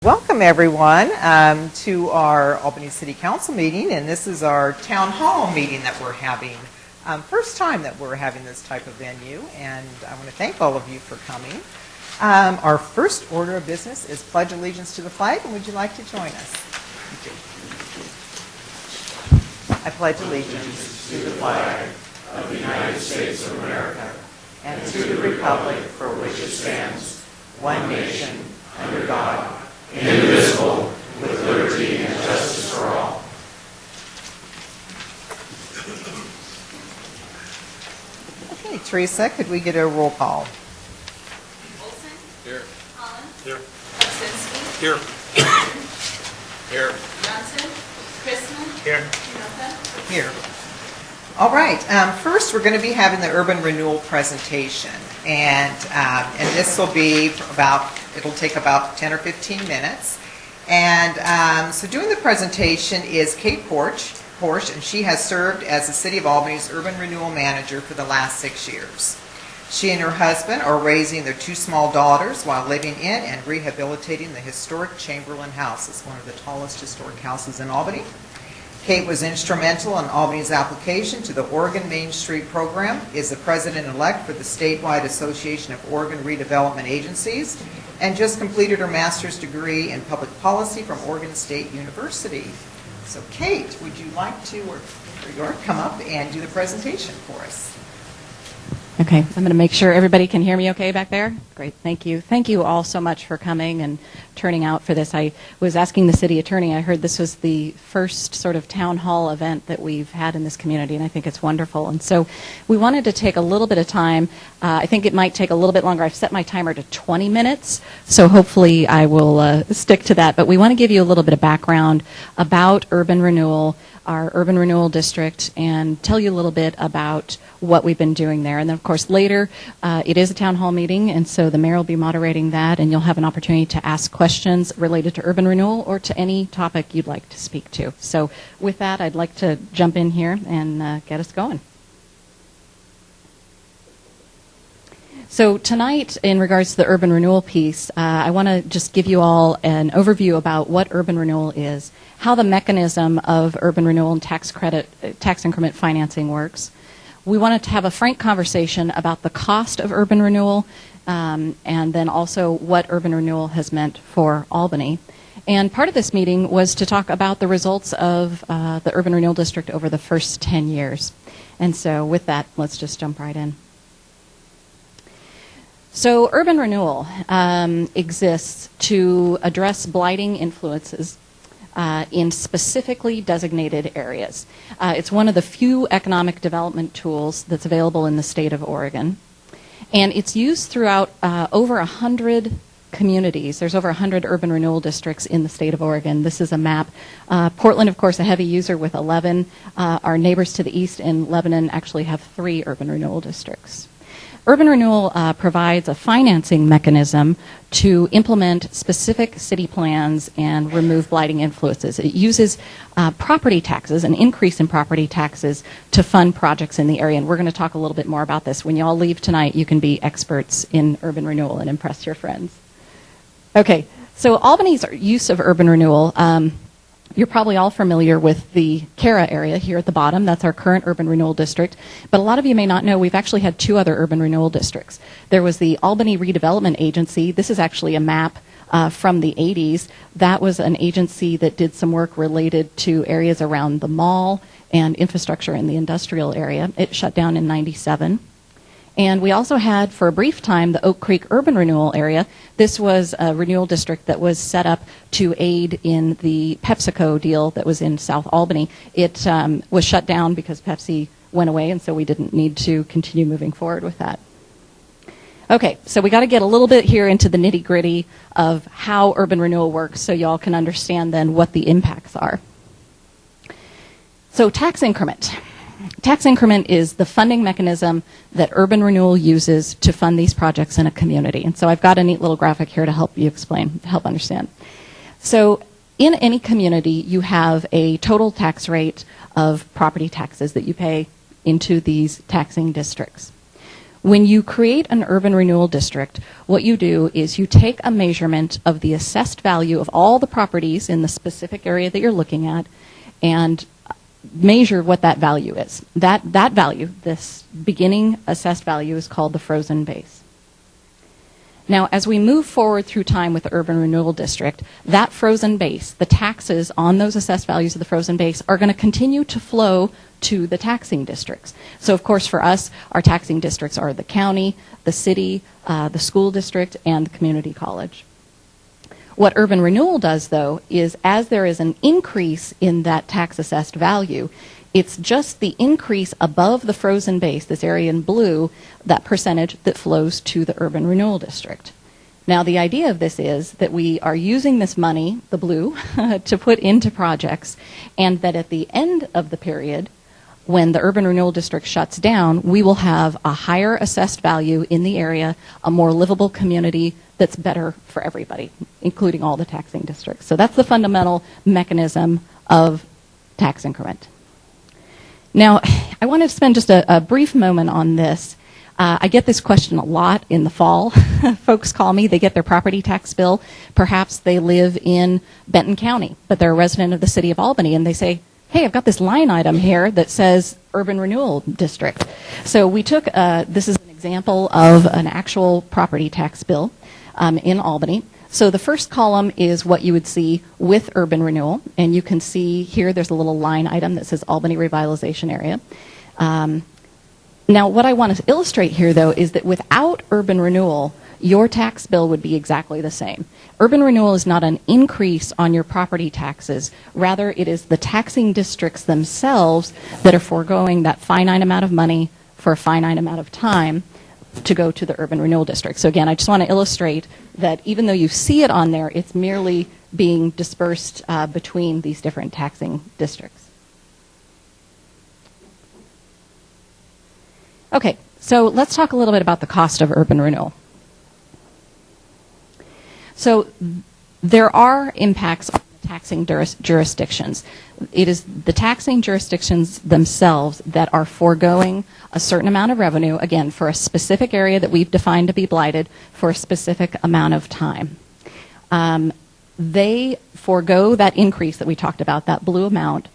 Welcome everyone to our Albany City Council meeting, and this is our town hall meeting that we're having. First time that we're having this type of venue, and I want to thank all of you for coming. Our first order of business is pledge allegiance to the flag, and would you like to join us? I pledge allegiance to the flag of the United States of America and to the republic for which it stands, one nation, under God, indivisible, with liberty and justice for all. Okay, Teresa, could we get a roll call? Olson? Here. Holland? Here. Kopsinski? Here. Here. Johnson? Chrisman? Here. Pinota? Here. All right. First, we're going to be having the urban renewal presentation, and this will be it'll take about 10 or 15 minutes. And so doing the presentation is Kate Porsche, and she has served as the City of Albany's urban renewal manager for the last 6 years. She and her husband are raising their 2 small daughters while living in and rehabilitating the historic Chamberlain House. It's one of the tallest historic houses in Albany. Kate was instrumental in Albany's application to the Oregon Main Street program, is the president-elect for the statewide Association of Oregon Redevelopment Agencies, and just completed her master's degree in public policy from Oregon State University. So Kate, would you like to, or come up and do the presentation for us? Okay, I'm going to make sure everybody can hear me okay back there. Great, thank you. Thank you all so much for coming and turning out for this. I was asking the city attorney, I heard this was the first sort of town hall event that we've had in this community, and I think it's wonderful. And so we wanted to take a little bit of time. I think it might take a little bit longer. I've set my timer to 20 minutes, so hopefully I will stick to that. But we want to give you a little bit of background about urban renewal, our urban renewal district, and tell you a little bit about what we've been doing there. And then, of course, later it is a town hall meeting, and so the mayor will be moderating that, and you'll have an opportunity to ask questions related to urban renewal or to any topic you'd like to speak to. So with that, I'd like to jump in here and get us going. So tonight, in regards to the urban renewal piece, I want to just give you all an overview about what urban renewal is, how the mechanism of urban renewal and tax increment financing works. We wanted to have a frank conversation about the cost of urban renewal, and then also what urban renewal has meant for Albany. And part of this meeting was to talk about the results of the urban renewal district over the first 10 years. And so with that, let's just jump right in. So urban renewal exists to address blighting influences in specifically designated areas. It's one of the few economic development tools that's available in the state of Oregon. And it's used throughout over 100 communities. There's over 100 urban renewal districts in the state of Oregon. This is a map. Portland, of course, a heavy user with 11. Our neighbors to the east in Lebanon actually have 3 urban renewal districts. Urban renewal provides a financing mechanism to implement specific city plans and remove blighting influences. It uses property taxes, an increase in property taxes, to fund projects in the area. And we're going to talk a little bit more about this. When you all leave tonight, you can be experts in urban renewal and impress your friends. Okay, so Albany's use of urban renewal, you're probably all familiar with the Cara area here at the bottom. That's our current urban renewal district. But a lot of you may not know we've actually had 2 other urban renewal districts. There was the Albany Redevelopment Agency. This is actually a map from the 80s. That was an agency that did some work related to areas around the mall and infrastructure in the industrial area. It shut down in '97. And we also had, for a brief time, the Oak Creek Urban Renewal Area. This was a renewal district that was set up to aid in the PepsiCo deal that was in South Albany. It was shut down because Pepsi went away, and so we didn't need to continue moving forward with that. Okay, so we got to get a little bit here into the nitty-gritty of how urban renewal works so y'all can understand then what the impacts are. So tax increment. Tax increment is the funding mechanism that urban renewal uses to fund these projects in a community. And so I've got a neat little graphic here to help you explain, to help understand. So in any community, you have a total tax rate of property taxes that you pay into these taxing districts. When you create an urban renewal district, what you do is you take a measurement of the assessed value of all the properties in the specific area that you're looking at and measure what that value is. That value, this beginning assessed value, is called the frozen base. Now, as we move forward through time with the urban renewal district, that frozen base, the taxes on those assessed values of the frozen base, are going to continue to flow to the taxing districts. So, of course, for us, our taxing districts are the county, the city, the school district, and the community college. What urban renewal does, though, is as there is an increase in that tax assessed value, it's just the increase above the frozen base, this area in blue, that percentage that flows to the urban renewal district. Now, the idea of this is that we are using this money, the blue, to put into projects, and that at the end of the period, when the urban renewal district shuts down, we will have a higher assessed value in the area, a more livable community that's better for everybody, including all the taxing districts. So that's the fundamental mechanism of tax increment. Now, I want to spend just a brief moment on this. I get this question a lot in the fall. Folks call me, they get their property tax bill. Perhaps they live in Benton County, but they're a resident of the city of Albany, and they say, hey, I've got this line item here that says urban renewal district. So we took, this is an example of an actual property tax bill in Albany. So the first column is what you would see with urban renewal, and you can see here there's a little line item that says Albany Revitalization Area. Now, what I want to illustrate here, though, is that without urban renewal, your tax bill would be exactly the same. Urban renewal is not an increase on your property taxes. Rather, it is the taxing districts themselves that are foregoing that finite amount of money for a finite amount of time to go to the urban renewal district. So again, I just want to illustrate that even though you see it on there, it's merely being dispersed between these different taxing districts. Okay, so let's talk a little bit about the cost of urban renewal. So there are impacts on the taxing jurisdictions. It is the taxing jurisdictions themselves that are foregoing a certain amount of revenue, again, for a specific area that we've defined to be blighted for a specific amount of time. They forego that increase that we talked about, that blue amount.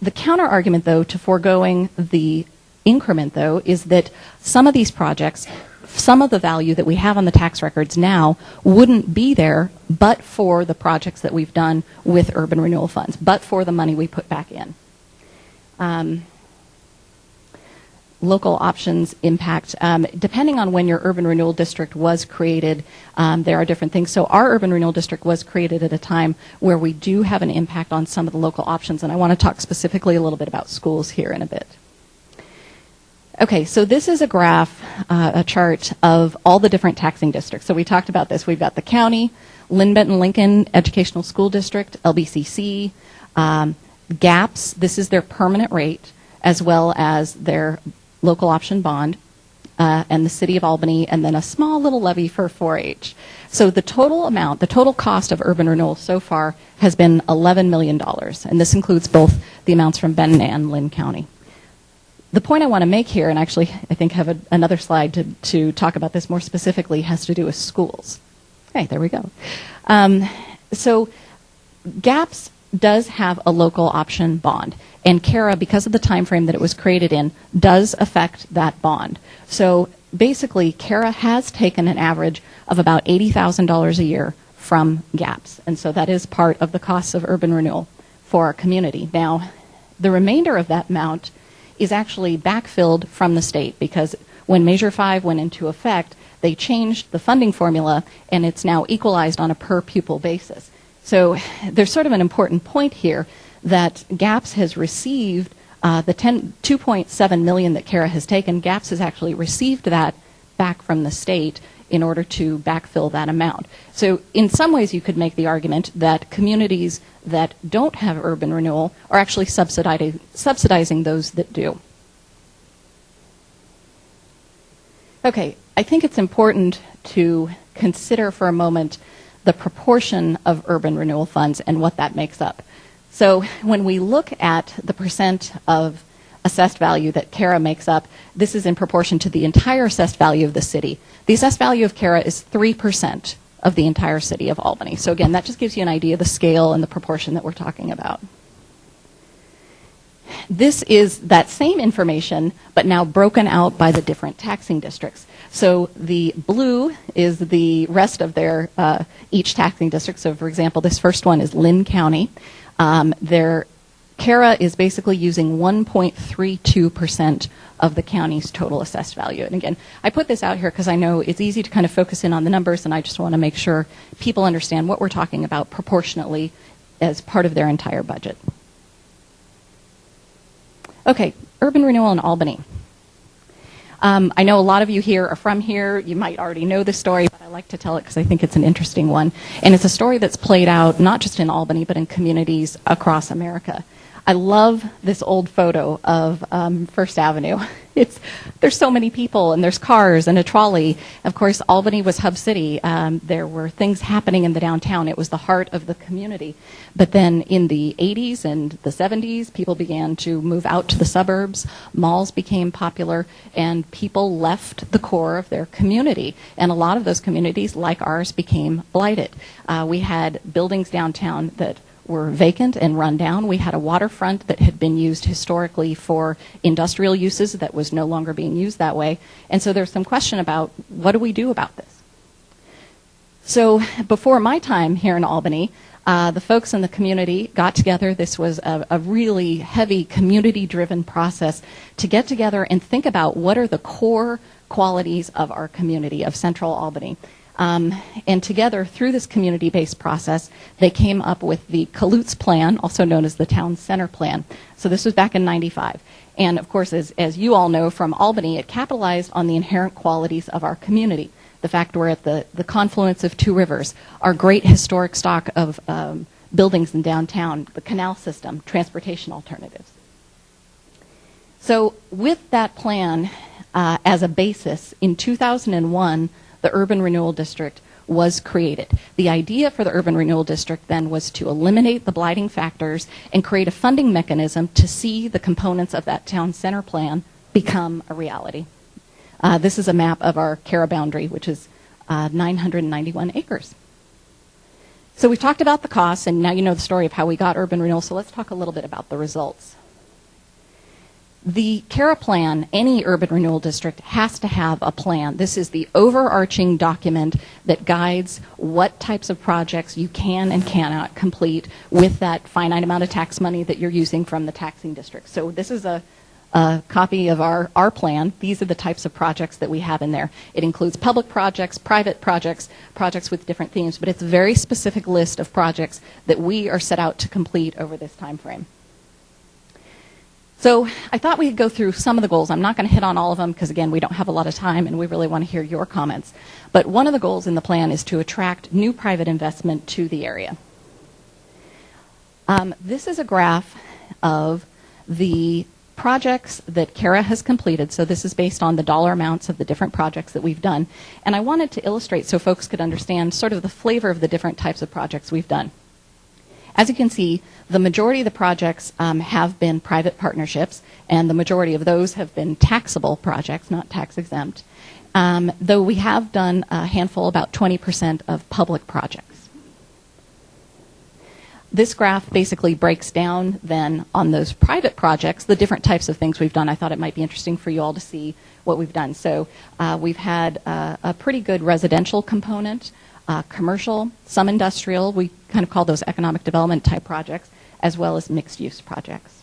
The counter argument, though, to foregoing the increment, though, is that some of these projects, some of the value that we have on the tax records now wouldn't be there but for the projects that we've done with urban renewal funds, but for the money we put back in. Local options impact, depending on when your urban renewal district was created, there are different things. So our urban renewal district was created at a time where we do have an impact on some of the local options, and I want to talk specifically a little bit about schools here in a bit. Okay, so this is a graph, a chart of all the different taxing districts. So we talked about this. We've got the county, Lynn Benton Lincoln Educational School District, LBCC, GAPS, this is their permanent rate, as well as their local option bond, and the city of Albany, and then a small little levy for 4-H. So the total amount, the total cost of urban renewal so far has been $11 million, and this includes both the amounts from Benton and Lynn County. The point I want to make here, and actually I think have another slide to talk about this more specifically, has to do with schools. Okay, there we go. So GAPS does have a local option bond, and CARA, because of the time frame that it was created in, does affect that bond. So basically, CARA has taken an average of about $80,000 a year from GAPS, and so that is part of the costs of urban renewal for our community. Now, the remainder of that amount is actually backfilled from the state, because when Measure 5 went into effect, they changed the funding formula, and it's now equalized on a per pupil basis. So there's sort of an important point here that GAPS has received the $2.7 million that CARA has taken. GAPS has actually received that back from the state in order to backfill that amount. So in some ways you could make the argument that communities that don't have urban renewal are actually subsidizing those that do. Okay, I think it's important to consider for a moment the proportion of urban renewal funds and what that makes up. So when we look at the percent of assessed value that Cara makes up, this is in proportion to the entire assessed value of the city. The assessed value of Cara is 3% of the entire city of Albany. So again, that just gives you an idea of the scale and the proportion that we're talking about. This is that same information, but now broken out by the different taxing districts. So the blue is the rest of their each taxing district. So for example, this first one is Lynn County. Their Cara is basically using 1.32% of the county's total assessed value. And again, I put this out here because I know it's easy to kind of focus in on the numbers, and I just want to make sure people understand what we're talking about proportionately as part of their entire budget. Okay, urban renewal in Albany. I know a lot of you here are from here. You might already know this story, but I like to tell it because I think it's an interesting one. And it's a story that's played out not just in Albany, but in communities across America. I love this old photo of First Avenue. There's so many people, and there's cars and a trolley. Of course, Albany was Hub City. There were things happening in the downtown. It was the heart of the community. But then in the 80s and the 70s, people began to move out to the suburbs. Malls became popular, and people left the core of their community. And a lot of those communities, like ours, became blighted. We had buildings downtown that were vacant and run down. We had a waterfront that had been used historically for industrial uses that was no longer being used that way. And so there's some question about what do we do about this? So before my time here in Albany, the folks in the community got together. This was a really heavy community-driven process to get together and think about what are the core qualities of our community, of Central Albany. And together, through this community-based process, they came up with the Kalutz Plan, also known as the Town Center Plan. So this was back in '95. And of course, as you all know from Albany, it capitalized on the inherent qualities of our community. The fact we're at the confluence of two rivers, our great historic stock of buildings in downtown, the canal system, transportation alternatives. So with that plan as a basis, in 2001, the Urban Renewal District was created. The idea for the Urban Renewal District then was to eliminate the blighting factors and create a funding mechanism to see the components of that town center plan become a reality. This is a map of our Cara boundary, which is 991 acres. So we've talked about the costs, and now you know the story of how we got urban renewal, so let's talk a little bit about the results. The Cara plan, any urban renewal district has to have a plan. This is the overarching document that guides what types of projects you can and cannot complete with that finite amount of tax money that you're using from the taxing district. So this is a copy of our plan. These are the types of projects that we have in there. It includes public projects, private projects, projects with different themes, but it's a very specific list of projects that we are set out to complete over this time frame. So I thought we'd go through some of the goals. I'm not going to hit on all of them because, again, we don't have a lot of time and we really want to hear your comments. But one of the goals in the plan is to attract new private investment to the area. This is a graph of the projects that Cara has completed. So this is based on the dollar amounts of the different projects that we've done. And I wanted to illustrate so folks could understand sort of the flavor of the different types of projects we've done. As you can see, the majority of the projects have been private partnerships, and the majority of those have been taxable projects, not tax exempt, though we have done a handful, about 20% of public projects. This graph basically breaks down then on those private projects the different types of things we've done. I thought it might be interesting for you all to see what we've done. So we've had a pretty good residential component, commercial, some industrial. We kind of call those economic development type projects, as well as mixed use projects.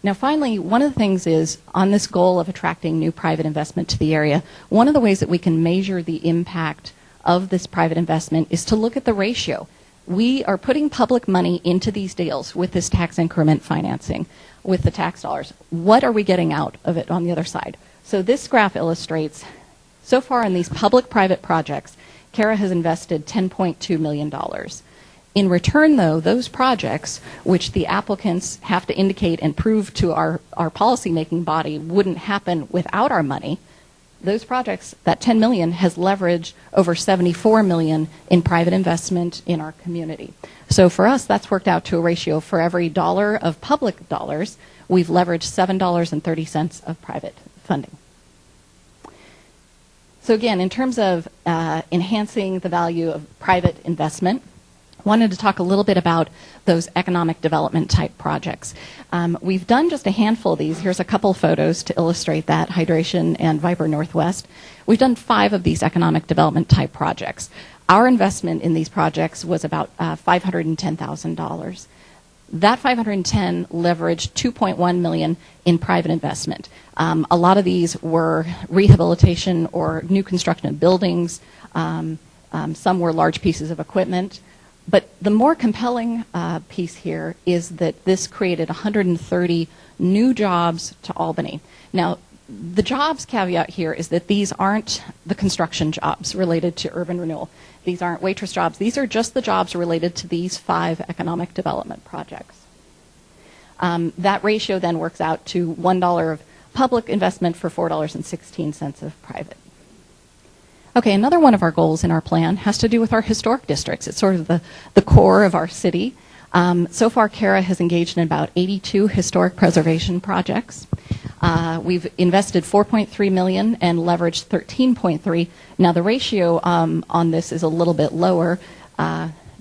Now finally, one of the things is on this goal of attracting new private investment to the area, one of the ways that we can measure the impact of this private investment is to look at the ratio. We are putting public money into these deals with this tax increment financing, with the tax dollars. What are we getting out of it on the other side? So this graph illustrates, so far in these public-private projects, Cara has invested $10.2 million. In return, though, those projects, which the applicants have to indicate and prove to our policymaking body wouldn't happen without our money, those projects, that $10 million has leveraged over $74 million in private investment in our community. So for us, that's worked out to a ratio for every dollar of public dollars, we've leveraged $7.30 of private funding. So again, in terms of enhancing the value of private investment, wanted to talk a little bit about those economic development type projects. We've done just a handful of these. Here's a couple photos to illustrate that, Hydration and Viper Northwest. We've done 5 of these economic development type projects. Our investment in these projects was about $510,000. That $510 leveraged $2.1 million in private investment. A lot of these were rehabilitation or new construction of buildings. Some were large pieces of equipment. But the more compelling piece here is that this created 130 new jobs to Albany. Now, the jobs caveat here is that these aren't the construction jobs related to urban renewal. These aren't waitress jobs. These are just the jobs related to these 5 economic development projects. That ratio then works out to $1 of public investment for $4.16 of private. Okay, another one of our goals in our plan has to do with our historic districts. It's sort of the core of our city. So far, CARA has engaged in about 82 historic preservation projects. We've invested $4.3 million and leveraged $13.3. Now, the ratio on this is a little bit lower.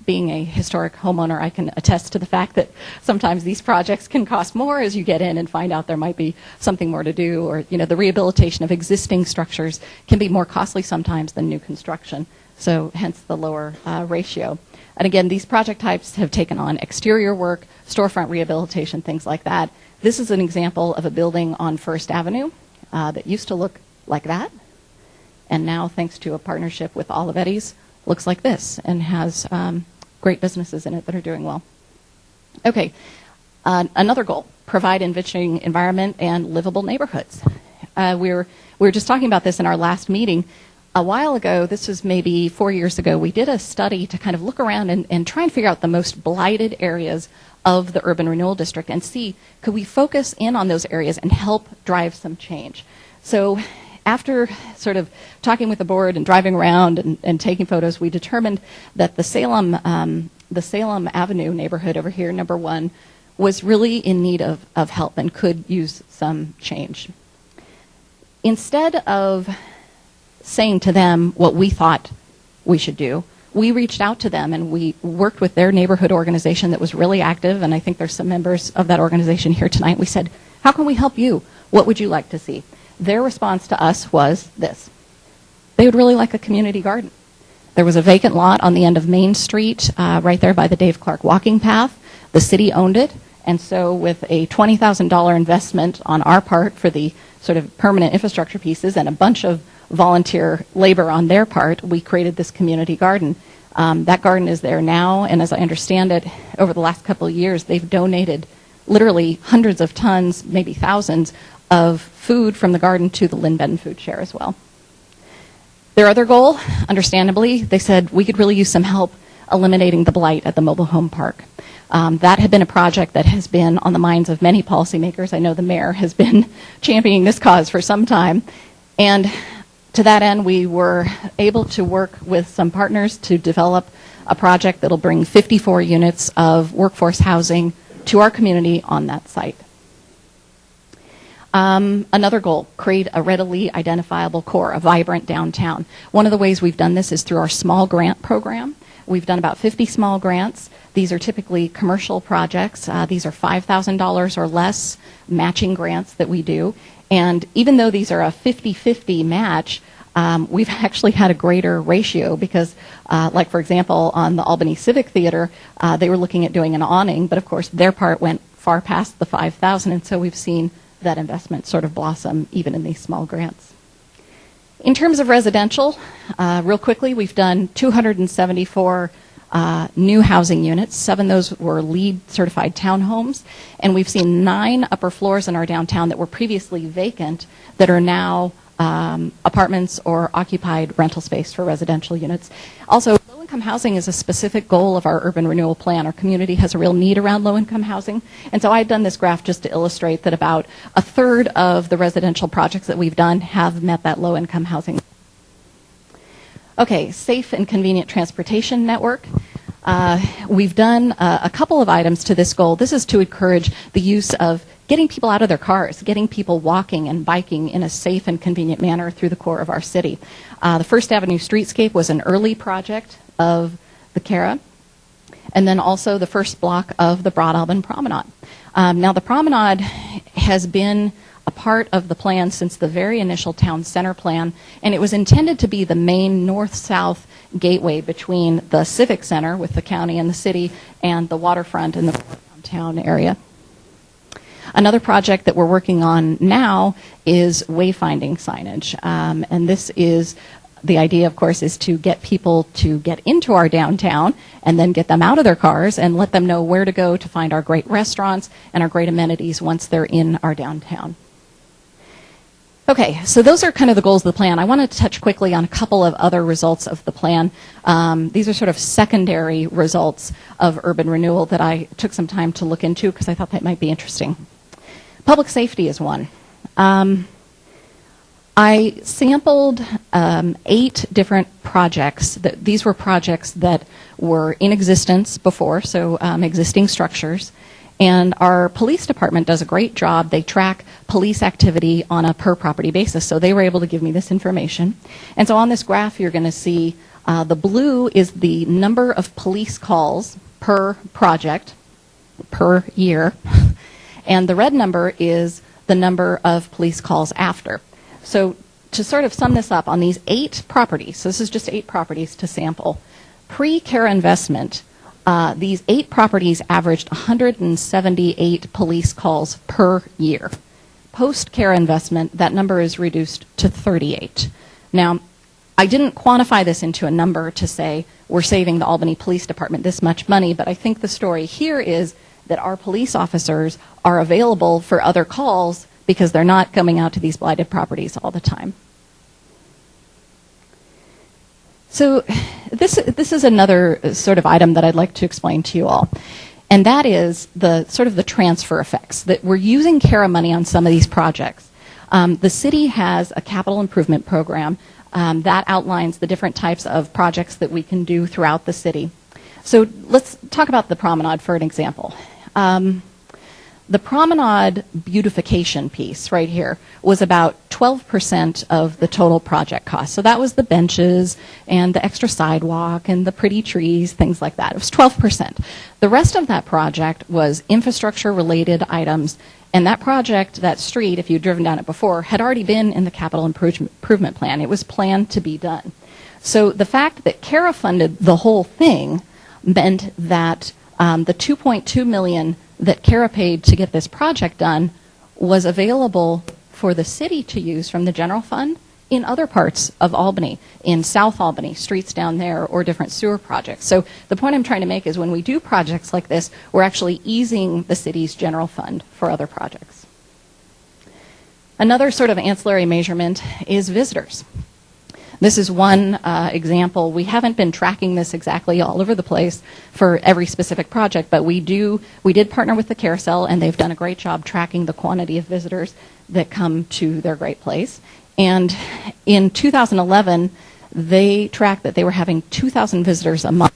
Being a historic homeowner, I can attest to the fact that sometimes these projects can cost more as you get in and find out there might be something more to do, or the rehabilitation of existing structures can be more costly sometimes than new construction. So hence the lower ratio. And again, these project types have taken on exterior work, storefront rehabilitation, things like that. This is an example of a building on First Avenue that used to look like that, and now, thanks to a partnership with Olivetti's, looks like this and has great businesses in it that are doing well. Okay, another goal, provide enriching environment and livable neighborhoods. We were just talking about this in our last meeting. A while ago, this was maybe 4 years ago, we did a study to kind of look around and try and figure out the most blighted areas of the urban renewal district and see, could we focus in on those areas and help drive some change? So after sort of talking with the board and driving around and taking photos, we determined that the Salem Avenue neighborhood over here, number 1, was really in need of help and could use some change. Instead of saying to them what we thought we should do, we reached out to them and we worked with their neighborhood organization that was really active, and I think there's some members of that organization here tonight. We said, how can we help you? What would you like to see? Their response to us was this. They would really like a community garden. There was a vacant lot on the end of Main Street, right there by the Dave Clark walking path. The city owned it, and so with a $20,000 investment on our part for the sort of permanent infrastructure pieces and a bunch of volunteer labor on their part, we created this community garden. That garden is there now, and as I understand it, over the last couple of years, they've donated literally hundreds of tons, maybe thousands, of food from the garden to the Lynn Benton Food Share as well. Their other goal, understandably, they said we could really use some help eliminating the blight at the mobile home park. That had been a project that has been on the minds of many policymakers. I know the mayor has been championing this cause for some time. And to that end, we were able to work with some partners to develop a project that will bring 54 units of workforce housing to our community on that site. Another goal, create a readily identifiable core, a vibrant downtown. One of the ways we've done this is through our small grant program. We've done about 50 small grants. These are typically commercial projects. These are $5,000 or less matching grants that we do. And even though these are a 50-50 match, we've actually had a greater ratio because, like for example, on the Albany Civic Theater, they were looking at doing an awning, but of course their part went far past the $5,000, and so we've seen that investment sort of blossom even in these small grants. In terms of residential, real quickly, we've done 274 new housing units. 7 of those were LEED certified townhomes, and we've seen 9 upper floors in our downtown that were previously vacant that are now apartments or occupied rental space for residential units. Also, low-income housing is a specific goal of our urban renewal plan. Our community has a real need around low-income housing, and so I've done this graph just to illustrate that about a third of the residential projects that we've done have met that low-income housing. Okay, safe and convenient transportation network. We've done a couple of items to this goal. This is to encourage the use of getting people out of their cars, getting people walking and biking in a safe and convenient manner through the core of our city. The First Avenue Streetscape was an early project of the CARA, and then also the first block of the Broad Albany Promenade. Now, the promenade has been a part of the plan since the very initial town center plan, and it was intended to be the main north-south gateway between the Civic Center with the county and the city and the waterfront in the downtown area. Another project that we're working on now is wayfinding signage, and this is the idea, of course, is to get people to get into our downtown and then get them out of their cars and let them know where to go to find our great restaurants and our great amenities once they're in our downtown. Okay, so those are kind of the goals of the plan. I want to touch quickly on a couple of other results of the plan. These are sort of secondary results of urban renewal that I took some time to look into because I thought that might be interesting. Public safety is one. I sampled 8 different projects. These were projects that were in existence before, so existing structures. And our police department does a great job. They track police activity on a per property basis. So they were able to give me this information. And so on this graph, you're going to see the blue is the number of police calls per project per year. And the red number is the number of police calls after. So to sort of sum this up, on these 8 properties, so this is just 8 properties to sample, pre-CARA investment, these 8 properties averaged 178 police calls per year. Post-CARA investment, that number is reduced to 38. Now, I didn't quantify this into a number to say we're saving the Albany Police Department this much money, but I think the story here is that our police officers are available for other calls because they're not coming out to these blighted properties all the time. So this is another sort of item that I'd like to explain to you all. And that is the sort of the transfer effects, that we're using CARA money on some of these projects. The city has a capital improvement program that outlines the different types of projects that we can do throughout the city. So let's talk about the promenade for an example. The promenade beautification piece right here was about 12% of the total project cost. So that was the benches and the extra sidewalk and the pretty trees, things like that. It was 12%. The rest of that project was infrastructure-related items. And that project, that street, if you'd driven down it before, had already been in the capital improvement plan. It was planned to be done. So the fact that CARA funded the whole thing meant that the $2.2 million that CARA paid to get this project done was available for the city to use from the general fund in other parts of Albany, in South Albany, streets down there, or different sewer projects. So the point I'm trying to make is when we do projects like this, we're actually easing the city's general fund for other projects. Another sort of ancillary measurement is visitors. This is one example. We haven't been tracking this exactly all over the place for every specific project, but we did partner with the Carousel, and they've done a great job tracking the quantity of visitors that come to their great place. And in 2011, they tracked that they were having 2,000 visitors a month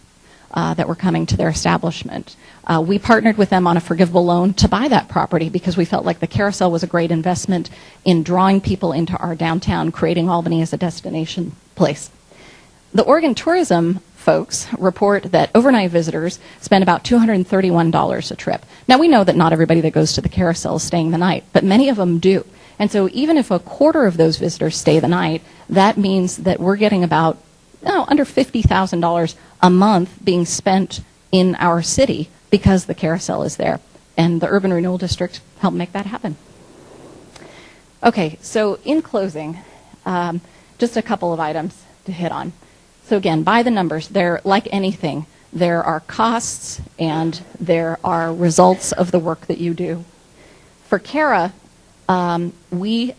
that were coming to their establishment. We partnered with them on a forgivable loan to buy that property because we felt like the Carousel was a great investment in drawing people into our downtown, creating Albany as a destination place. The Oregon tourism folks report that overnight visitors spend about $231 a trip. Now, we know that not everybody that goes to the Carousel is staying the night, but many of them do. And so even if a quarter of those visitors stay the night, that means that we're getting about under $50,000 a month being spent in our city because the Carousel is there. And the Urban Renewal District helped make that happen. Okay, so in closing, just a couple of items to hit on. So again, by the numbers, there, like anything, there are costs and there are results of the work that you do. For CARA, we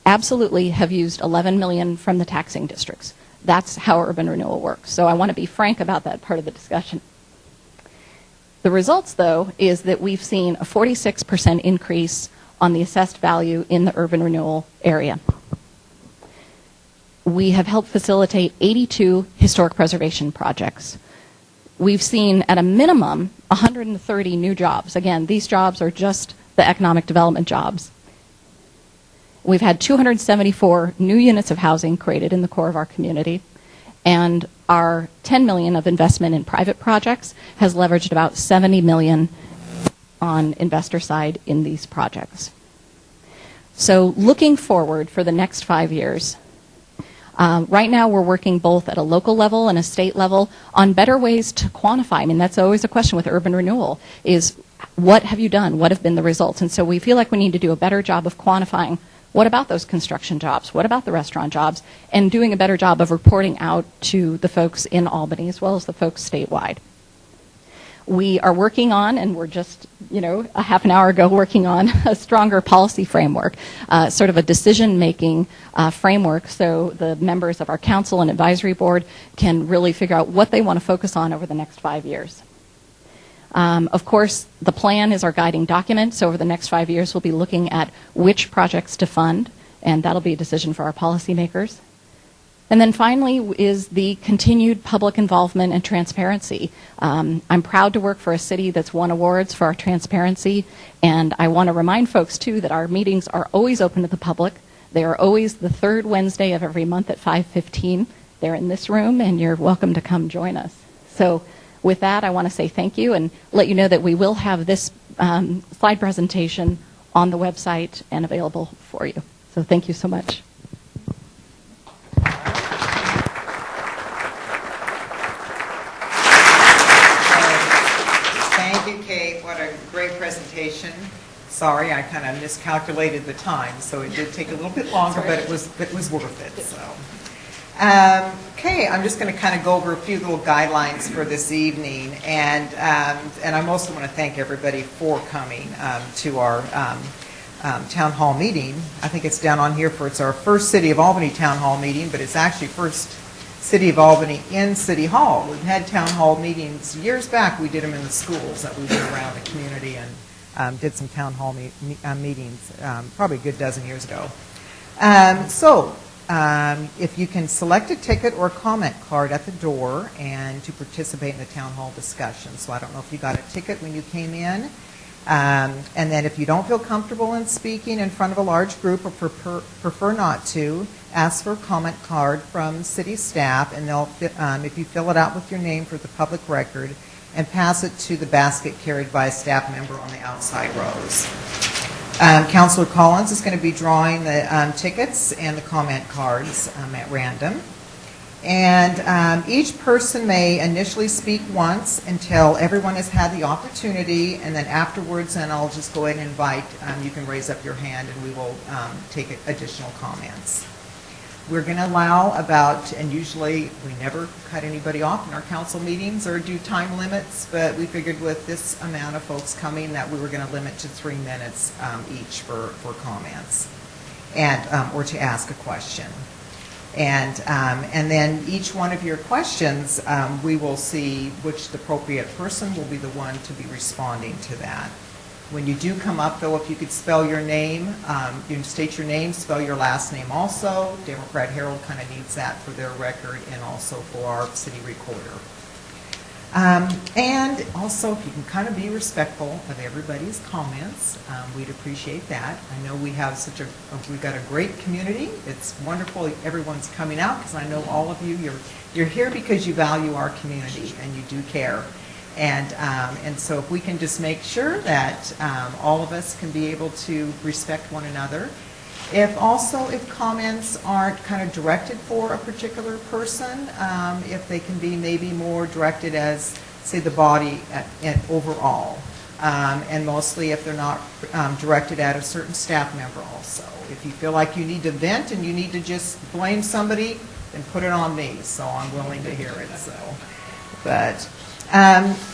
absolutely have used $11 million from the taxing districts. That's how urban renewal works. So I want to be frank about that part of the discussion. The results, though, is that we've seen a 46% increase on the assessed value in the urban renewal area. We have helped facilitate 82 historic preservation projects. we've seen at a minimum 130 new jobs. Again, these jobs are just the economic development jobs. We've had 274 new units of housing created in the core of our community, and our $10 million of investment in private projects has leveraged about $70 million on investor side in these projects. So looking forward for the next 5 years, right now we're working both at a local level and a state level on better ways to quantify. I mean, that's always a question with urban renewal, is what have you done? What have been the results? And so we feel like we need to do a better job of quantifying what about those construction jobs? What about the restaurant jobs? And doing a better job of reporting out to the folks in Albany as well as the folks statewide. We are working on, and we're just, a half an hour ago working on a stronger policy framework, sort of a decision-making framework so the members of our council and advisory board can really figure out what they want to focus on over the next 5 years. Of course, the plan is our guiding document, so over the next 5 years we'll be looking at which projects to fund, and that'll be a decision for our policymakers. And then finally is the continued public involvement and transparency. I'm proud to work for a city that's won awards for our transparency, and I want to remind folks, too, that our meetings are always open to the public. They are always the third Wednesday of every month at 5:15. They're in this room, and you're welcome to come join us. So with that, I want to say thank you and let you know that we will have this slide presentation on the website and available for you. So thank you so much. Thank you, Kate. What a great presentation. Sorry, I kind of miscalculated the time, so it did take a little bit longer, but it was worth it. So, okay, I'm just going to kind of go over a few little guidelines for this evening, and I mostly want to thank everybody for coming to our town hall meeting. I think it's down on here it's our first City of Albany town hall meeting, but it's actually first City of Albany in City Hall. We've had town hall meetings years back. We did them in the schools that we went around the community and did some town hall meetings probably a good dozen years ago. If you can select a ticket or comment card at the door and to participate in the town hall discussion. So I don't know if you got a ticket when you came in. And then if you don't feel comfortable in speaking in front of a large group or prefer not to, ask for a comment card from city staff, and they'll, if you fill it out with your name for the public record, and pass it to the basket carried by a staff member on the outside rows. Councilor Collins is going to be drawing the tickets and the comment cards at random. And each person may initially speak once until everyone has had the opportunity, and then afterwards, and I'll just go ahead and invite, you can raise up your hand and we will take additional comments. We're going to allow and usually we never cut anybody off in our council meetings or do time limits, but we figured with this amount of folks coming that we were going to limit to 3 minutes each for comments and or to ask a question. And then each one of your questions, we will see which the appropriate person will be the one to be responding to that. When you do come up, though, if you could spell your name, you can state your name, spell your last name also. Democrat Herald kind of needs that for their record and also for our city recorder. And also, if you can kind of be respectful of everybody's comments, we'd appreciate that. I know we have we've got a great community. It's wonderful everyone's coming out because I know all of you, you're here because you value our community and you do care. And so if we can just make sure that all of us can be able to respect one another. If comments aren't kind of directed for a particular person, if they can be maybe more directed as, say, the body overall. And mostly if they're not directed at a certain staff member also. If you feel like you need to vent and you need to just blame somebody, then put it on me. So I'm willing to hear it. But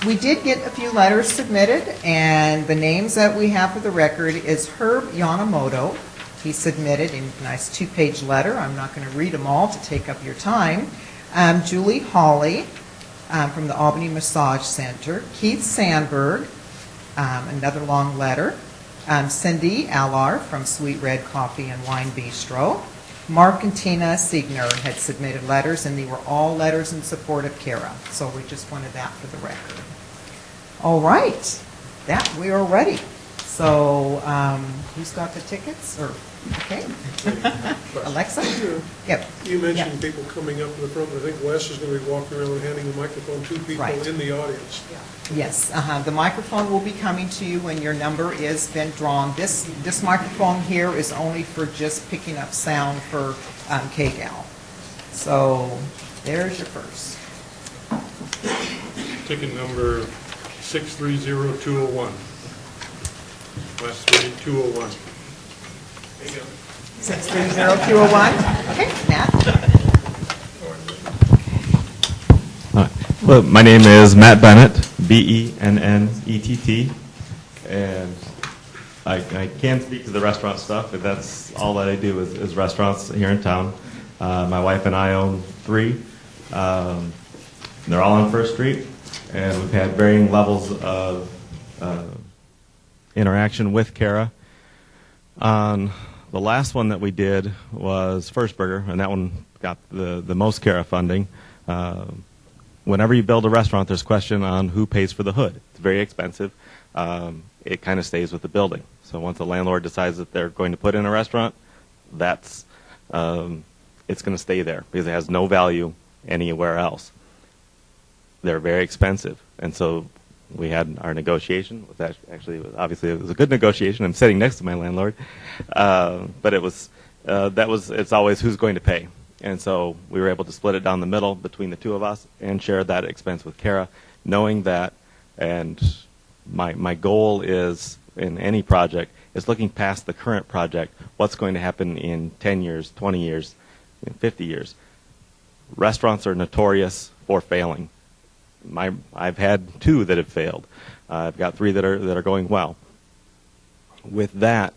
we did get a few letters submitted, and the names that we have for the record is Herb Yanamoto. He submitted a nice 2-page letter. I'm not going to read them all to take up your time. Julie Hawley from the Albany Massage Center. Keith Sandberg, another long letter. Cindy Allar from Sweet Red Coffee and Wine Bistro. Mark and Tina Siegner had submitted letters, and they were all letters in support of Kara. So we just wanted that for the record. All right, that we are ready. So who's got the tickets? Or okay, Alexa. Yep. You mentioned people coming up to the front, but I think Wes is going to be walking around and handing the microphone to people Right. in the audience. Yes, the microphone will be coming to you when your number is been drawn. This microphone here is only for just picking up sound for KGAL. So there's your first. Ticket number 630201. Last three, 201. 630201. Okay, Matt. Well, my name is Matt Bennett, B-E-N-N-E-T-T, and I can speak to the restaurant stuff, but that's all that I do is restaurants here in town. My wife and I own 3. They're all on First Street, and we've had varying levels of interaction with Kara. On the last one that we did was First Burger, and that one got the most Kara funding. Whenever you build a restaurant, there's a question on who pays for the hood. It's very expensive. It kind of stays with the building. So once a landlord decides that they're going to put in a restaurant, it's going to stay there because it has no value anywhere else. They're very expensive, and so we had our negotiation. Obviously it was a good negotiation. I'm sitting next to my landlord, but it's always who's going to pay. And so we were able to split it down the middle between the two of us and share that expense with Kara, knowing that, and my goal is, in any project, is looking past the current project, what's going to happen in 10 years, 20 years, 50 years. Restaurants are notorious for failing. I've had 2 that have failed. I've got 3 that are going well. With that,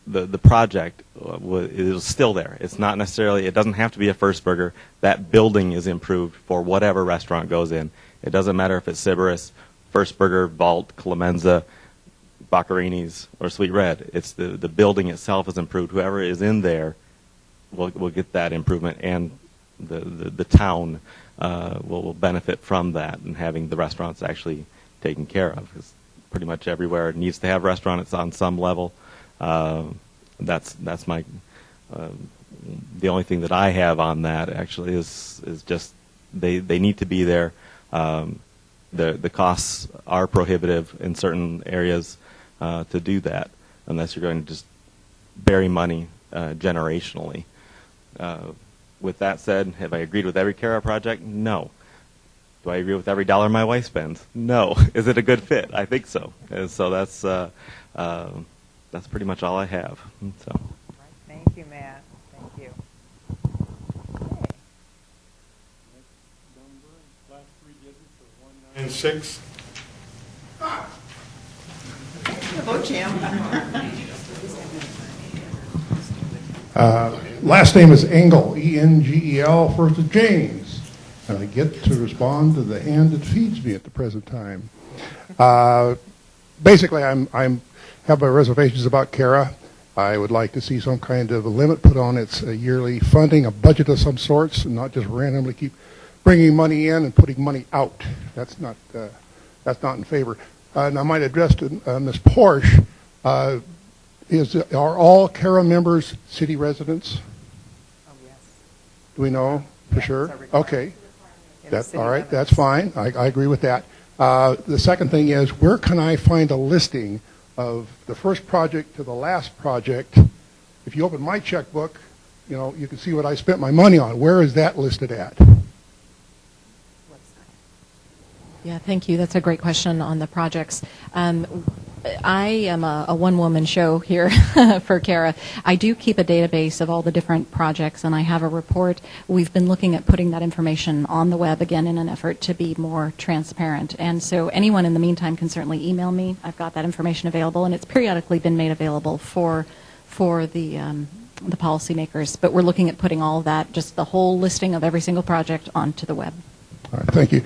the project is still there. It's not necessarily, it doesn't have to be a First Burger. That building is improved for whatever restaurant goes in. It doesn't matter if it's Sybaris, First Burger, Vault, Clemenza, Boccarini's, or Sweet Red. It's the building itself is improved. Whoever is in there will get that improvement, and the town will benefit from that and having the restaurants actually taken care of. Because pretty much everywhere it needs to have restaurants on some level. That's my the only thing that I have on that actually is just they need to be there. The costs are prohibitive in certain areas to do that unless you're going to just bury money generationally. With that said, have I agreed with every Kara project? No. Do I agree with every dollar my wife spends? No. Is it a good fit? I think so. And so that's pretty much all I have. So. Thank you, Matt. Thank you. Okay. 96. Hello, Jim. Last name is Engel, E-N-G-E-L. First is James. And I get to respond to the hand that feeds me at the present time. Basically, I have my reservations about Kara. I would like to see some kind of a limit put on its yearly funding, a budget of some sorts, and not just randomly keep bringing money in and putting money out. That's not in favor. And I might address to Ms. Porsche. Are all Kara members city residents? Oh, yes. Do we know for sure? it's a requirement. Okay. In city All right, limits. that's fine. I agree with that. The second thing is, where can I find a listing of the first project to the last project? If you open my checkbook, you can see what I spent my money on. Where is that listed at? Yeah, thank you. That's a great question on the projects. I am a one-woman show here for Kara. I do keep a database of all the different projects, and I have a report. We've been looking at putting that information on the web again in an effort to be more transparent. And so anyone in the meantime can certainly email me. I've got that information available, and it's periodically been made available for the policymakers. But we're looking at putting all of that, just the whole listing of every single project, onto the web. All right, thank you.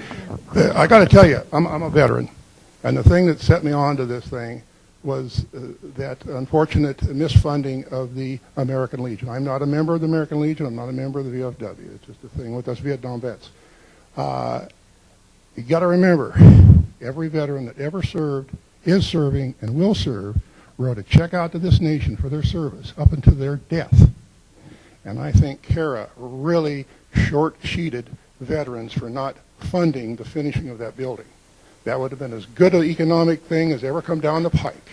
I got to tell you, I'm a veteran. And the thing that set me on to this thing was that unfortunate misfunding of the American Legion. I'm not a member of the American Legion. I'm not a member of the VFW. It's just a thing with us Vietnam vets. You got to remember, every veteran that ever served, is serving, and will serve wrote a check out to this nation for their service up until their death. And I think Kara really short-sheeted veterans for not funding the finishing of that building. That would have been as good an economic thing as ever come down the pike.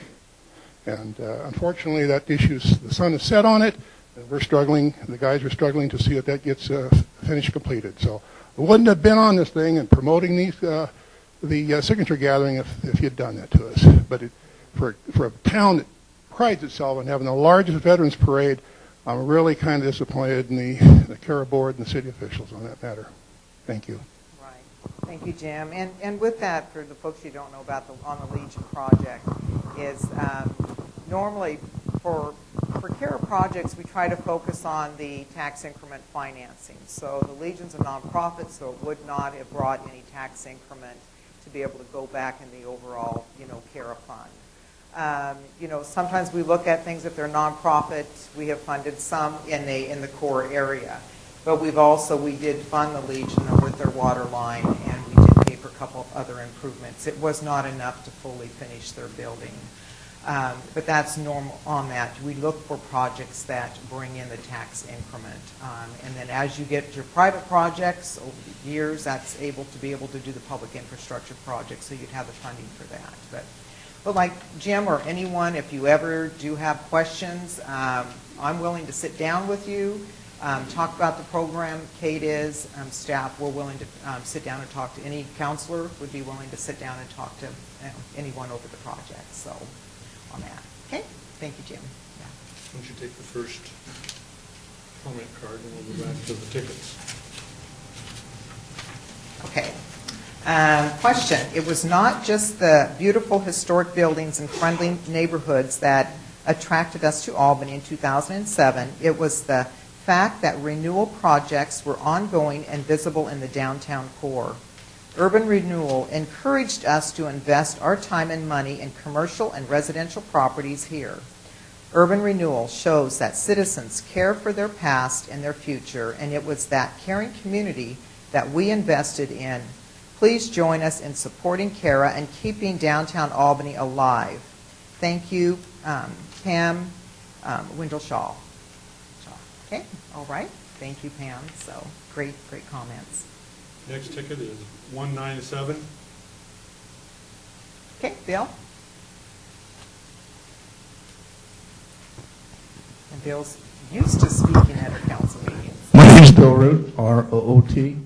And unfortunately, that issue, the sun is set on it, and we're struggling, the guys are struggling to see if that gets finished, completed. So I wouldn't have been on this thing and promoting these, the signature gathering if you'd done that to us. But for a town that prides itself on having the largest veterans parade, I'm really kind of disappointed in the Kara board and the city officials on that matter. Thank you. Right. Thank you, Jim. And with that, for the folks who don't know about on the Legion project, is normally for CARE projects, we try to focus on the tax increment financing. So the Legion's a nonprofit, so it would not have brought any tax increment to be able to go back in the overall, CARE fund. Sometimes we look at things, if they're nonprofit, we have funded some in the core area. But we did fund the Legion with their water line, and we did pay for a couple of other improvements. It was not enough to fully finish their building. But that's normal on that. We look for projects that bring in the tax increment. And then as you get your private projects over the years, that's able to do the public infrastructure projects, so you'd have the funding for that. But like Jim or anyone, if you ever do have questions, I'm willing to sit down with you, talk about the program. Kate is, staff, we're willing to sit down and talk to any counselor, would be willing to sit down and talk to anyone over the project. So on that. Okay? Thank you, Jim. Yeah. Why don't you take the first comment card and we'll go back to the tickets. Okay. Question. It was not just the beautiful historic buildings and friendly neighborhoods that attracted us to Albany in 2007. It was the fact that renewal projects were ongoing and visible in the downtown core. Urban renewal encouraged us to invest our time and money in commercial and residential properties here. Urban renewal shows that citizens care for their past and their future, and it was that caring community that we invested in. Please join us in supporting CARA and keeping downtown Albany alive. Thank you, Pam Windleshaw. Okay, all right. Thank you, Pam. So great comments. Next ticket is 197. Okay, Bill. And Bill's used to speaking at our council meetings. My name is Bill Root, R-O-O-T.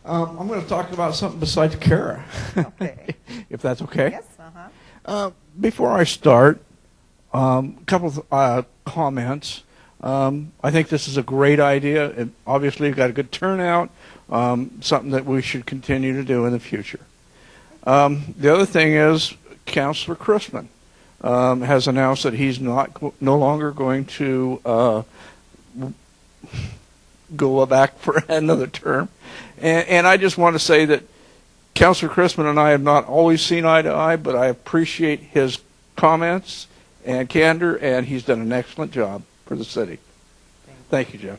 I'm going to talk about something besides CARA, Okay. if that's okay. Yes, Before I start, a couple of comments. I think this is a great idea. Obviously, you've got a good turnout, something that we should continue to do in the future. The other thing is Councilor Chrisman has announced that he's no longer going to go back for another term. And I just want to say that Councilor Chrisman and I have not always seen eye to eye, but I appreciate his comments and candor, and he's done an excellent job for the city. Thank you, Jim.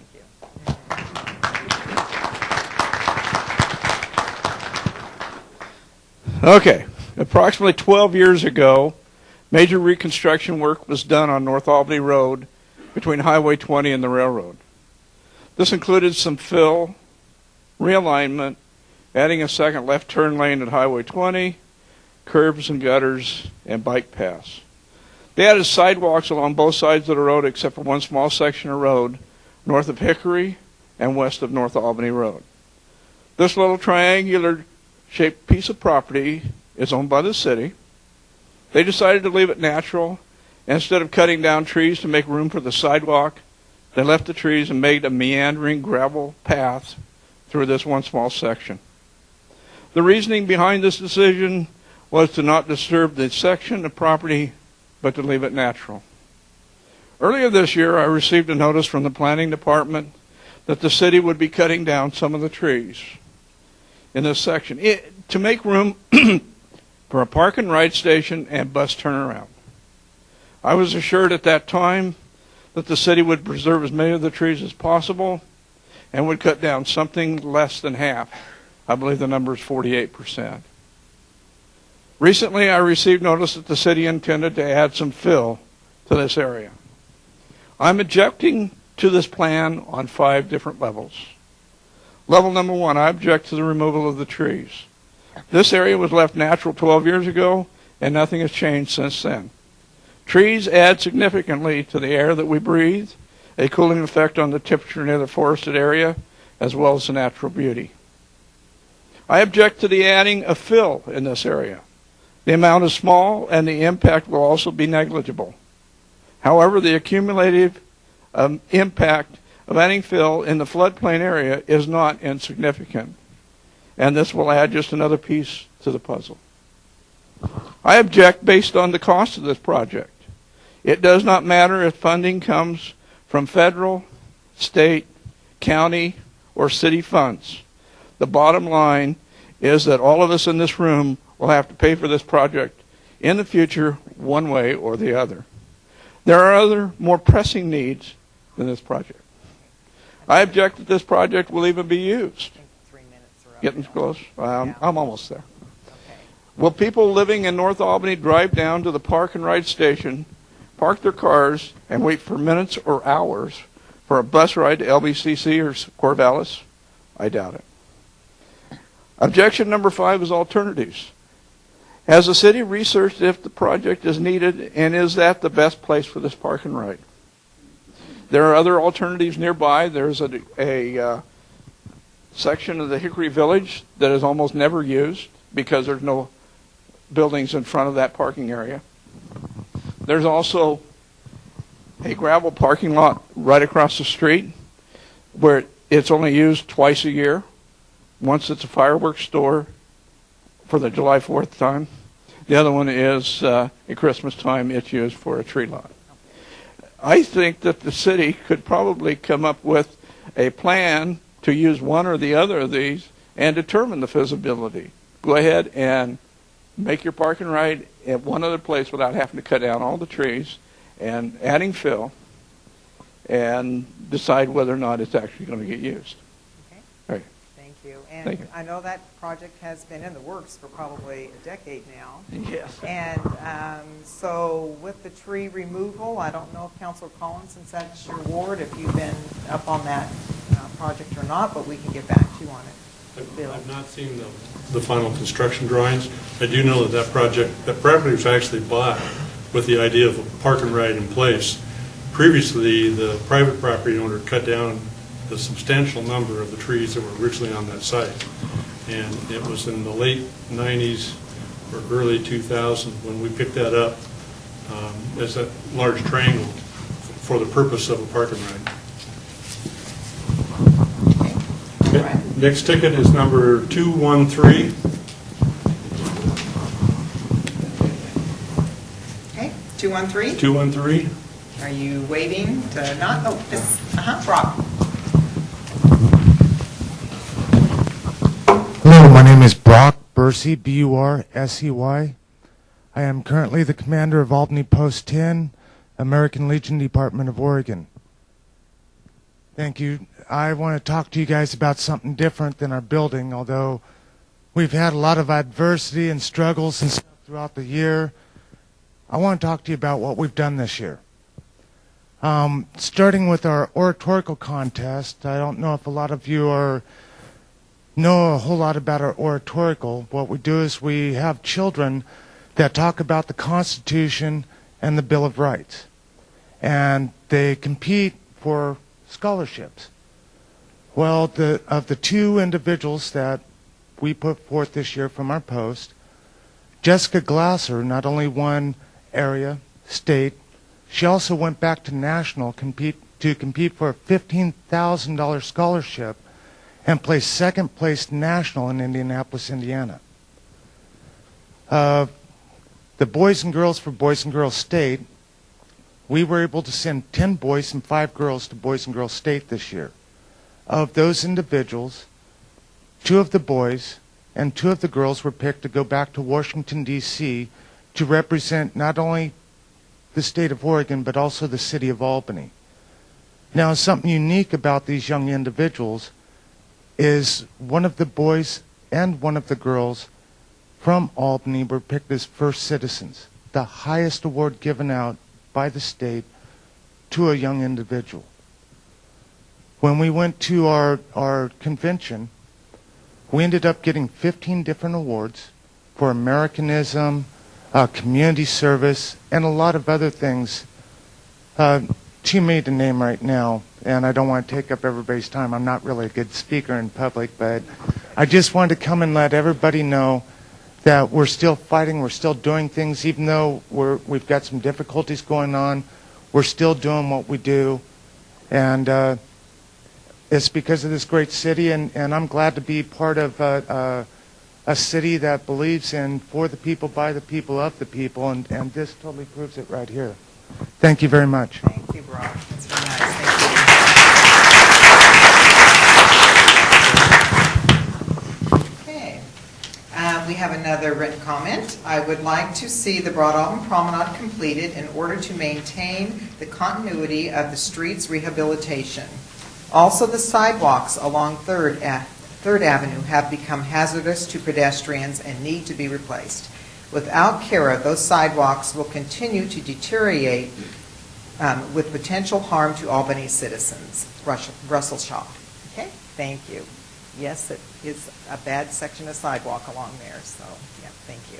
Okay, approximately 12 years ago, major reconstruction work was done on North Albany Road between Highway 20 and the railroad. This included some fill, realignment, adding a second left turn lane at Highway 20, curbs and gutters, and bike paths. They added sidewalks along both sides of the road except for one small section of road north of Hickory and west of North Albany Road. This little triangular-shaped piece of property is owned by the city. They decided to leave it natural. Instead of cutting down trees to make room for the sidewalk, they left the trees and made a meandering gravel path through this one small section. The reasoning behind this decision was to not disturb the section of property, but to leave it natural. Earlier this year, I received a notice from the planning department that the city would be cutting down some of the trees in this section to make room for a park and ride station and bus turnaround. I was assured at that time that the city would preserve as many of the trees as possible and would cut down something less than half. I believe the number is 48%. Recently, I received notice that the city intended to add some fill to this area. I'm objecting to this plan on 5 different levels. Level number 1, I object to the removal of the trees. This area was left natural 12 years ago, and nothing has changed since then. Trees add significantly to the air that we breathe, a cooling effect on the temperature near the forested area, as well as the natural beauty. I object to the adding of fill in this area. The amount is small, and the impact will also be negligible. However, the accumulative impact of adding fill in the floodplain area is not insignificant, and this will add just another piece to the puzzle. I object based on the cost of this project. It does not matter if funding comes from federal, state, county, or city funds. The bottom line is that all of us in this room will have to pay for this project in the future one way or the other. There are other more pressing needs than this project. I object that this project will even be used. 3 minutes are up. Getting close? I'm almost there. Okay. Will people living in North Albany drive down to the park and ride station, park their cars, and wait for minutes or hours for a bus ride to LBCC or Corvallis? I doubt it. Objection number 5 is alternatives. Has the city researched if the project is needed, and is that the best place for this park and ride? There are other alternatives nearby. There's a section of the Hickory Village that is almost never used because there's no buildings in front of that parking area. There's also a gravel parking lot right across the street where it's only used twice a year. Once it's a fireworks store for the July 4th time. The other one is at Christmas time. It's used for a tree lot. I think that the city could probably come up with a plan to use one or the other of these and determine the feasibility. Go ahead and make your park and ride at one other place without having to cut down all the trees and adding fill, and decide whether or not it's actually going to get used. Okay. All right. Thank you. And Thank you. I know that project has been in the works for probably a decade now. Yes. And so with the tree removal, I don't know if Councilor Collins, since that's your ward, if you've been up on that project or not, but we can get back to you on it. Bill. I've not seen the final construction drawings. I do know that that property was actually bought with the idea of a park and ride in place. Previously, the private property owner cut down the substantial number of the trees that were originally on that site. And it was in the late 90s or early 2000 when we picked that up as that large triangle for the purpose of a park and ride. Okay. All right. Next ticket is number 213. Okay, 213. 213. Are you waiting to not? Oh, this, Brock. Hello, my name is Brock Bursey, B-U-R-S-E-Y. I am currently the commander of Albany Post 10, American Legion Department of Oregon. Thank you. I want to talk to you guys about something different than our building, although we've had a lot of adversity and struggles and stuff throughout the year. I want to talk to you about what we've done this year. Starting with our oratorical contest, I don't know if a lot of you know a whole lot about our oratorical. What we do is we have children that talk about the Constitution and the Bill of Rights. And they compete for scholarships. Well, of the 2 individuals that we put forth this year from our post, Jessica Glasser not only won area, state, she also went back to national to compete for a $15,000 scholarship and placed second place national in Indianapolis, Indiana. The boys and girls for Boys and Girls State, we were able to send 10 boys and 5 girls to Boys and Girls State this year. Of those individuals, 2 of the boys and 2 of the girls were picked to go back to Washington, D.C. to represent not only the state of Oregon, but also the city of Albany. Now, something unique about these young individuals is one of the boys and one of the girls from Albany were picked as first citizens, the highest award given out by the state to a young individual. When we went to our convention, we ended up getting 15 different awards for Americanism, community service, and a lot of other things. Too many to name right now, and I don't want to take up everybody's time. I'm not really a good speaker in public, but I just wanted to come and let everybody know that we're still fighting, we're still doing things, even though we've got some difficulties going on. We're still doing what we do, and it's because of this great city, and I'm glad to be part of a city that believes in for the people, by the people, of the people, and this totally proves it right here. Thank you very much. Thank you, Brock. That's very nice. Thank you. Okay. We have another written comment. I would like to see the Broad Albany Promenade completed in order to maintain the continuity of the street's rehabilitation. Also, the sidewalks along 3rd Avenue have become hazardous to pedestrians and need to be replaced. Without CARA, those sidewalks will continue to deteriorate with potential harm to Albany citizens. Russell Shaw. Okay, thank you. Yes, it is a bad section of sidewalk along there, so yeah, thank you.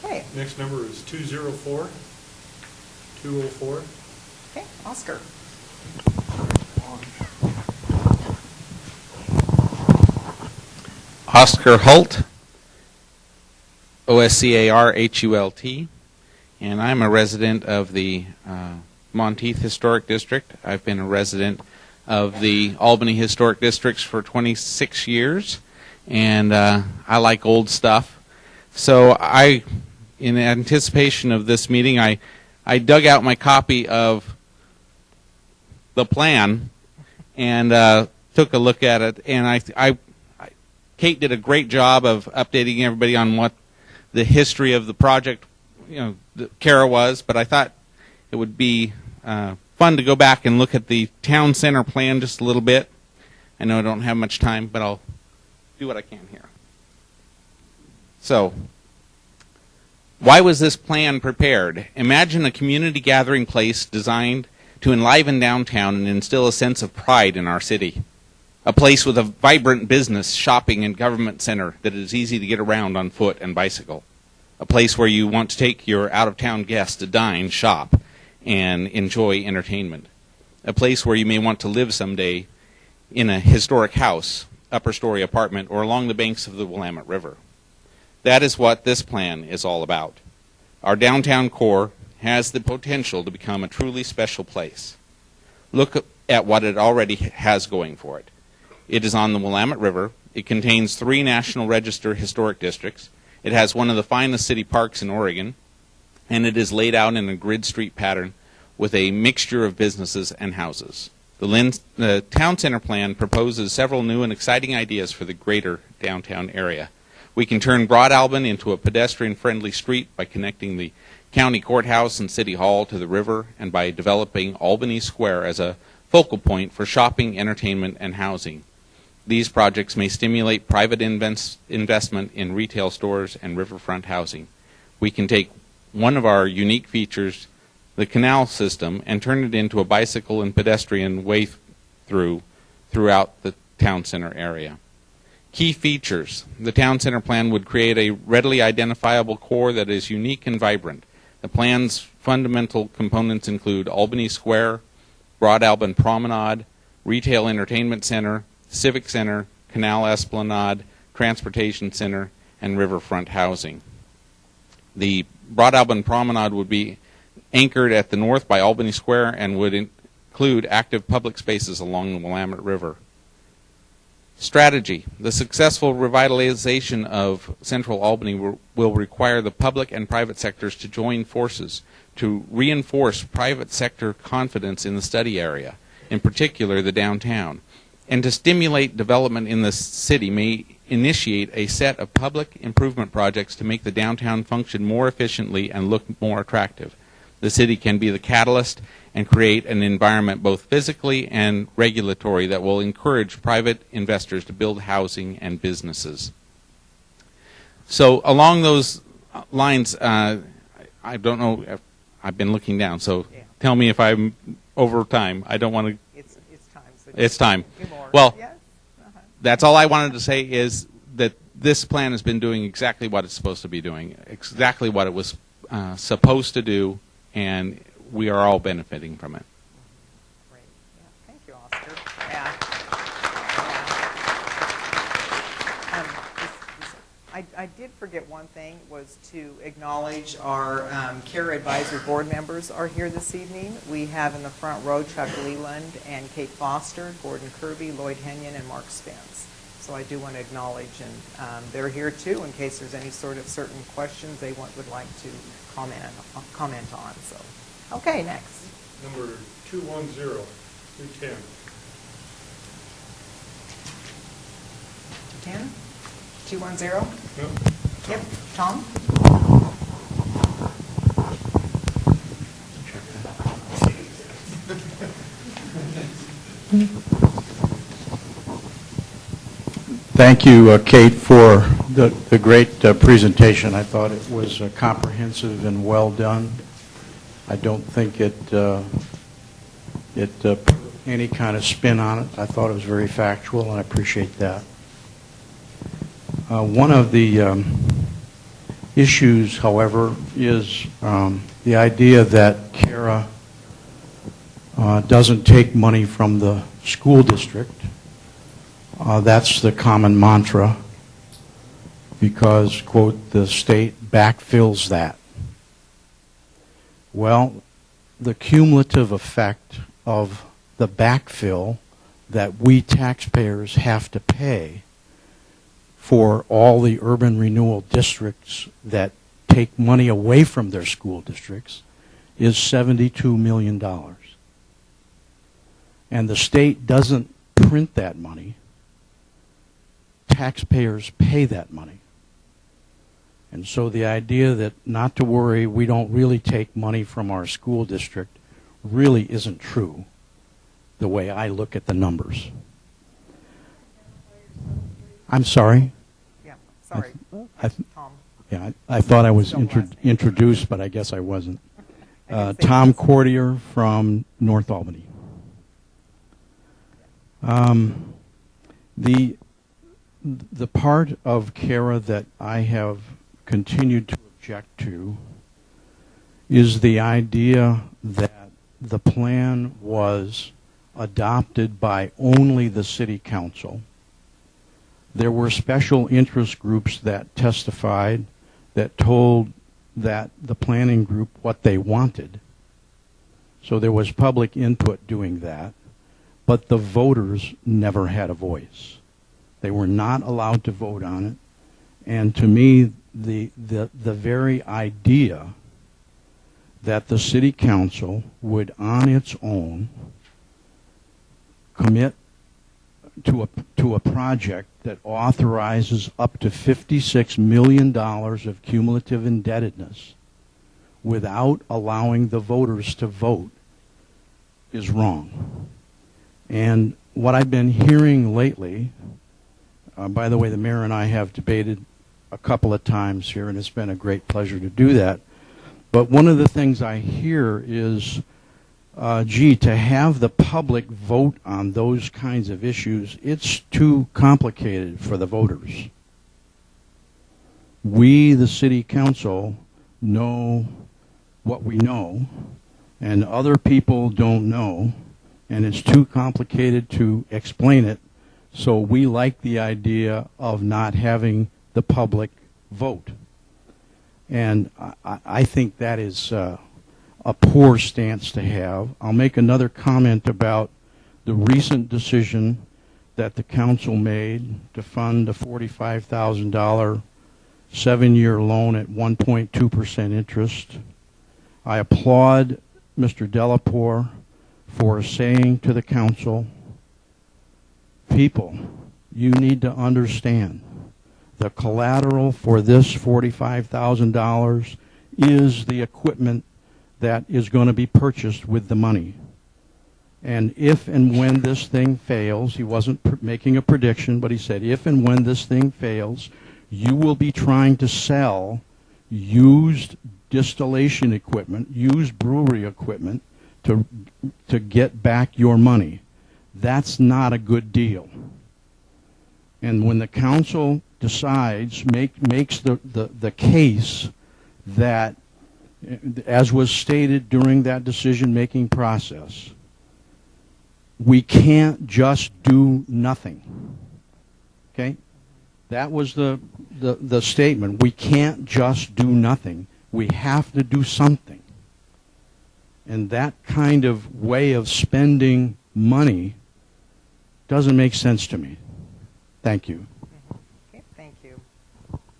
Okay. Next number is 204. 204. Okay, Oscar. Oscar Hult, OSCARHULT, and I'm a resident of the Monteith Historic District. I've been a resident of the Albany Historic Districts for 26 years, and I like old stuff. So in anticipation of this meeting, I dug out my copy of the plan and took a look at it, and Kate did a great job of updating everybody on what the history of the project, CARA was, but I thought it would be fun to go back and look at the town center plan just a little bit. I know I don't have much time, but I'll do what I can here. So, why was this plan prepared? Imagine a community gathering place designed to enliven downtown and instill a sense of pride in our city. A place with a vibrant business, shopping, and government center that is easy to get around on foot and bicycle. A place where you want to take your out-of-town guests to dine, shop, and enjoy entertainment. A place where you may want to live someday in a historic house, upper-story apartment, or along the banks of the Willamette River. That is what this plan is all about. Our downtown core has the potential to become a truly special place. Look at what it already has going for it. It is on the Willamette River. It contains 3 National Register historic districts. It has one of the finest city parks in Oregon, and it is laid out in a grid street pattern with a mixture of businesses and houses. The Town Center Plan proposes several new and exciting ideas for the greater downtown area. We can turn Broad Albany into a pedestrian-friendly street by connecting the county courthouse and city hall to the river, and by developing Albany Square as a focal point for shopping, entertainment, and housing. These projects may stimulate private investment in retail stores and riverfront housing. We can take one of our unique features, the canal system, and turn it into a bicycle and pedestrian way throughout the town center area. Key features. The town center plan would create a readily identifiable core that is unique and vibrant. The plan's fundamental components include Albany Square, Broad Albany Promenade, Retail Entertainment Center, Civic Center, Canal Esplanade, Transportation Center, and riverfront housing. The Broad Albany Promenade would be anchored at the north by Albany Square and would include active public spaces along the Willamette River. Strategy. The successful revitalization of Central Albany will require the public and private sectors to join forces to reinforce private sector confidence in the study area, in particular the downtown, and to stimulate development in the city may initiate a set of public improvement projects to make the downtown function more efficiently and look more attractive. the city can be the catalyst and create an environment both physically and regulatory that will encourage private investors to build housing and businesses. So along those lines, I don't know if I've been looking down, so tell me if I'm over time. I don't want to. It's time. So It's time. a few more. Well, Yes? Uh-huh. that's all I wanted to say is that this plan has been doing exactly what it's supposed to be doing, exactly what it was supposed to do, and we are all benefiting from it. Great. Yeah. Thank you, Oscar. Yeah. I did forget one thing, was to acknowledge our CARE Advisory Board members are here this evening. We have in the front row Chuck Leland and Kate Foster, Gordon Kirby, Lloyd Henyon, and Mark Spence. So I do want to acknowledge, and they're here too in case there's any sort of certain questions they would like to comment on. So, okay, next. Number 210, 210. 10? 210? No. Yep. Tom? Thank you, Kate, for the great presentation. I thought it was comprehensive and well done. I don't think it put any kind of spin on it. I thought it was very factual, and I appreciate that. One of the issues, however, is the idea that CARA doesn't take money from the school district. That's the common mantra because, quote, the state backfills that. Well, the cumulative effect of the backfill that we taxpayers have to pay for all the urban renewal districts that take money away from their school districts is $72 million. And the state doesn't print that money. Taxpayers pay that money. And so the idea that not to worry, we don't really take money from our school district really isn't true the way I look at the numbers. I'm sorry? Yeah, sorry. Tom. Yeah, I thought I was Don't last name. introduced, but I guess I wasn't. I didn't say Tom this. Courtier from North Albany. The part of CARA that I have continued to object to is the idea that the plan was adopted by only the city council. There were special interest groups that testified that told that the planning group what they wanted. So there was public input doing that, but the voters never had a voice. They were not allowed to vote on it. And to me, the very idea that the city council would on its own commit to a project that authorizes up to $56 million of cumulative indebtedness without allowing the voters to vote is wrong. And what I've been hearing lately, by the way, the mayor and I have debated a couple of times here, and it's been a great pleasure to do that. But one of the things I hear is, to have the public vote on those kinds of issues, it's too complicated for the voters. We, the city council, know what we know, and other people don't know, and it's too complicated to explain it, so we like the idea of not having the public vote. And I think that is a poor stance to have. I'll make another comment about the recent decision that the council made to fund a $45,000 7-year loan at 1.2% interest. I applaud Mr. Delapour for saying to the council, people, you need to understand the collateral for this $45,000 is the equipment that is going to be purchased with the money. And if and when this thing fails, he wasn't making a prediction, but he said, if and when this thing fails, you will be trying to sell used distillation equipment, used brewery equipment to get back your money. That's not a good deal. And when the council decides, makes the case that, as was stated during that decision-making process, we can't just do nothing. Okay? That was the statement. We can't just do nothing. We have to do something. And that kind of way of spending money doesn't make sense to me. Thank you. Okay, thank you.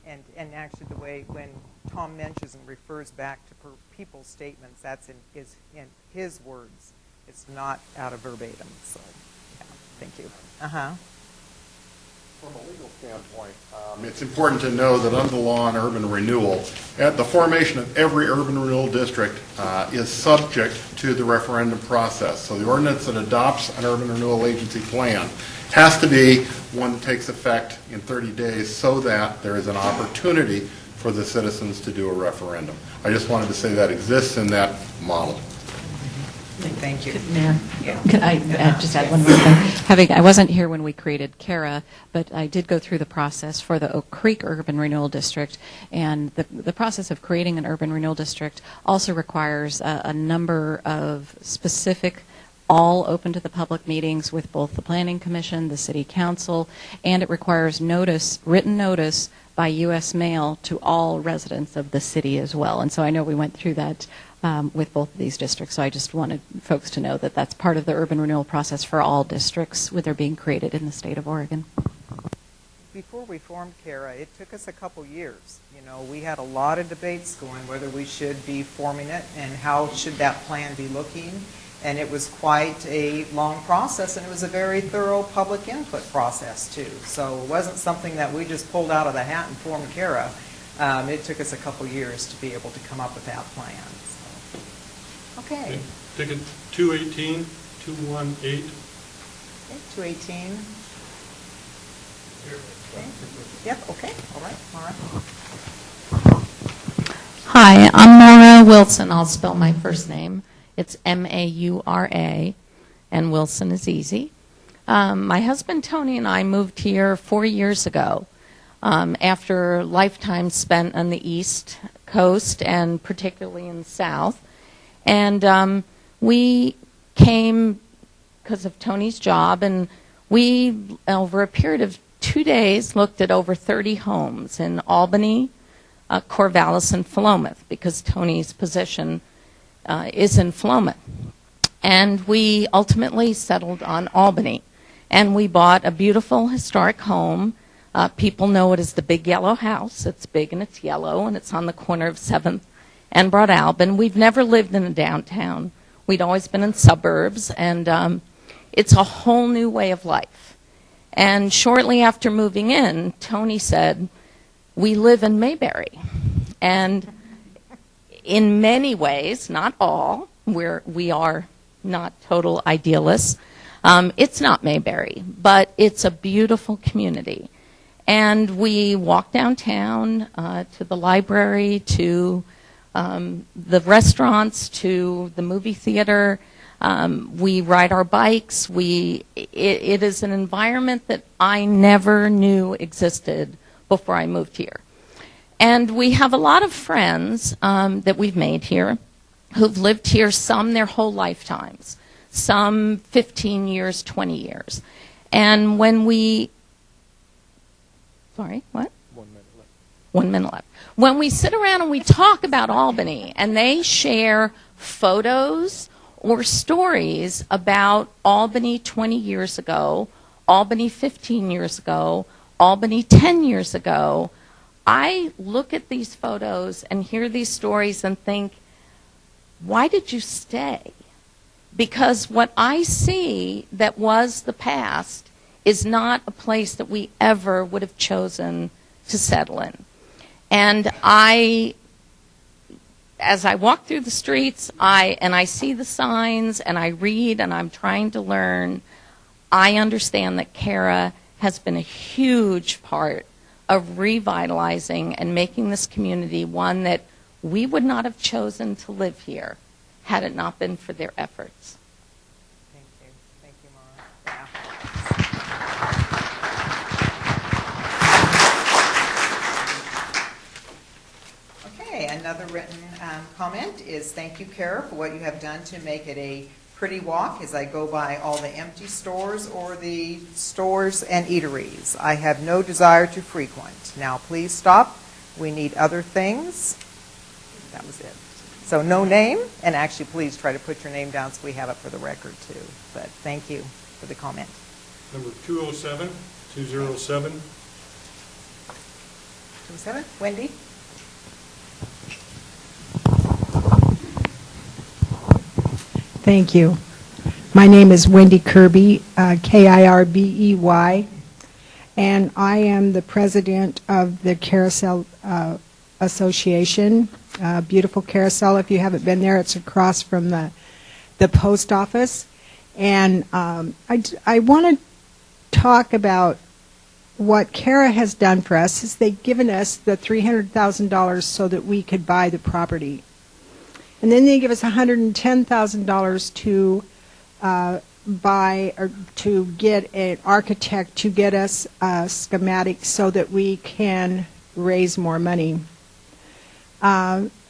And actually, the way when Tom mentions and refers back to people's statements, that's is in his words. It's not out of verbatim. So, yeah, thank you. From a legal standpoint, it's important to know that under the law on urban renewal, at the formation of every urban renewal district is subject to the referendum process. So the ordinance that adopts an urban renewal agency plan has to be one that takes effect in 30 days so that there is an opportunity for the citizens to do a referendum. I just wanted to say that exists in that model. Thank you. Mayor, Yeah. could I just add one more thing? I wasn't here when we created CARA, but I did go through the process for the Oak Creek Urban Renewal District, and the process of creating an urban renewal district also requires a number of specific, all open to the public meetings with both the Planning Commission, the City Council, and it requires notice, written notice by U.S. mail to all residents of the city as well. And so I know we went through that with both of these districts, so I just wanted folks to know that that's part of the urban renewal process for all districts with their being created in the state of Oregon. Before we formed CARA, it took us a couple years. You know, we had a lot of debates going whether we should be forming it and how should that plan be looking. And it was quite a long process, and it was a very thorough public input process, too. So it wasn't something that we just pulled out of the hat and formed CARA. It took us a couple years to be able to come up with that plan. So. Okay. Ticket 218, 218. Okay, 218. Okay. Yep, okay, all right, Mara. Hi, I'm Maura Wilson. I'll spell my first name. It's Maura, and Wilson is easy. My husband Tony and I moved here 4 years ago after lifetimes spent on the East Coast and particularly in the South. And we came because of Tony's job, and we, over a period of 2 days, looked at over 30 homes in Albany, Corvallis, and Philomath, because Tony's position is in Philomath. And we ultimately settled on Albany. And we bought a beautiful historic home. People know it as the Big Yellow House. It's big and it's yellow, and it's on the corner of 7th and Broad Albin. We've never lived in a downtown. We'd always been in suburbs, and it's a whole new way of life. And shortly after moving in, Tony said, we live in Mayberry. And in many ways, not all, we are not total idealists, it's not Mayberry, but it's a beautiful community. And we walk downtown to the library, to the restaurants, to the movie theater. We ride our bikes. It is an environment that I never knew existed before I moved here. And we have a lot of friends that we've made here who've lived here, some their whole lifetimes, some 15 years, 20 years. And when we, sorry, what? 1 minute left. 1 minute left. When we sit around and we talk about Albany, and they share photos or stories about Albany 20 years ago, Albany 15 years ago, Albany 10 years ago, I look at these photos and hear these stories and think, why did you stay? Because what I see that was the past is not a place that we ever would have chosen to settle in. And I as I walk through the streets, I see the signs, and I read, and I'm trying to learn, I understand that Kara has been a huge part of revitalizing and making this community one that we would not have chosen to live here had it not been for their efforts. Thank you. Thank you, Mara. Yeah. Okay, another written comment is thank you, Kara, for what you have done to make it a pretty walk as I go by all the empty stores or the stores and eateries. I have no desire to frequent. Now, please stop. We need other things. That was it. So no name, and actually please try to put your name down so we have it for the record too. But thank you for the comment. Number 207, 207. 27, Wendy? Thank you. My name is Wendy Kirby, Kirbey, and I am the president of the Carousel Association. Beautiful carousel. If you haven't been there, it's across from the post office. And I want to talk about what Kara has done for us. Is they've given us the $300,000 so that we could buy the property. And then they give us $110,000 to buy or to get an architect to get us a schematic so that we can raise more money.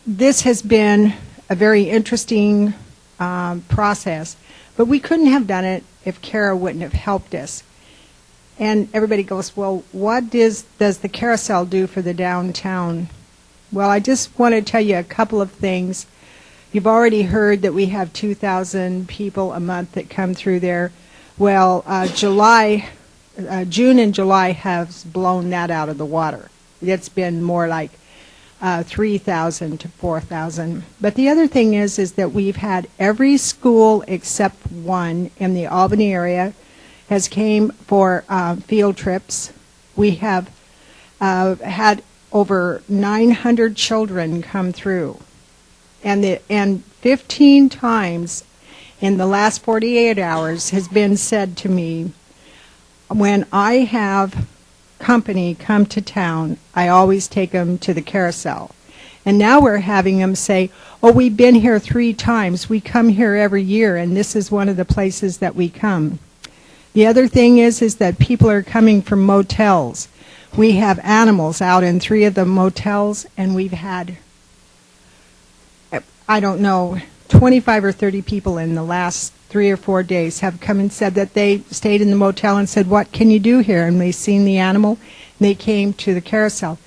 This has been a very interesting process, but we couldn't have done it if Kara wouldn't have helped us. And everybody goes, well, what does the carousel do for the downtown? Well, I just want to tell you a couple of things. You've already heard that we have 2,000 people a month that come through there. Well, June and July have blown that out of the water. It's been more like 3,000 to 4,000. But the other thing is that we've had every school except one in the Albany area has came for field trips. We have had over 900 children come through. And 15 times in the last 48 hours has been said to me, when I have company come to town, I always take them to the carousel. And now we're having them say, oh, we've been here 3 times. We come here every year, and this is one of the places that we come. The other thing is that people are coming from motels. We have animals out in 3 of the motels, and we've had, I don't know, 25 or 30 people in the last 3 or 4 days have come and said that they stayed in the motel and said, what can you do here? And they've seen the animal, and they came to the carousel.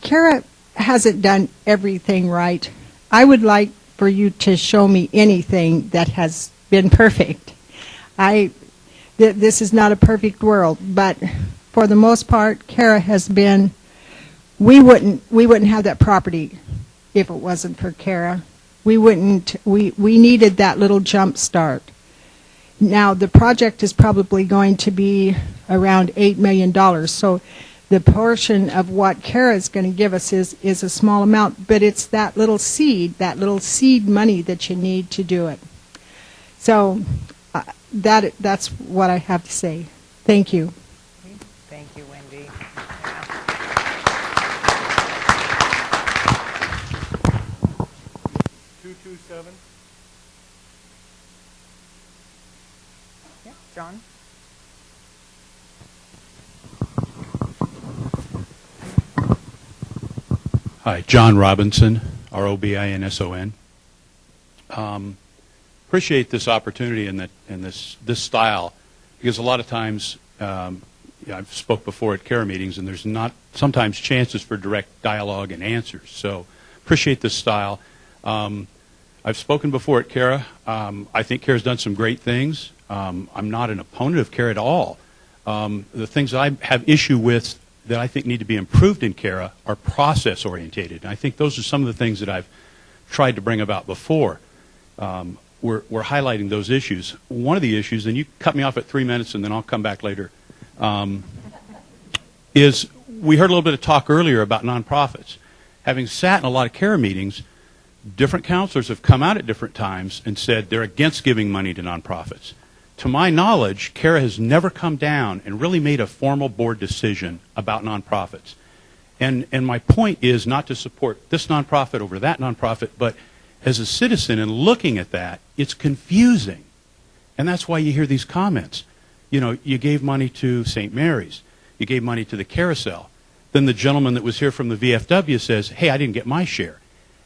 Kara hasn't done everything right. I would like for you to show me anything that has been perfect. This is not a perfect world, but for the most part, Kara has been, we wouldn't have that property if it wasn't for Kara. We needed that little jump start. Now, the project is probably going to be around $8 million, so the portion of what Kara is going to give us is a small amount, but it's that little seed money that you need to do it. So that's what I have to say. Thank you. Thank you, Wendy. 227. Yeah, John? Hi, John Robinson, R-O-B-I-N-S-O-N. Appreciate this opportunity and this style, because a lot of times I've spoke before at CARA meetings, and there's not sometimes chances for direct dialogue and answers. So appreciate this style. I've spoken before at CARA. I think CARA's done some great things. I'm not an opponent of CARA at all. The things I have issue with that I think need to be improved in CARA are process orientated. And I think those are some of the things that I've tried to bring about before. We're highlighting those issues. One of the issues, and you cut me off at 3 minutes and then I'll come back later, is we heard a little bit of talk earlier about nonprofits. having sat in a lot of CARA meetings, different counselors have come out at different times and said they're against giving money to nonprofits. To my knowledge, CARA has never come down and really made a formal board decision about nonprofits. And my point is not to support this nonprofit over that nonprofit, but as a citizen and looking at that, it's confusing. And that's why you hear these comments. You know, you gave money to St. Mary's. You gave money to the Carousel. Then the gentleman that was here from the VFW says, hey, I didn't get my share.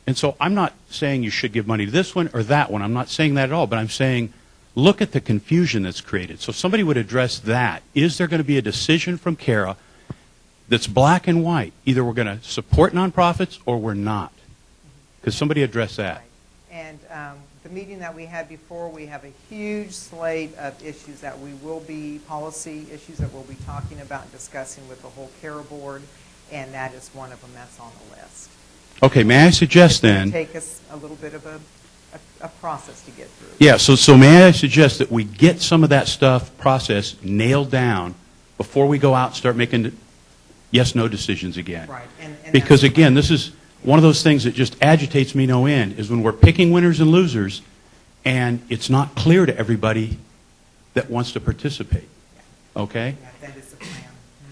And so I'm not saying you should give money to this one or that one. I'm not saying that at all, but I'm saying look at the confusion that's created. So if somebody would address that. Is there going to be a decision from CARA that's black and white? Either we're going to support nonprofits or we're not. Because somebody address that. And the meeting that we had before, we have a huge slate of issues that we will be, policy issues that we'll be talking about and discussing with the whole CARA board, and that is one of them that's on the list. Okay, may I suggest then? Take us a little bit of a process to get through. Yeah, so may I suggest that we get some of that stuff process nailed down before we go out and start making yes-no decisions again. Right. And because again, this is one of those things that just agitates me no end, is when we're picking winners and losers and it's not clear to everybody that wants to participate. Okay? Yeah, that is the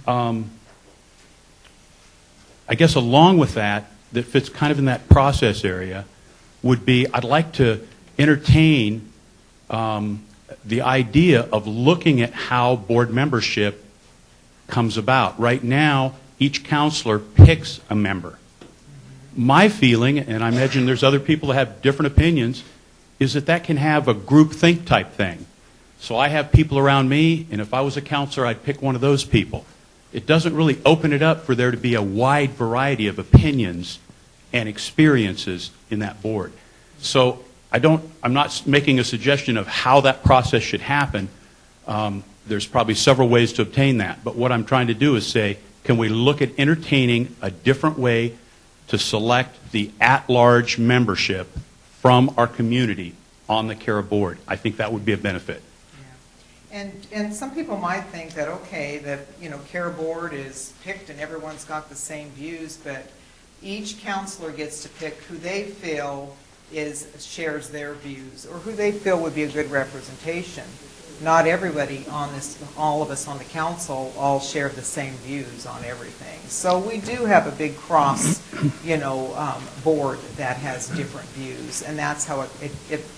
plan. I guess along with that fits kind of in that process area, would be I'd like to entertain the idea of looking at how board membership comes about. Right now, each counselor picks a member. My feeling, and I imagine there's other people that have different opinions, is that can have a group think type thing. So I have people around me, and if I was a counselor, I'd pick one of those people. It doesn't really open it up for there to be a wide variety of opinions and experiences in that board. So I'm not making a suggestion of how that process should happen. There's probably several ways to obtain that. But what I'm trying to do is say, can we look at entertaining a different way to select the at-large membership from our community on the CARA board? I think that would be a benefit. Yeah. And some people might think that, okay, that, CARA board is picked and everyone's got the same views, but each counselor gets to pick who they feel shares their views or who they feel would be a good representation. Not everybody all of us on the council all share the same views on everything. So we do have a big cross, board that has different views, and that's how it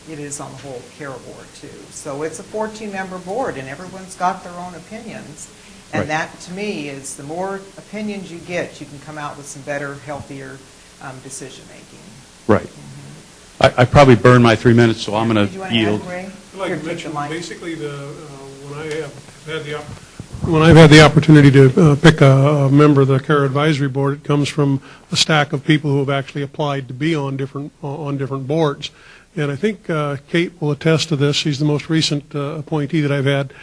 is on the whole CARA board too. So it's a 14-member board, and everyone's got their own opinions. And Right. That, to me, is the more opinions you get, you can come out with some better, healthier decision-making. Right. I probably burned my 3 minutes, so I'm going Did you to want to yield. add, Ray? I'd like Here, to take the mention, mic. basically, when I've had the opportunity to pick a member of the CARA Advisory Board, it comes from a stack of people who have actually applied to be on different boards. And I think Kate will attest to this. She's the most recent appointee that I've had.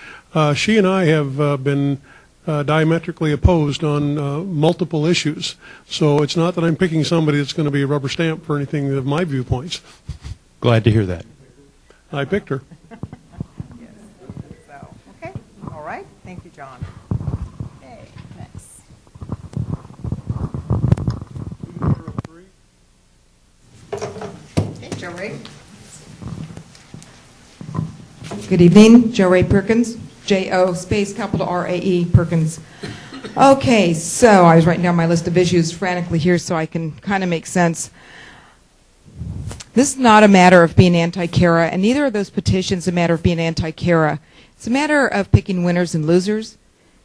She and I have been diametrically opposed on multiple issues. So it's not that I'm picking somebody that's going to be a rubber stamp for anything of my viewpoints. Glad to hear that. I picked her. Yes. So, okay. All right. Thank you, John. Okay. Next. Okay, Joe Ray. Good evening, Joe Ray Perkins, J-O space capital R-A-E Perkins. Okay, so I was writing down my list of issues frantically here so I can kind of make sense. This is not a matter of being anti-CARA, and neither of those petitions a matter of being anti-CARA. It's a matter of picking winners and losers.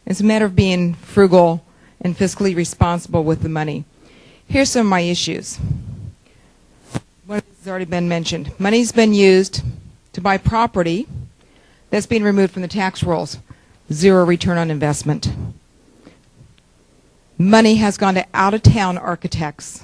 It's a matter of being frugal and fiscally responsible with the money. Here's some of my issues. One has already been mentioned. Money's been used to buy property that's being removed from the tax rolls. Zero return on investment. Money has gone to out-of-town architects.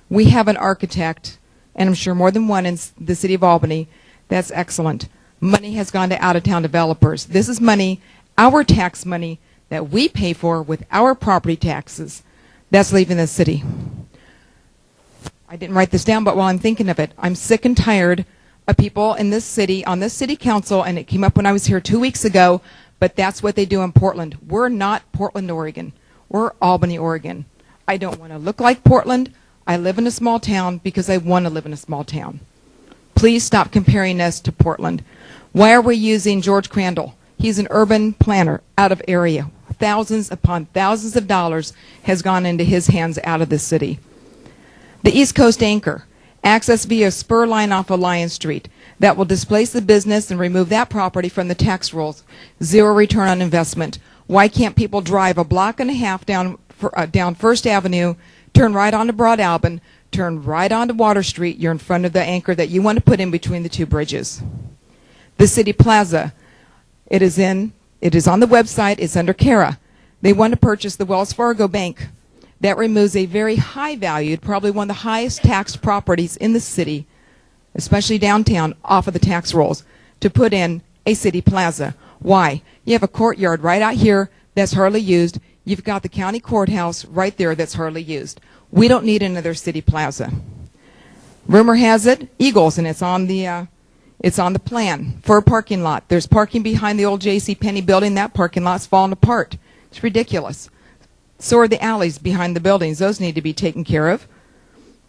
We have an architect, and I'm sure more than one in the city of Albany, that's excellent. Money has gone to out-of-town developers. This is money, our tax money, that we pay for with our property taxes. That's leaving the city. I didn't write this down, but while I'm thinking of it, I'm sick and tired of people in this city, on this city council, and it came up when I was here 2 weeks ago, but that's what they do in Portland. We're not Portland, Oregon. We're Albany, Oregon. I don't want to look like Portland. I live in a small town because I want to live in a small town. Please stop comparing us to Portland. Why are we using George Crandall? He's an urban planner out of area. Thousands upon thousands of dollars has gone into his hands out of the city. The East Coast Anchor, access via spur line off of Lion Street, that will displace the business and remove that property from the tax rolls. Zero return on investment. Why can't people drive a block and a half down First Avenue, turn right onto Broad Albin, turn right onto Water Street? You're in front of the anchor that you want to put in between the two bridges. The City Plaza, it is on the website. It's under CARA. They want to purchase the Wells Fargo Bank. That removes a very high valued, probably one of the highest taxed properties in the city, especially downtown, off of the tax rolls, to put in a city plaza. Why? You have a courtyard right out here that's hardly used. You've got the county courthouse right there that's hardly used. We don't need another city plaza. Rumor has it, Eagles, and it's on the plan for a parking lot. There's parking behind the old J.C. Penney building. That parking lot's falling apart. It's ridiculous. So are the alleys behind the buildings. Those need to be taken care of.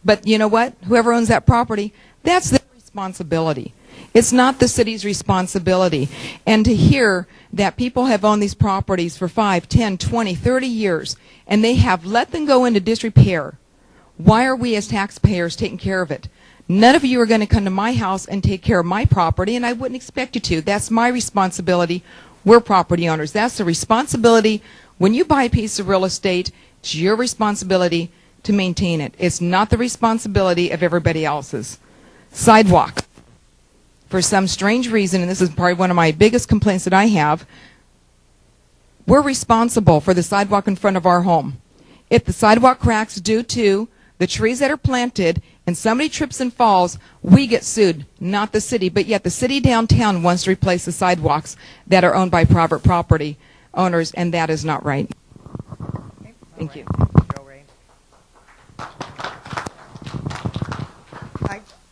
But you know what? Whoever owns that property, that's their responsibility. It's not the city's responsibility. And to hear that people have owned these properties for 5, 10, 20, 30 years, and they have let them go into disrepair, why are we as taxpayers taking care of it? None of you are going to come to my house and take care of my property, and I wouldn't expect you to. That's my responsibility. We're property owners. That's the responsibility. When you buy a piece of real estate, it's your responsibility to maintain it. It's not the responsibility of everybody else's. Sidewalk. For some strange reason, and this is probably one of my biggest complaints that I have, we're responsible for the sidewalk in front of our home. If the sidewalk cracks due to the trees that are planted and somebody trips and falls, we get sued, not the city. But yet the city downtown wants to replace the sidewalks that are owned by private property owners, and that is not right. Okay. Thank you. Joe Ray.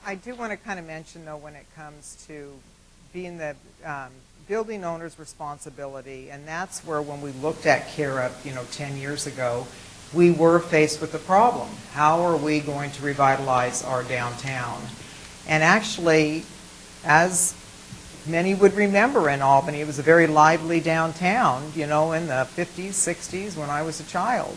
I do want to kind of mention, though, when it comes to being the building owner's responsibility, and that's where when we looked at CARE 10 years ago, we were faced with the problem. How are we going to revitalize our downtown? And actually, as many would remember in Albany, it was a very lively downtown, in the 50s, 60s when I was a child.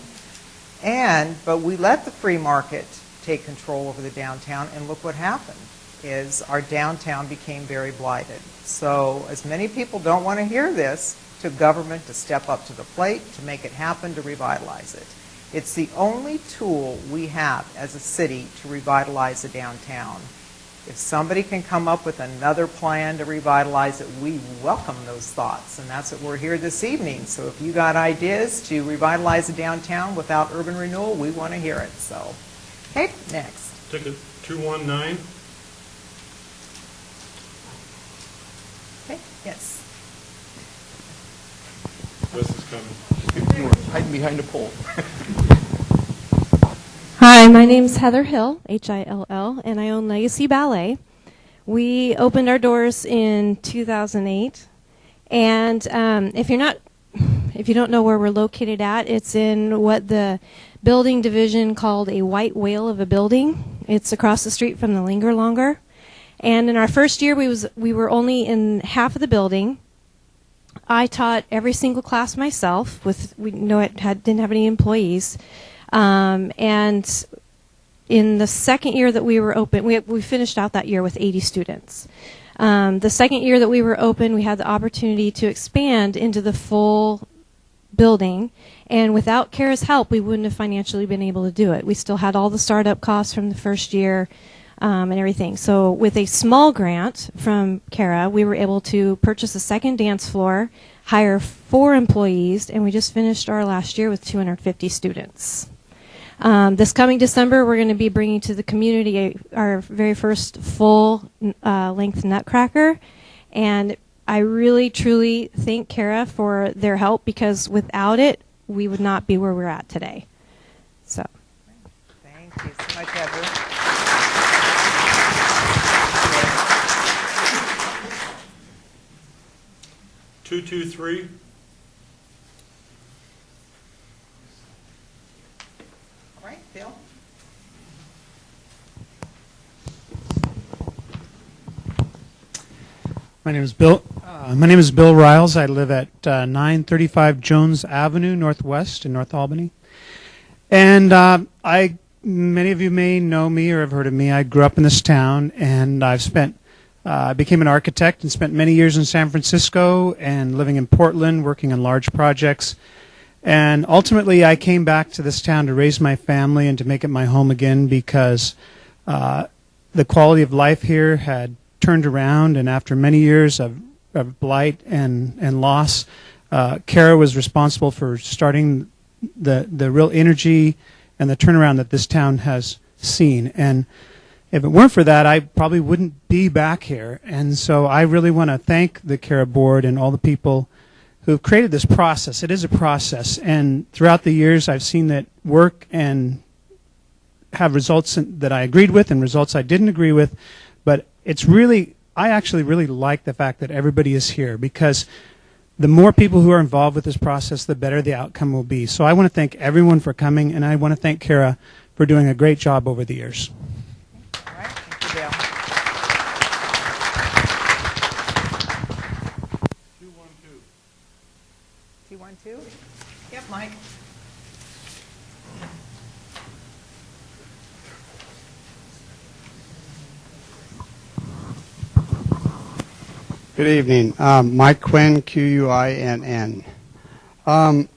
But we let the free market take control over the downtown, and look what happened, is our downtown became very blighted. So as many people don't want to hear this, to government to step up to the plate, to make it happen, to revitalize it. It's the only tool we have as a city to revitalize the downtown. If somebody can come up with another plan to revitalize it, we welcome those thoughts, and that's what we're here this evening. So if you got ideas to revitalize the downtown without urban renewal, we want to hear it. So, okay, next. Ticket 219. Okay, yes. This is coming. You were hiding behind a pole. Hi, my name's Heather Hill, Hill, and I own Legacy Ballet. We opened our doors in 2008, and if you don't know where we're located at, it's in what the building division called a white whale of a building. It's across the street from the Linger Longer. And in our first year, we were only in half of the building. I taught every single class myself. Didn't have any employees. And in the second year that we were open, we finished out that year with 80 students. The second year that we were open, we had the opportunity to expand into the full building, and without CARA's help, we wouldn't have financially been able to do it. We still had all the startup costs from the first year and everything. So with a small grant from CARA, we were able to purchase a second dance floor, hire 4 employees, and we just finished our last year with 250 students. This coming December, we're going to be bringing to the community our very first full-length Nutcracker, and I really, truly thank CARA for their help, because without it, we would not be where we're at today. So, thank you so much, Heather. 223. My name is Bill. My name is Bill Riles. I live at 935 Jones Avenue, Northwest in North Albany. And many of you may know me or have heard of me. I grew up in this town, and I became an architect and spent many years in San Francisco and living in Portland, working on large projects. And ultimately, I came back to this town to raise my family and to make it my home again because the quality of life here had turned around, and after many years of blight and loss, Kara was responsible for starting the real energy and the turnaround that this town has seen. And if it weren't for that, I probably wouldn't be back here. And so I really want to thank the Kara board and all the people who've created this process. It is a process, and throughout the years, I've seen that work and have results that I agreed with and results I didn't agree with. But I actually really like the fact that everybody is here, because the more people who are involved with this process, the better the outcome will be. So I want to thank everyone for coming, and I want to thank Kara for doing a great job over the years. All right, thank you, Bill. 212. Yep, Mike. Good evening. Mike Quinn, Quinn. I'm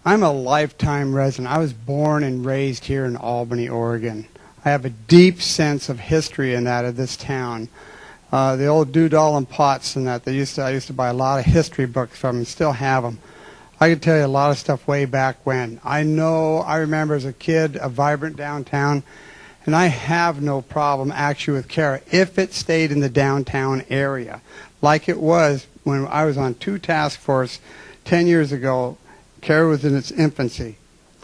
a lifetime resident. I was born and raised here in Albany, Oregon. I have a deep sense of history in that of this town. The old Doodall and Potts and that, I used to buy a lot of history books from and still have them. I could tell you a lot of stuff way back when. I remember as a kid a vibrant downtown, and I have no problem actually with Kara if it stayed in the downtown area, like it was when I was on 2 task force 10 years ago. Kara was in its infancy,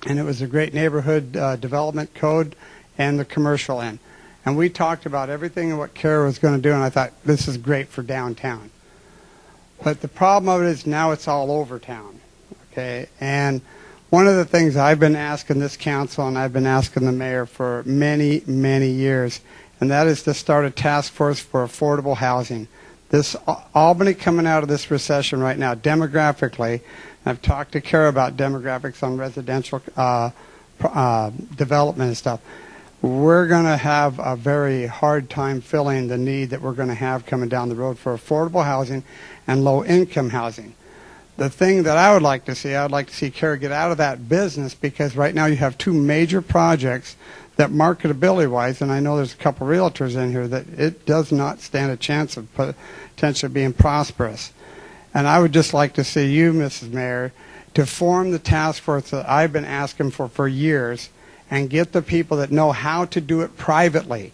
and it was a great neighborhood development code and the commercial end. And we talked about everything and what Kara was going to do, and I thought, this is great for downtown. But the problem of it is now it's all over town, okay? And one of the things I've been asking this council, and I've been asking the mayor for many, many years, and that is to start a task force for affordable housing. This Albany coming out of this recession right now, demographically, I've talked to Kara about demographics on residential development and stuff. We're going to have a very hard time filling the need that we're going to have coming down the road for affordable housing and low-income housing. The thing that I would like to see Kara get out of that business, because right now you have 2 major projects that marketability-wise, and I know there's a couple realtors in here, that it does not stand a chance of potentially being prosperous. And I would just like to see you, Mrs. Mayor, to form the task force that I've been asking for years, and get the people that know how to do it privately.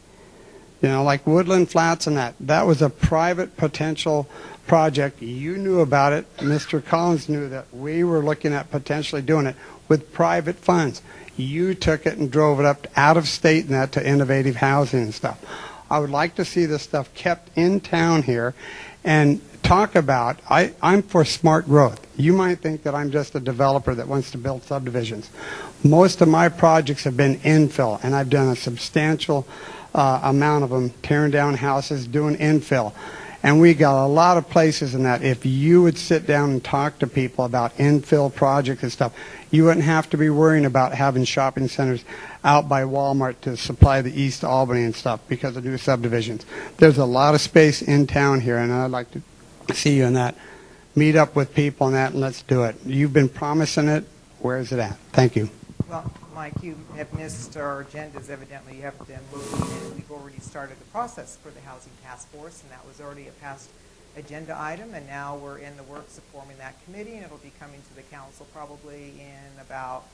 You know, like Woodland Flats and that. That was a private potential project. You knew about it. Mr. Collins knew that we were looking at potentially doing it with private funds. You took it and drove it up out of state and that to innovative housing and stuff. I would like to see this stuff kept in town here and talk about, I'm for smart growth. You might think that I'm just a developer that wants to build subdivisions. Most of my projects have been infill, and I've done a substantial amount of them, tearing down houses, doing infill. And we got a lot of places in that. If you would sit down and talk to people about infill projects and stuff, you wouldn't have to be worrying about having shopping centers out by Walmart to supply the East Albany and stuff because of new subdivisions. There's a lot of space in town here, and I'd like to see you in that. Meet up with people on that, and let's do it. You've been promising it. Where is it at? Thank you. Well, Mike, you have missed our agendas. Evidently, you haven't been looking, and we've already started the process for the Housing Task Force, and that was already a past agenda item, and now we're in the works of forming that committee, and it'll be coming to the council probably in about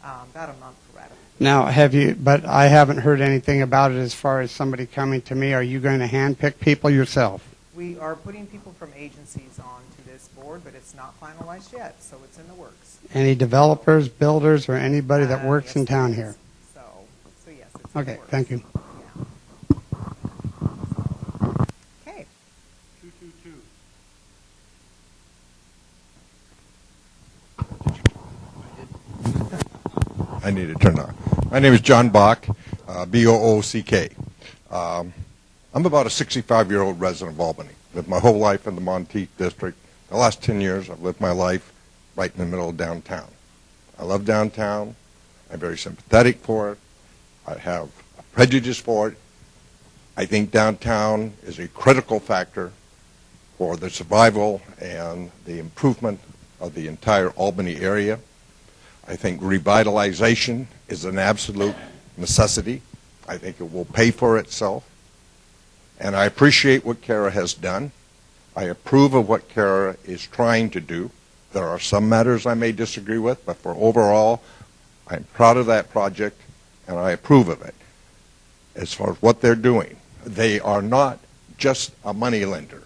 a month for ratification. Now, but I haven't heard anything about it as far as somebody coming to me. Are you going to handpick people yourself? We are putting people from agencies onto this board, but it's not finalized yet, so it's in the works. Any developers, builders, or anybody that works yes, in town here? So yes, it's okay, in the works. Thank you. Yeah. Okay. 222. I need to turn on. My name is John Bach, B-O-O-C-K. I'm about a 65-year-old resident of Albany. lived my whole life in the Monteith district. The last 10 years, I've lived my life right in the middle of downtown. I love downtown. I'm very sympathetic for it. I have a prejudice for it. I think downtown is a critical factor for the survival and the improvement of the entire Albany area. I think revitalization is an absolute necessity. I think it will pay for itself. And I appreciate what Kara has done. I approve of what Kara is trying to do. There are some matters I may disagree with, but for overall, I'm proud of that project, and I approve of it. As far as what they're doing, they are not just a money lender.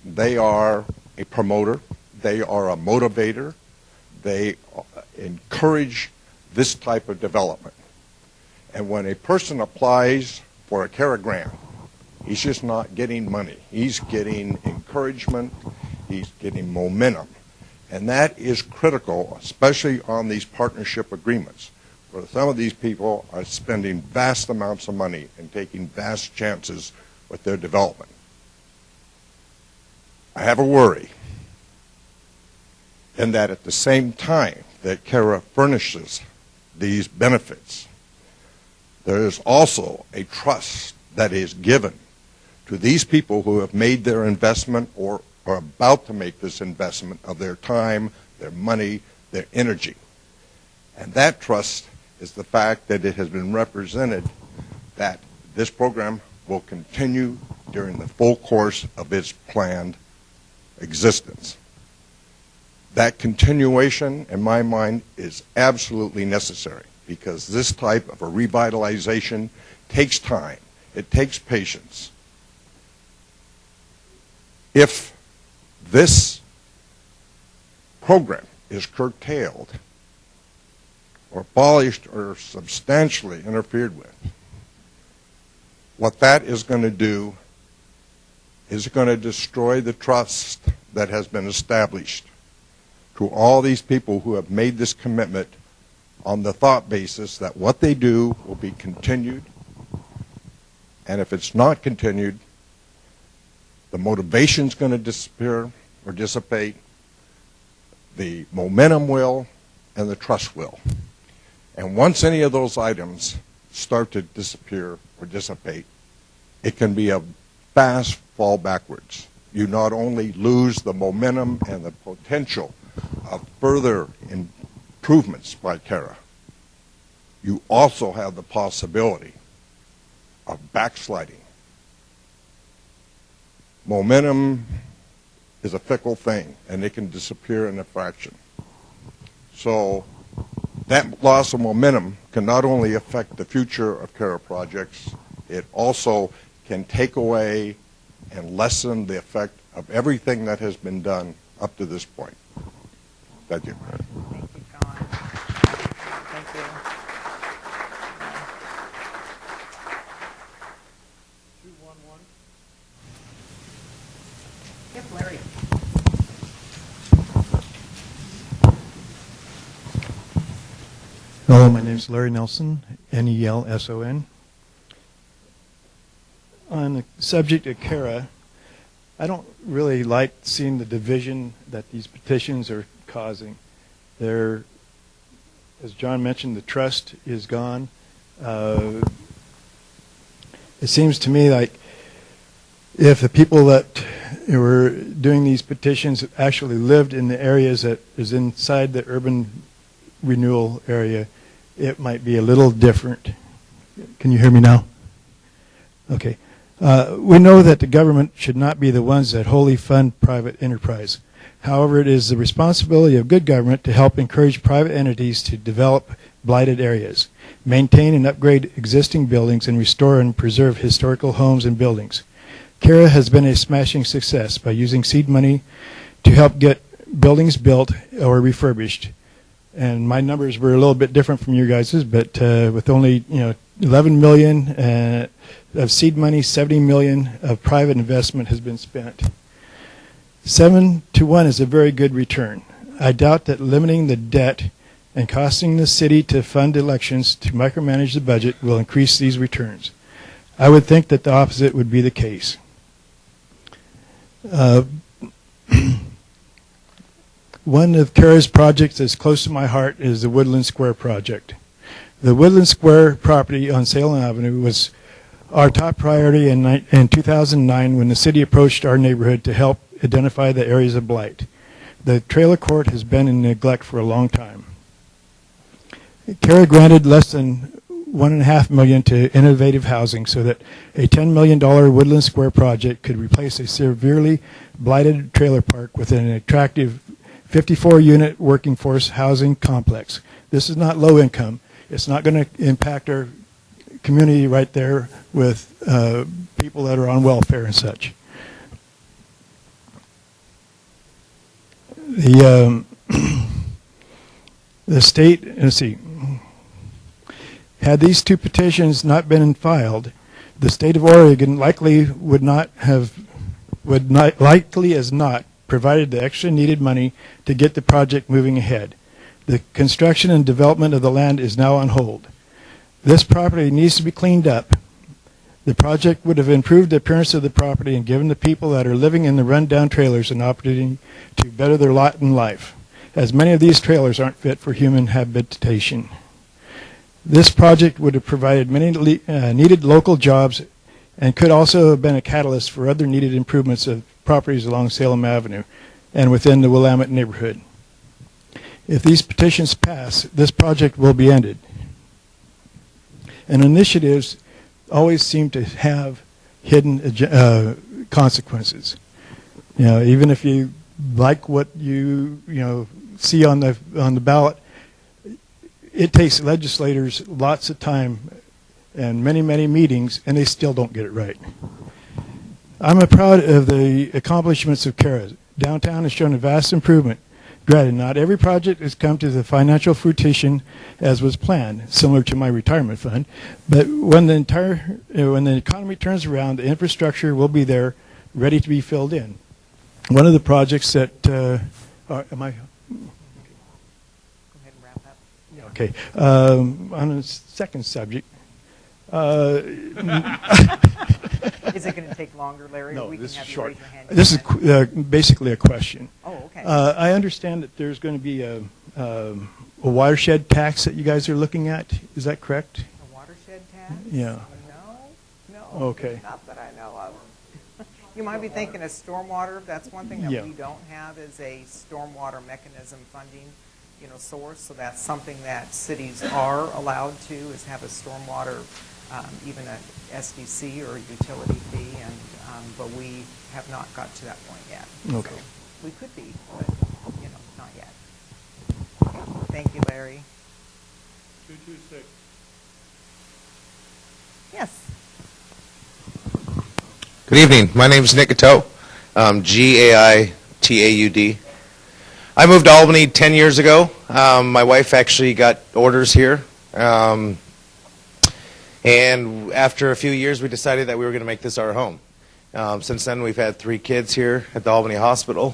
They are a promoter. They are a motivator. They encourage this type of development. And when a person applies for a Kara grant, he's just not getting money. He's getting encouragement. He's getting momentum. And that is critical, especially on these partnership agreements, where some of these people are spending vast amounts of money and taking vast chances with their development. I have a worry in that at the same time that Kara furnishes these benefits, there is also a trust that is given to these people who have made their investment or are about to make this investment of their time, their money, their energy. And that trust is the fact that it has been represented that this program will continue during the full course of its planned existence. That continuation, in my mind, is absolutely necessary because this type of a revitalization takes time. It takes patience. If this program is curtailed or abolished or substantially interfered with, what that is going to do is going to destroy the trust that has been established to all these people who have made this commitment on the thought basis that what they do will be continued, and if it's not continued, the motivation's going to disappear or dissipate, the momentum will, and the trust will. And once any of those items start to disappear or dissipate, it can be a fast fall backwards. You not only lose the momentum and the potential of further improvements by Kara, you also have the possibility of backsliding. Momentum is a fickle thing, and it can disappear in a fraction. So that loss of momentum can not only affect the future of Kara projects, it also can take away and lessen the effect of everything that has been done up to this point. Thank you. Thank you, John. Thank you. Yep, Larry. Hello, my name is Larry Nelson, Nelson. On the subject of Kara, I don't really like seeing the division that these petitions are causing. There, as John mentioned, the trust is gone. It seems to me like if the people that were doing these petitions actually lived in the areas that is inside the urban renewal area, it might be a little different. Can you hear me now? Okay. We know that the government should not be the ones that wholly fund private enterprise. However, it is the responsibility of good government to help encourage private entities to develop blighted areas, maintain and upgrade existing buildings, and restore and preserve historical homes and buildings. Kara has been a smashing success by using seed money to help get buildings built or refurbished. And my numbers were a little bit different from your guys's, but with only 11 million of seed money, 70 million of private investment has been spent. 7-to-1 is a very good return. I doubt that limiting the debt and costing the city to fund elections to micromanage the budget will increase these returns. I would think that the opposite would be the case. Uh, One of Kara's projects that's close to my heart is the Woodland Square project. The Woodland Square property on Salem Avenue was our top priority in 2009 when the city approached our neighborhood to help identify the areas of blight. The trailer court has been in neglect for a long time. Kara granted less than $1.5 million to Innovative Housing so that a $10 million Woodland Square project could replace a severely blighted trailer park with an attractive 54-unit working force housing complex. This is not low income. It's not going to impact our community right there with people that are on welfare and such. The state, let's see, had these two petitions not been filed, the state of Oregon likely would not likely as not provided the extra needed money to get the project moving ahead. The construction and development of the land is now on hold. This property needs to be cleaned up. The project would have improved the appearance of the property and given the people that are living in the rundown trailers an opportunity to better their lot in life, as many of these trailers aren't fit for human habitation. This project would have provided many needed local jobs and could also have been a catalyst for other needed improvements of properties along Salem Avenue and within the Willamette neighborhood. If these petitions pass, this project will be ended. And initiatives always seem to have hidden consequences. You know, even if you like what you see on the ballot, it takes legislators lots of time and many meetings, and they still don't get it right. I'm proud of the accomplishments of Kara. Downtown has shown a vast improvement. Granted, not every project has come to the financial fruition as was planned, similar to my retirement fund. But when the economy turns around, the infrastructure will be there, ready to be filled in. One of the projects that am I? Okay. On the second subject. Is it going to take longer, Larry? No, or we this can is have short. You raise your hand This is basically a question. Oh, okay. I understand that there's going to be a watershed tax that you guys are looking at. Is that correct? A watershed tax? Yeah. No. Okay. Not that I know of. You might be thinking of stormwater. That's one thing that we don't have is a stormwater mechanism funding, source. So that's something that cities are allowed to is have a stormwater, even a SDC or a utility fee, and but we have not got to that point yet. Okay. So we could be, but not yet. Thank you, Larry. 226. Yes. Good evening. My name is Nick Gateau, Gaitaud. I moved to Albany 10 years ago. My wife actually got orders here. And after a few years, we decided that we were going to make this our home. Since then, we've had 3 kids here at the Albany Hospital.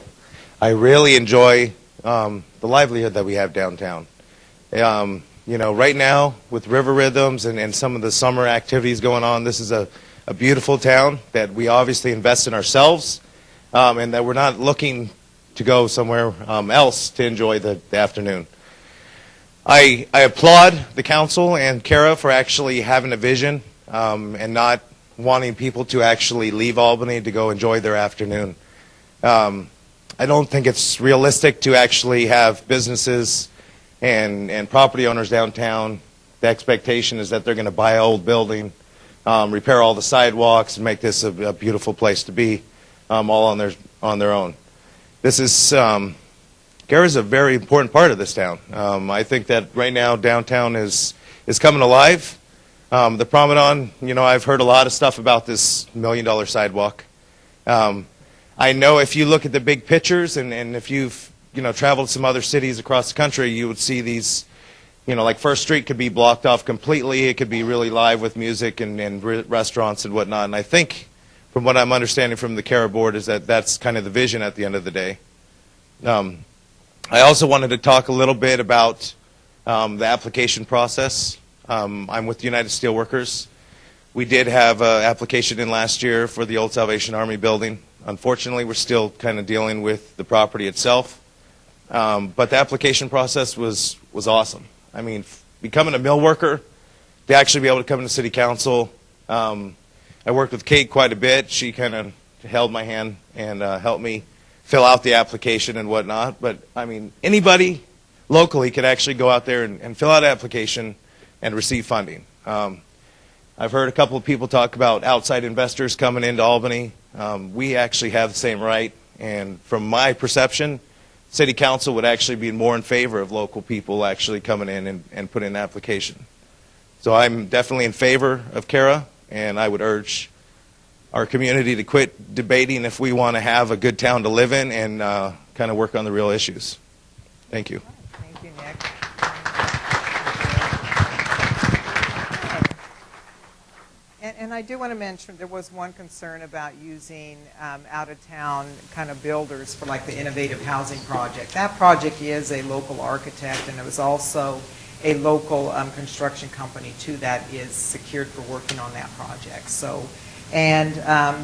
I really enjoy the livelihood that we have downtown. Right now, with river rhythms and some of the summer activities going on, this is a beautiful town that we obviously invest in ourselves, and that we're not looking to go somewhere else to enjoy the afternoon. I applaud the council and Kara for actually having a vision and not wanting people to actually leave Albany to go enjoy their afternoon. I don't think it's realistic to actually have businesses and property owners downtown. The expectation is that they're going to buy an old building, repair all the sidewalks, and make this a beautiful place to be, all on their own. This is Kara's a very important part of this town. I think that right now downtown is coming alive. The Promenade, I've heard a lot of stuff about this $1 million sidewalk. I know if you look at the big pictures and if you've traveled some other cities across the country, you would see these, like First Street could be blocked off completely. It could be really live with music and restaurants and whatnot. And I think, from what I'm understanding from the Kara board, is that that's kind of the vision at the end of the day. I also wanted to talk a little bit about the application process. I'm with the United Steelworkers. We did have an application in last year for the old Salvation Army building. Unfortunately, we're still kind of dealing with the property itself. But the application process was awesome. I mean, becoming a mill worker, to actually be able to come to city council, I worked with Kate quite a bit. She kind of held my hand and helped me fill out the application and whatnot. But, I mean, anybody locally could actually go out there and fill out an application and receive funding. I've heard a couple of people talk about outside investors coming into Albany. We actually have the same right, and from my perception, City Council would actually be more in favor of local people actually coming in and putting an application. So I'm definitely in favor of CARA, and I would urge our community to quit debating if we want to have a good town to live in and kind of work on the real issues. Thank you. Thank you, Nick. And I do want to mention there was one concern about using out-of-town kind of builders for like the innovative housing project. That project is a local architect, and it was also a local construction company too that is secured for working on that project. So, and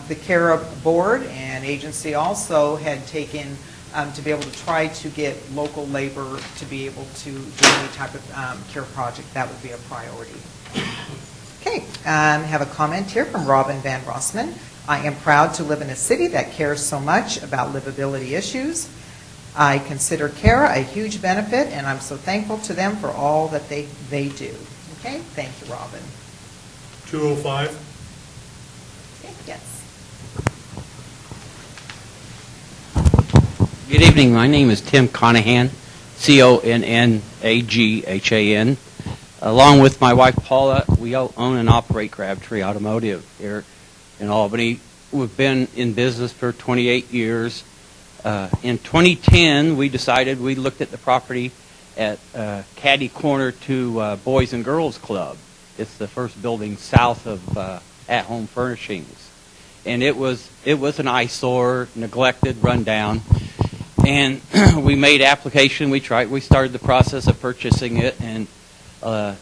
the CARA board and agency also had taken to be able to try to get local labor to be able to do any type of CARA project. That would be a priority. Okay, have a comment here from Robin Van Rossman. I am proud to live in a city that cares so much about livability issues. I consider CARA a huge benefit, and I'm so thankful to them for all that they do. Okay, thank you, Robin. 205. Yes. Good evening. My name is Tim Conahan, Connaghan. Along with my wife Paula, we own and operate Crabtree Automotive here in Albany. We've been in business for 28 years. In 2010, we decided we looked at the property at Caddy Corner to Boys and Girls Club. It's the first building south of At Home Furnishings. And it was an eyesore, neglected, run down. And we made application. We started the process of purchasing it, and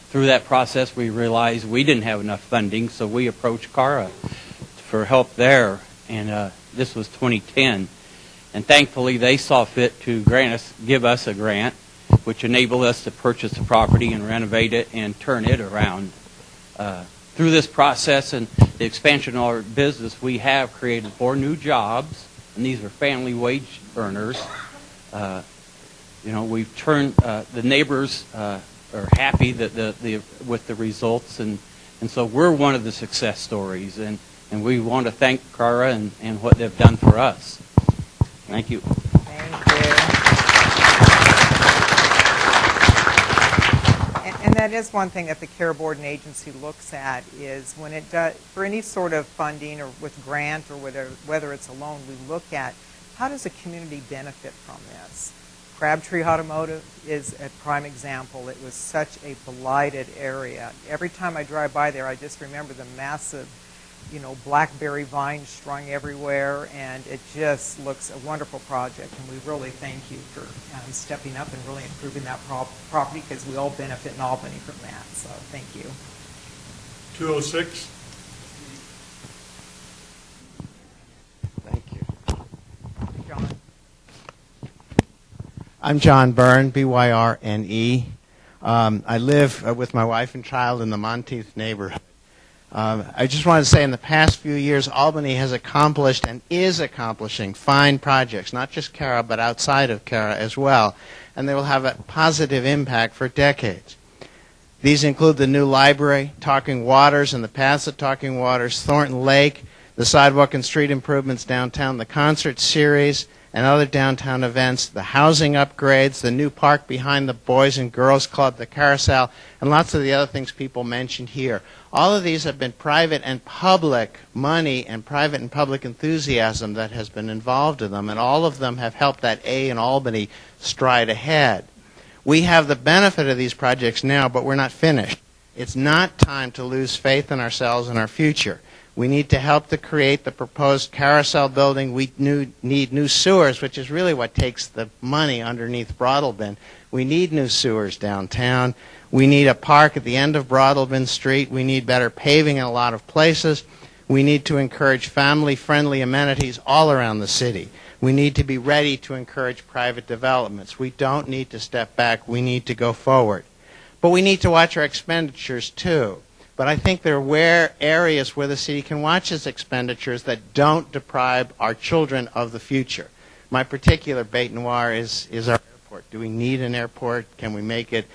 through that process, we realized we didn't have enough funding, so we approached CARA for help there, and this was 2010. And thankfully, they saw fit to give us a grant, which enabled us to purchase the property and renovate it and turn it around. Through this process and the expansion of our business, we have created 4 new jobs, and these are family wage earners. We've turned the neighbors are happy that with the results, and so we're one of the success stories, and we want to thank CARA and what they've done for us. Thank you. Thank you. And that is one thing that the CARA board and agency looks at is when it does, for any sort of funding or with grant or whether it's a loan, we look at how does the community benefit from this. Crabtree Automotive is a prime example. It was such a blighted area. Every time I drive by there, I just remember the massive, blackberry vines strung everywhere, and it just looks a wonderful project. And we really thank you for stepping up and really improving that property, because we all benefit in Albany from that. So thank you. 206. John. I'm John Byrne, B-Y-R-N-E. I live with my wife and child in the Monteith neighborhood. I just want to say in the past few years, Albany has accomplished and is accomplishing fine projects, not just CARA, but outside of CARA as well, and they will have a positive impact for decades. These include the new library, Talking Waters and the paths of Talking Waters, Thornton Lake, the sidewalk and street improvements downtown, the concert series, and other downtown events, the housing upgrades, the new park behind the Boys and Girls Club, the carousel, and lots of the other things people mentioned here. All of these have been private and public money and private and public enthusiasm that has been involved in them, and all of them have helped that A in Albany stride ahead. We have the benefit of these projects now, but we're not finished. It's not time to lose faith in ourselves and our future. We need to help to create the proposed carousel building. We need new sewers, which is really what takes the money underneath Broadalbin. We need new sewers downtown. We need a park at the end of Broadalbin Street. We need better paving in a lot of places. We need to encourage family-friendly amenities all around the city. We need to be ready to encourage private developments. We don't need to step back. We need to go forward. But we need to watch our expenditures too. But I think there are areas where the city can watch its expenditures that don't deprive our children of the future. My particular bête noire is our airport. Do we need an airport? Can we make it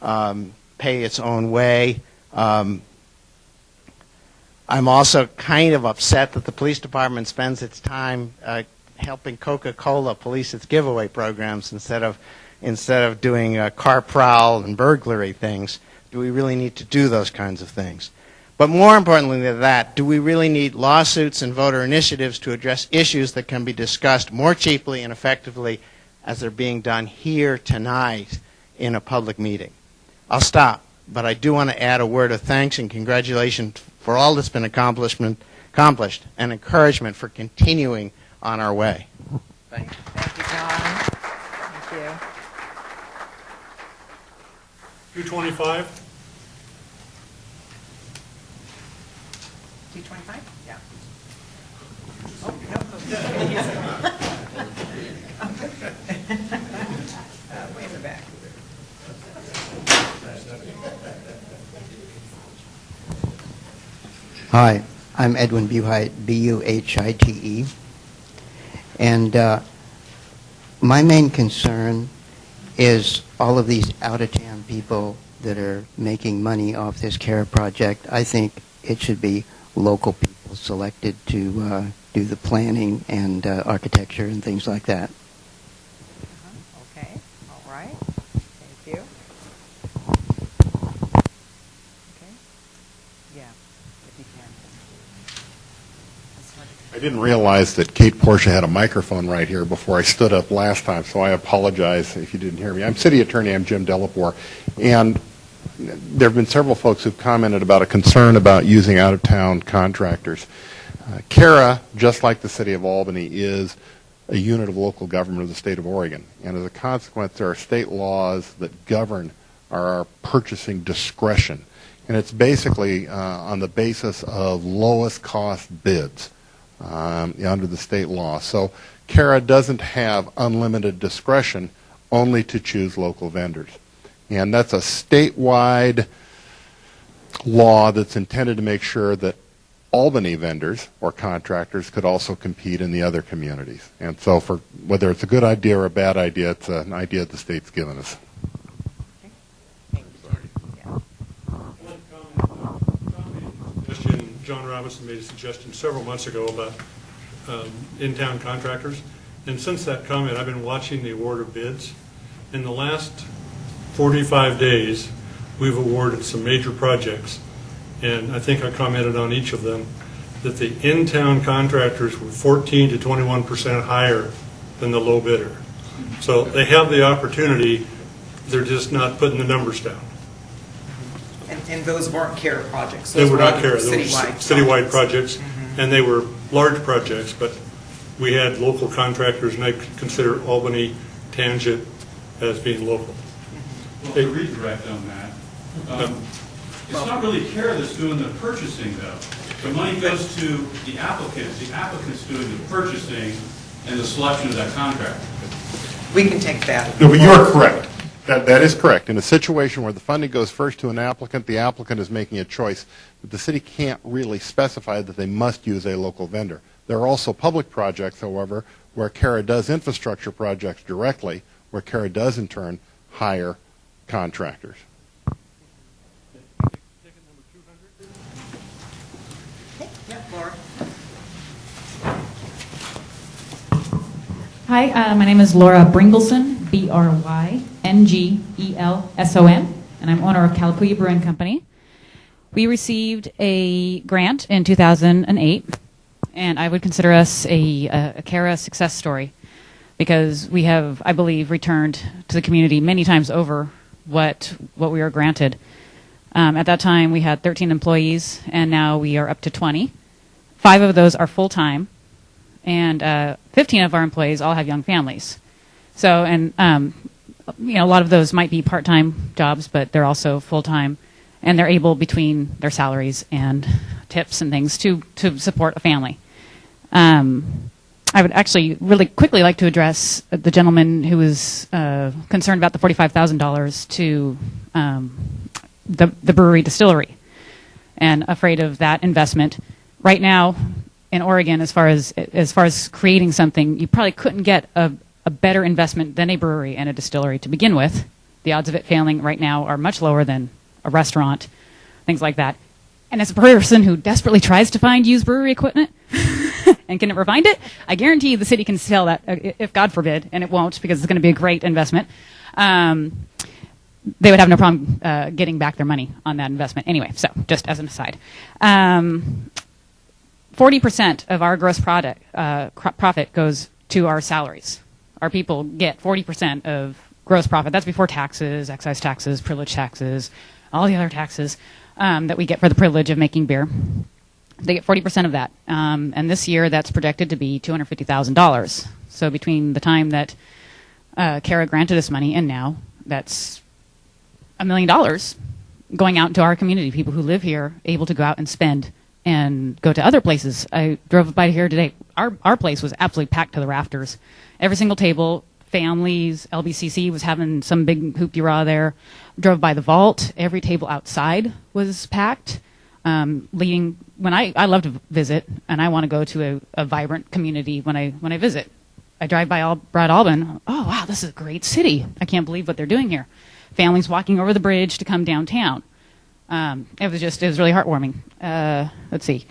pay its own way? I'm also kind of upset that the police department spends its time helping Coca-Cola police its giveaway programs instead of doing car prowl and burglary things. Do we really need to do those kinds of things? But more importantly than that, do we really need lawsuits and voter initiatives to address issues that can be discussed more cheaply and effectively as they're being done here tonight in a public meeting? I'll stop, but I do want to add a word of thanks and congratulations for all that's been accomplished and encouragement for continuing on our way. Thank you. Thank you, John. Thank you. 225? 225? Yeah. Oh, no. Way in the back. Hi, I'm Edwin Buhite, B-U-H-I-T-E. And my main concern is all of these out-of-town people that are making money off this CARE project. I think it should be local people selected to do the planning and architecture and things like that. Okay, all right. Thank you. Okay. Yeah, if you can. I didn't realize that Kate Portia had a microphone right here before I stood up last time, so I apologize if you didn't hear me. I'm City Attorney, I'm Jim Delapore, and there have been several folks who've commented about a concern about using out-of-town contractors. CARA, just like the City of Albany, is a unit of local government of the state of Oregon, and as a consequence, there are state laws that govern our purchasing discretion, and it's basically on the basis of lowest cost bids under the state law. So CARA doesn't have unlimited discretion only to choose local vendors. And that's a statewide law that's intended to make sure that Albany vendors or contractors could also compete in the other communities. And so for whether it's a good idea or a bad idea, it's an idea the state's given us. John Robinson made a suggestion several months ago about in-town contractors. And since that comment, I've been watching the award of bids. In the last 45 days, we've awarded some major projects. And I think I commented on each of them, that the in-town contractors were 14 to 21% higher than the low bidder. So they have the opportunity, they're just not putting the numbers down. And those weren't CARE projects. They Those were not other CARE, they were citywide projects, and they were large projects, but we had local contractors, and I consider Albany Tangent as being local. Well, to redirect on that, it's not really CARE that's doing the purchasing, though. The money goes to the applicants. The applicant's doing the purchasing and the selection of that contractor. We can take that. No, but you're correct. That is correct. In a situation where the funding goes first to an applicant, the applicant is making a choice. But the city can't really specify that they must use a local vendor. There are also public projects, however, where CARA does infrastructure projects directly, where CARA does in turn hire contractors. Hi, my name is Laura Bringleson, B-R-Y-N-G-E-L-S-O-N, and I'm owner of Calapooya Brewing Company. We received a grant in 2008, and I would consider us a CARA success story because we have, I believe, returned to the community many times over what we were granted. At that time, we had 13 employees, and now we are up to 20. 5 of those are full-time, and 15 of our employees all have young families. So, and a lot of those might be part-time jobs, but they're also full-time. and they're able, between their salaries and tips and things, to support a family. I would actually really quickly like to address the gentleman who was concerned about the $45,000 to the brewery distillery and afraid of that investment. Right now in Oregon, as far as creating something, you probably couldn't get a better investment than a brewery and a distillery to begin with. The odds of it failing right now are much lower than a restaurant, things like that. And as a person who desperately tries to find used brewery equipment and can never find it, I guarantee the city can sell that, if God forbid, and it won't because it's going to be a great investment. They would have no problem getting back their money on that investment. Anyway, so just as an aside. 40% of our gross profit goes to our salaries. Our people get 40% of gross profit. That's before taxes, excise taxes, privilege taxes, all the other taxes that we get for the privilege of making beer. They get 40% of that. And this year, that's projected to be $250,000. So between the time that Kara granted us money and now, that's $1 million going out into our community, people who live here, able to go out and spend and go to other places. I drove by here today. Our place was absolutely packed to the rafters. Every single table, families, LBCC was having some big hoop-de-raw there. Drove by the vault. Every table outside was packed. When I love to visit, and I want to go to a vibrant community when I visit. I drive by Broad Albany. Oh, wow, this is a great city. I can't believe what they're doing here. Families walking over the bridge to come downtown. It was really heartwarming. Let's see.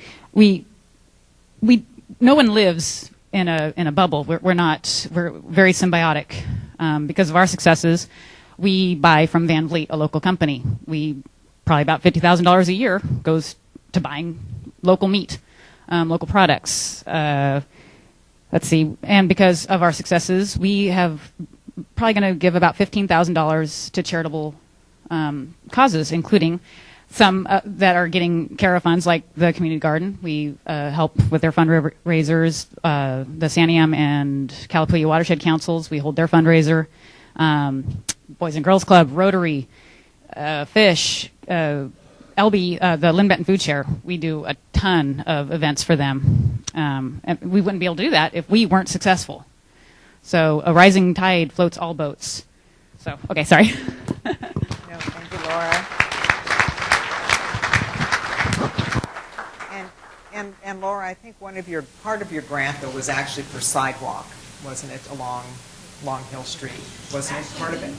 No one lives in a bubble. We're very symbiotic. Because of our successes, we buy from Van Vliet, a local company. Probably about $50,000 a year goes to buying local meat, local products. Let's see. And because of our successes, we have probably going to give about $15,000 to charitable causes, including some that are getting Kara funds, like the community garden. We help with their fundraisers. The Santiam and Calapooya Watershed Councils, we hold their fundraiser. Boys and Girls Club, Rotary, Fish, LB, the Lynn Benton Food Share. We do a ton of events for them. And we wouldn't be able to do that if we weren't successful. So a rising tide floats all boats. So, okay, sorry. No, thank you, Laura. And Laura, I think part of your grant though was actually for sidewalk, wasn't it, along Long Hill Street? Wasn't it part of it?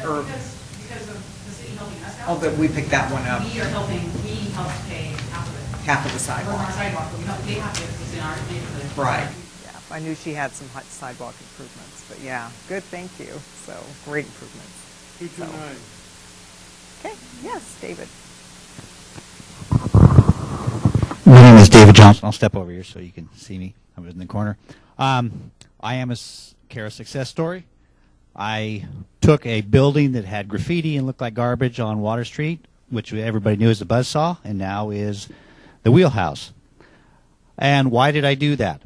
Or because of the city helping us out. Oh, that we picked that one up. We helped pay half of it. Half of the sidewalk. From our sidewalk, but they have to, it's in our neighborhood. Right. Yeah, I knew she had some sidewalk improvements, but yeah, good, thank you. So, great improvements. 229. Okay, yes, David. My name is David Johnson. I'll step over here so you can see me. I was in the corner. I am a Kara success story. I took a building that had graffiti and looked like garbage on Water Street, which everybody knew as the Buzzsaw, and now is the Wheelhouse. And why did I do that?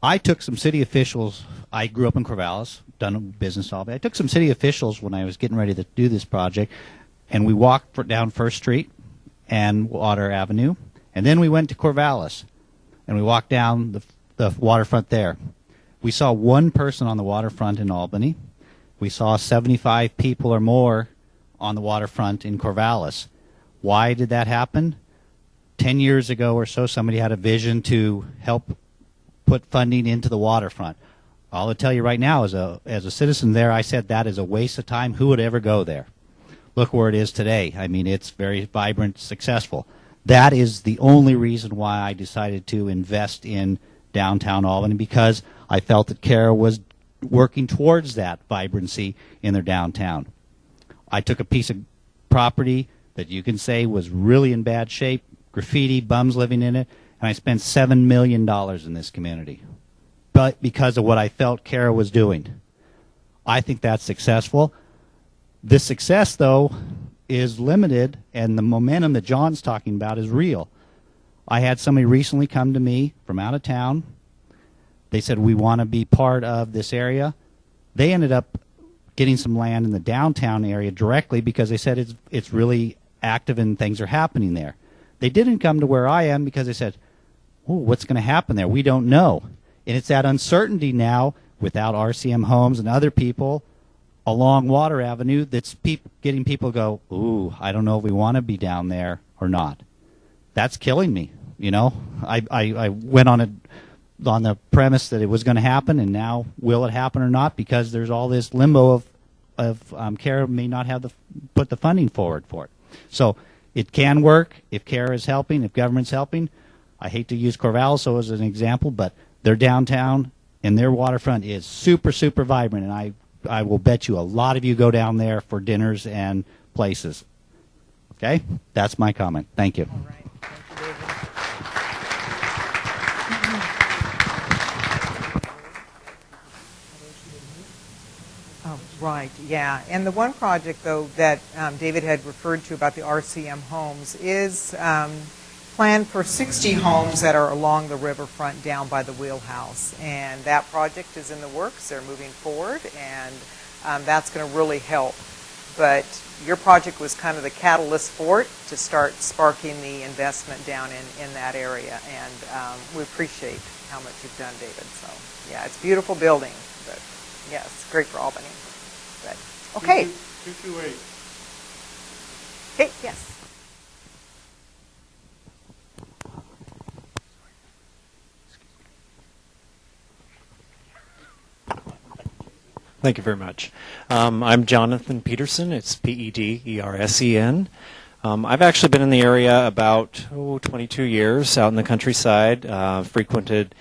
I took some city officials. I grew up in Corvallis, done business all day. I took some city officials when I was getting ready to do this project, and we walked down First Street and Water Avenue, and then we went to Corvallis, and we walked down the waterfront there. We saw one person on the waterfront in Albany. We saw 75 people or more on the waterfront in Corvallis. Why did that happen? 10 years ago or so, somebody had a vision to help put funding into the waterfront. All I'll tell you right now, as a citizen there, I said that is a waste of time. Who would ever go there? Look where it is today. I mean, it's very vibrant, successful. That is the only reason why I decided to invest in downtown Albany, because I felt that Kara was working towards that vibrancy in their downtown. I took a piece of property that you can say was really in bad shape, graffiti, bums living in it, and I spent $7 million in this community. But because of what I felt Kara was doing. I think that's successful. The success, though, is limited, and the momentum that John's talking about is real. I had somebody recently come to me from out of town. They said, we want to be part of this area. They ended up getting some land in the downtown area directly because they said it's really active and things are happening there. They didn't come to where I am because they said, oh, what's going to happen there? We don't know. And it's that uncertainty now without RCM Homes and other people along Water Avenue that's getting people to go, ooh, I don't know if we want to be down there or not. That's killing me, you know. I went on the premise that it was going to happen, and now will it happen or not? Because there's all this limbo of CARE may not have put the funding forward for it. So it can work if CARE is helping, if government's helping. I hate to use Corvallis as an example, but their downtown and their waterfront is super, super vibrant, and I will bet you a lot of you go down there for dinners and places. Okay? That's my comment. Thank you. All right. Thank you, David. Oh, right, yeah. And the one project, though, that David had referred to about the RCM homes is planned for 60 homes that are along the riverfront down by the wheelhouse. And that project is in the works. They're moving forward, and that's going to really help. But your project was kind of the catalyst for it to start sparking the investment down in that area. And we appreciate how much you've done, David. So, yeah, it's a beautiful building. But, yeah, it's great for Albany. But, okay. 228. Okay, yes. Thank you very much. I'm Jonathan Peterson. It's P-E-D-E-R-S-E-N. I've actually been in the area about 22 years out in the countryside, frequented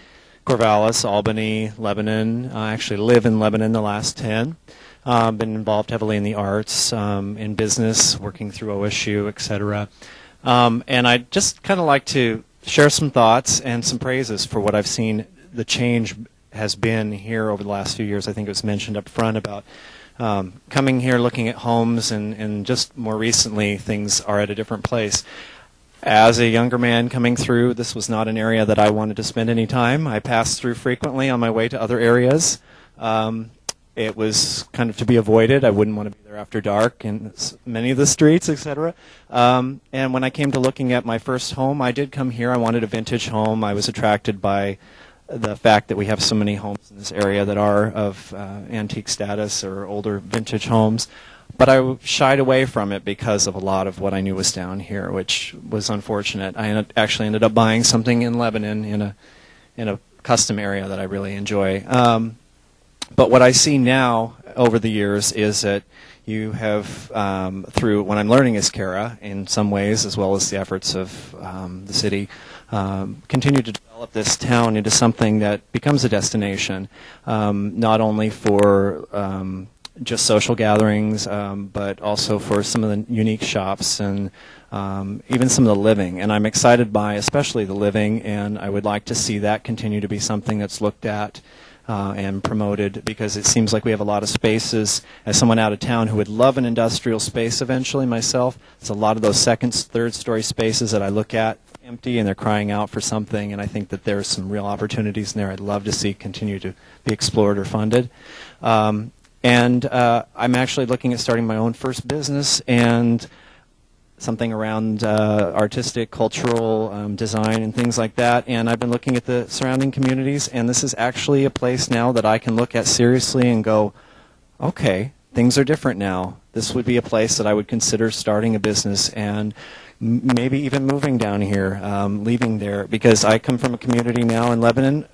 Corvallis, Albany, Lebanon. I actually live in Lebanon the last 10. Been involved heavily in the arts, in business, working through OSU, etc. And I'd just kind of like to share some thoughts and some praises for what I've seen the change has been here over the last few years. I think it was mentioned up front about coming here, looking at homes, and just more recently things are at a different place. As a younger man coming through, this was not an area that I wanted to spend any time. I passed through frequently on my way to other areas. It was kind of to be avoided. I wouldn't want to be there after dark in many of the streets, etc. And when I came to looking at my first home, I did come here. I wanted a vintage home. I was attracted by the fact that we have so many homes in this area that are of antique status or older vintage homes. But I shied away from it because of a lot of what I knew was down here, which was unfortunate. I actually ended up buying something in Lebanon in a custom area that I really enjoy. But what I see now over the years is that you have, through what I'm learning is CARA in some ways, as well as the efforts of the city, continue to develop this town into something that becomes a destination, not only for just social gatherings, but also for some of the unique shops and even some of the living. And I'm excited by especially the living, and I would like to see that continue to be something that's looked at and promoted, because it seems like we have a lot of spaces. As someone out of town who would love an industrial space eventually myself, it's a lot of those second, third story spaces that I look at empty and they're crying out for something, and I think that there's some real opportunities in there I'd love to see continue to be explored or funded. And I'm actually looking at starting my own first business and something around artistic, cultural design and things like that. And I've been looking at the surrounding communities, and this is actually a place now that I can look at seriously and go, okay, things are different now. This would be a place that I would consider starting a business and maybe even moving down here, leaving there, because I come from a community now in Lebanon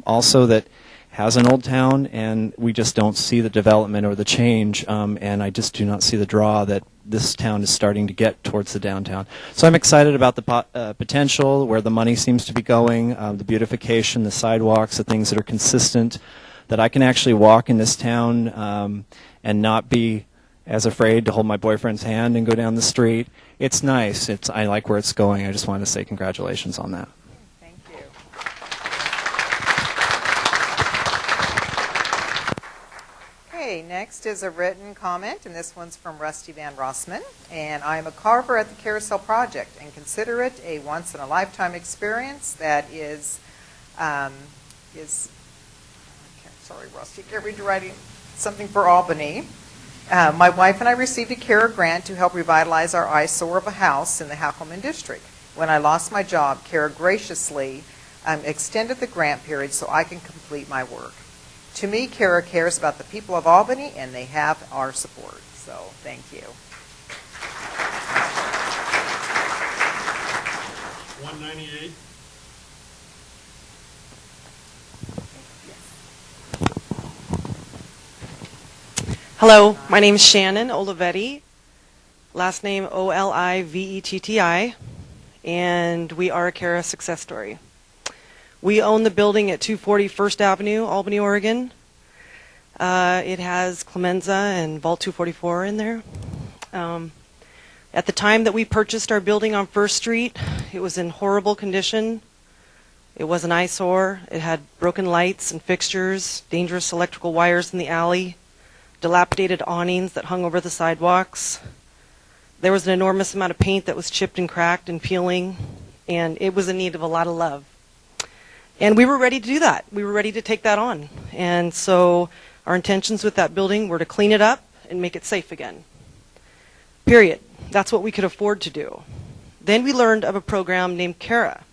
also that has an old town, and we just don't see the development or the change, and I just do not see the draw that this town is starting to get towards the downtown. So I'm excited about the potential, where the money seems to be going, the beautification, the sidewalks, the things that are consistent, that I can actually walk in this town and not be as afraid to hold my boyfriend's hand and go down the street. It's nice. I like where it's going. I just wanted to say congratulations on that. Thank you. Okay, next is a written comment, and this one's from Rusty Van Rossman. And I am a carver at the Carousel Project and consider it a once-in-a-lifetime experience that is sorry, Rusty, get ready to write something for Albany. My wife and I received a CARA grant to help revitalize our eyesore of a house in the Hackelman district. When I lost my job, CARA graciously extended the grant period so I can complete my work. To me, CARA cares about the people of Albany, and they have our support. So, thank you. 198. Hello, my name is Shannon Olivetti, last name Olivetti, and we are a CARA success story. We own the building at 240 First Avenue, Albany, Oregon. It has Clemenza and Vault 244 in there. At the time that we purchased our building on First Street, it was in horrible condition. It was an eyesore. It had broken lights and fixtures, dangerous electrical wires in the alley, dilapidated awnings that hung over the sidewalks. There was an enormous amount of paint that was chipped and cracked and peeling, and it was in need of a lot of love. And we were ready to do that. We were ready to take that on. And so our intentions with that building were to clean it up and make it safe again. Period. That's what we could afford to do. Then we learned of a program named CARA.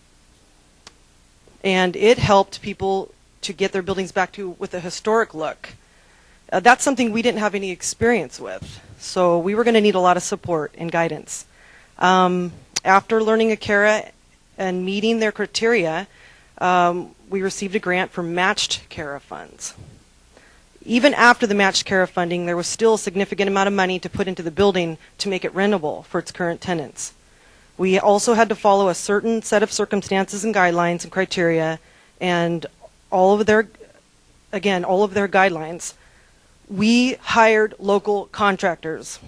And it helped people to get their buildings back to with a historic look. That's something we didn't have any experience with. So we were going to need a lot of support and guidance. After learning of CARA and meeting their criteria, we received a grant for matched CARA funds. Even after the matched CARA funding, there was still a significant amount of money to put into the building to make it rentable for its current tenants. We also had to follow a certain set of circumstances and guidelines and criteria, and all of their guidelines. We hired local contractors.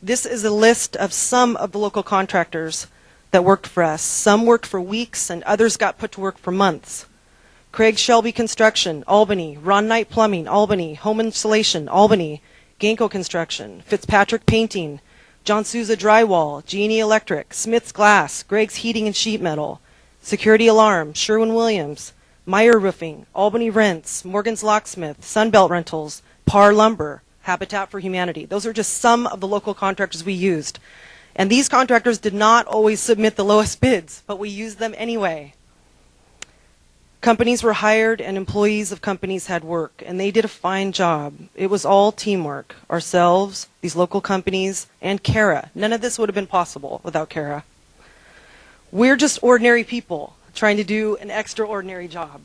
This is a list of some of the local contractors that worked for us. Some worked for weeks and others got put to work for months. Craig Shelby Construction, Albany. Ron Knight Plumbing, Albany. Home Insulation, Albany. Genco Construction. Fitzpatrick Painting. John Souza Drywall. Genie Electric. Smith's Glass. Greg's Heating and Sheet Metal. Security Alarm. Sherwin-Williams. Meyer Roofing, Albany Rents, Morgan's Locksmith, Sunbelt Rentals, Par Lumber, Habitat for Humanity. Those are just some of the local contractors we used. And these contractors did not always submit the lowest bids, but we used them anyway. Companies were hired and employees of companies had work, and they did a fine job. It was all teamwork. Ourselves, these local companies, and CARA. None of this would have been possible without CARA. We're just ordinary people trying to do an extraordinary job.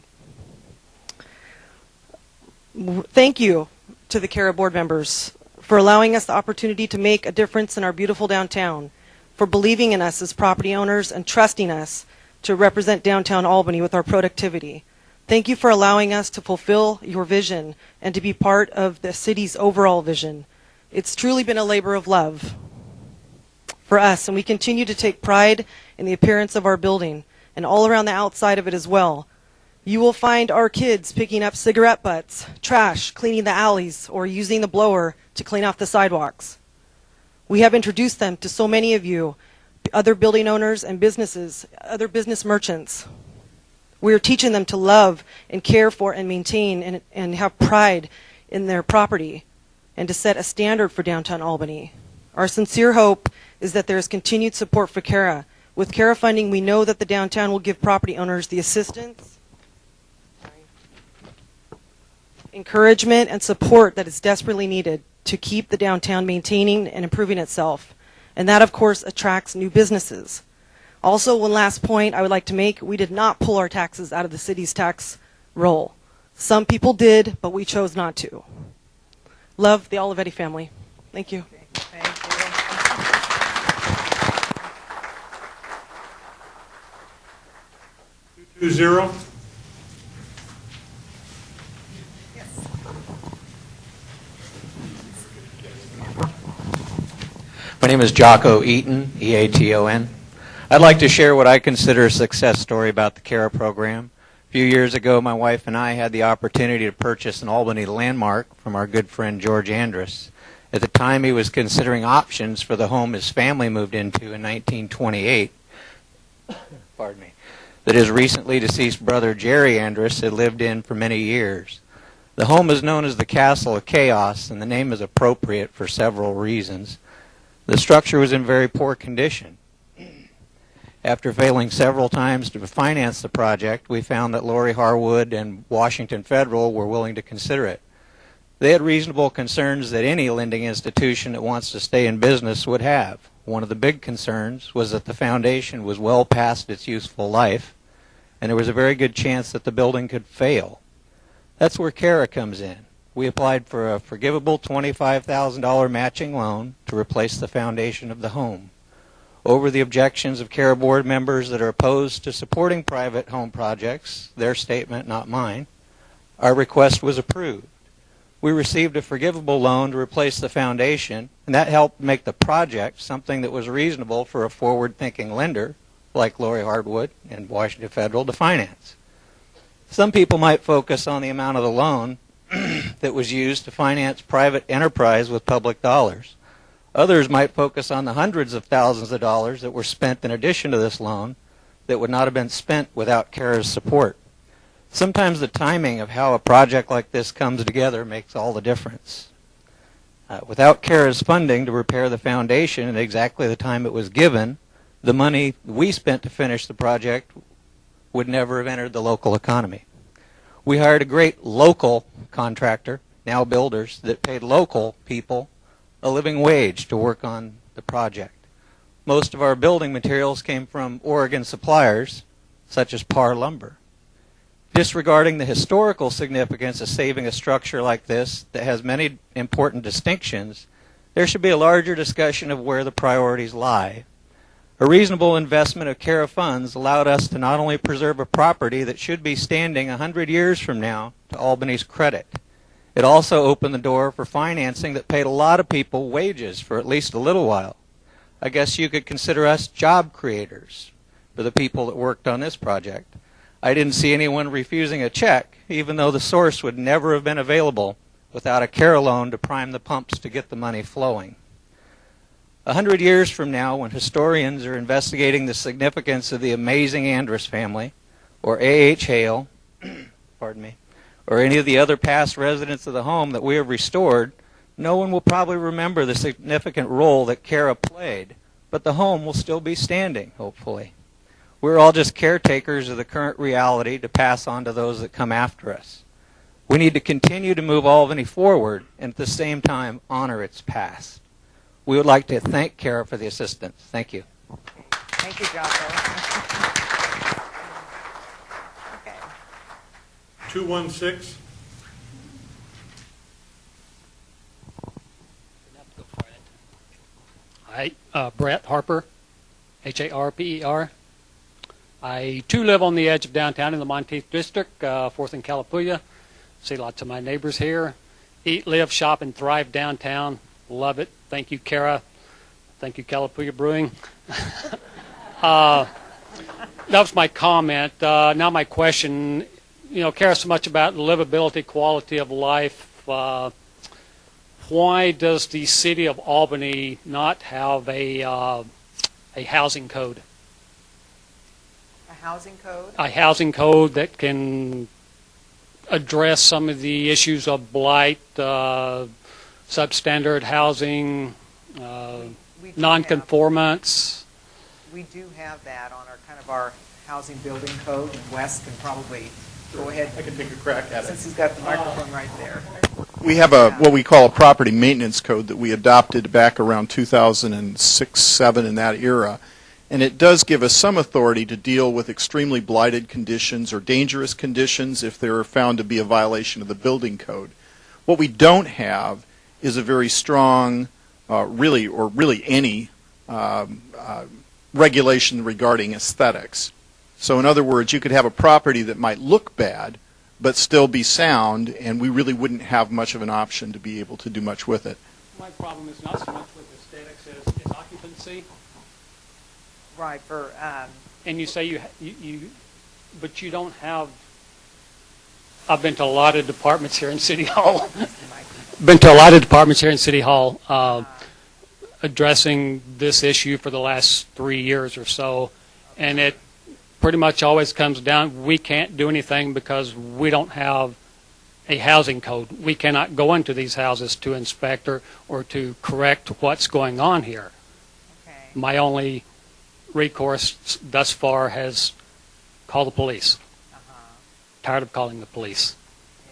Thank you to the CARA board members for allowing us the opportunity to make a difference in our beautiful downtown, for believing in us as property owners and trusting us to represent downtown Albany with our productivity. Thank you for allowing us to fulfill your vision and to be part of the city's overall vision. It's truly been a labor of love for us, and we continue to take pride in the appearance of our building and all around the outside of it as well. You will find our kids picking up cigarette butts, trash, cleaning the alleys, or using the blower to clean off the sidewalks. We have introduced them to so many of you, other building owners and businesses, other business merchants. We are teaching them to love and care for and maintain and have pride in their property and to set a standard for downtown Albany. Our sincere hope is that there is continued support for CARA. With CARA funding, we know that the downtown will give property owners the assistance, encouragement, and support that is desperately needed to keep the downtown maintaining and improving itself. And that, of course, attracts new businesses. Also, one last point I would like to make, we did not pull our taxes out of the city's tax roll. Some people did, but we chose not to. Love the Olivetti family. Thank you. Thank you. Zero. My name is Jocko Eaton, E-A-T-O-N. I'd like to share what I consider a success story about the CARA program. A few years ago, my wife and I had the opportunity to purchase an Albany landmark from our good friend George Andrus. At the time, he was considering options for the home his family moved into in 1928. Pardon me. That his recently deceased brother Jerry Andrus had lived in for many years. The home is known as the Castle of Chaos, and the name is appropriate for several reasons. The structure was in very poor condition. After failing several times to finance the project, we found that Lori Harwood and Washington Federal were willing to consider it. They had reasonable concerns that any lending institution that wants to stay in business would have. One of the big concerns was that the foundation was well past its useful life, and there was a very good chance that the building could fail. That's where CARA comes in. We applied for a forgivable $25,000 matching loan to replace the foundation of the home. Over the objections of CARA board members that are opposed to supporting private home projects, their statement, not mine, our request was approved. We received a forgivable loan to replace the foundation, and that helped make the project something that was reasonable for a forward-thinking lender like Lori Harwood and Washington Federal to finance. Some people might focus on the amount of the loan that was used to finance private enterprise with public dollars. Others might focus on the hundreds of thousands of dollars that were spent in addition to this loan that would not have been spent without CARA's support. Sometimes the timing of how a project like this comes together makes all the difference. Without CARA's funding to repair the foundation at exactly the time it was given, the money we spent to finish the project would never have entered the local economy. We hired a great local contractor, now builders, that paid local people a living wage to work on the project. Most of our building materials came from Oregon suppliers, such as Par Lumber. Disregarding the historical significance of saving a structure like this that has many important distinctions, there should be a larger discussion of where the priorities lie. A reasonable investment of CARA funds allowed us to not only preserve a property that should be standing 100 years from now to Albany's credit, it also opened the door for financing that paid a lot of people wages for at least a little while. I guess you could consider us job creators for the people that worked on this project. I didn't see anyone refusing a check, even though the source would never have been available without a CARA loan to prime the pumps to get the money flowing. 100 years from now, when historians are investigating the significance of the amazing Andrus family, or A.H. Hale, pardon me, or any of the other past residents of the home that we have restored, no one will probably remember the significant role that CARA played, but the home will still be standing, hopefully. We're all just caretakers of the current reality to pass on to those that come after us. We need to continue to move Albany forward and at the same time honor its past. We would like to thank CARA for the assistance. Thank you. Thank you, Jocko. 216. Hi, Brett Harper, Harper. I too live on the edge of downtown in the Monteith District, 4th and Calapooya. See lots of my neighbors here. Eat, live, shop, and thrive downtown. Love it. Thank you, Kara. Thank you, Calapooya Brewing. That was my comment. Now my question. You know, care so much about livability, quality of life. Why does the city of Albany not have a housing code? A housing code? A housing code that can address some of the issues of blight, substandard housing, nonconformance. We do have that on our housing building code. Wes can probably go ahead. I can take a crack at it. Since he's got the microphone right there. We have what we call a property maintenance code that we adopted back around 2006-07 in that era. And it does give us some authority to deal with extremely blighted conditions or dangerous conditions if they're found to be a violation of the building code. What we don't have is a very strong, really any regulation regarding aesthetics. So in other words, you could have a property that might look bad, but still be sound, and we really wouldn't have much of an option to be able to do much with it. My problem is not so much with aesthetics as occupancy. Right. And you say but you don't have. I've been to a lot of departments here in City Hall. Addressing this issue for the last 3 years or so, and it pretty much always comes down, we can't do anything because we don't have a housing code. We cannot go into these houses to inspect or to correct what's going on here. My only recourse thus far has called the police. Tired of calling the police.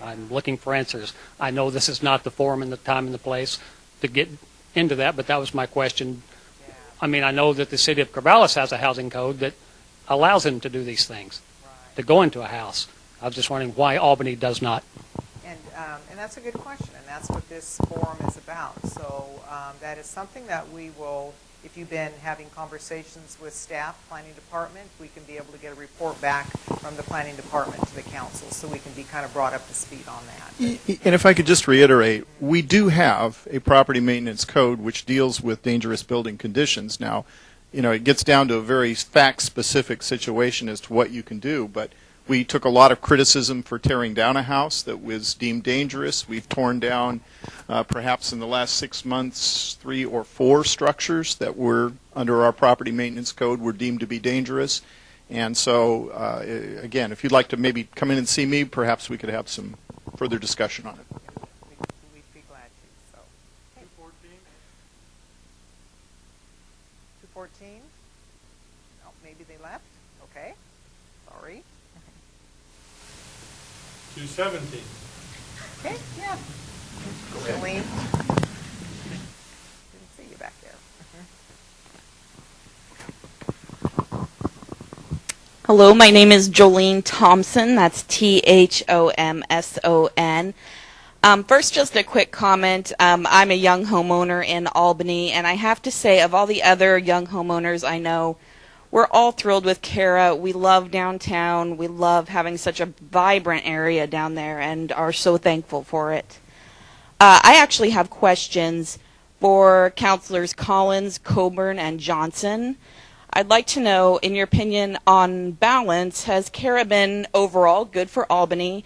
I'm looking for answers. I know this is not the forum and the time and the place to get into that, but that was my question. I mean, I know that the city of Corvallis has a housing code that allows them to do these things, to go into a house. I was just wondering why Albany does not. And that's a good question, and that's what this forum is about. So that is something that we will, if you've been having conversations with staff, planning department, we can be able to get a report back from the planning department to the council, so we can be kind of brought up to speed on that. And if I could just reiterate, we do have a property maintenance code which deals with dangerous building conditions. Now, you know, it gets down to a very fact-specific situation as to what you can do, but we took a lot of criticism for tearing down a house that was deemed dangerous. We've torn down, perhaps in the last 6 months, 3 or 4 structures that were, under our property maintenance code, were deemed to be dangerous. And so, again, if you'd like to maybe come in and see me, perhaps we could have some further discussion on it. We'd be glad to. So. 214? Oh, maybe they left? Okay. Sorry. 217. Okay, yeah. Jolene. Didn't see you back there. Hello, my name is Jolene Thompson. That's Thomson. First, just a quick comment. I'm a young homeowner in Albany, and I have to say, of all the other young homeowners I know, we're all thrilled with Kara. We love downtown. We love having such a vibrant area down there and are so thankful for it. I actually have questions for Councilors Collins, Coburn, and Johnson. I'd like to know, in your opinion, on balance, has Kara been overall good for Albany?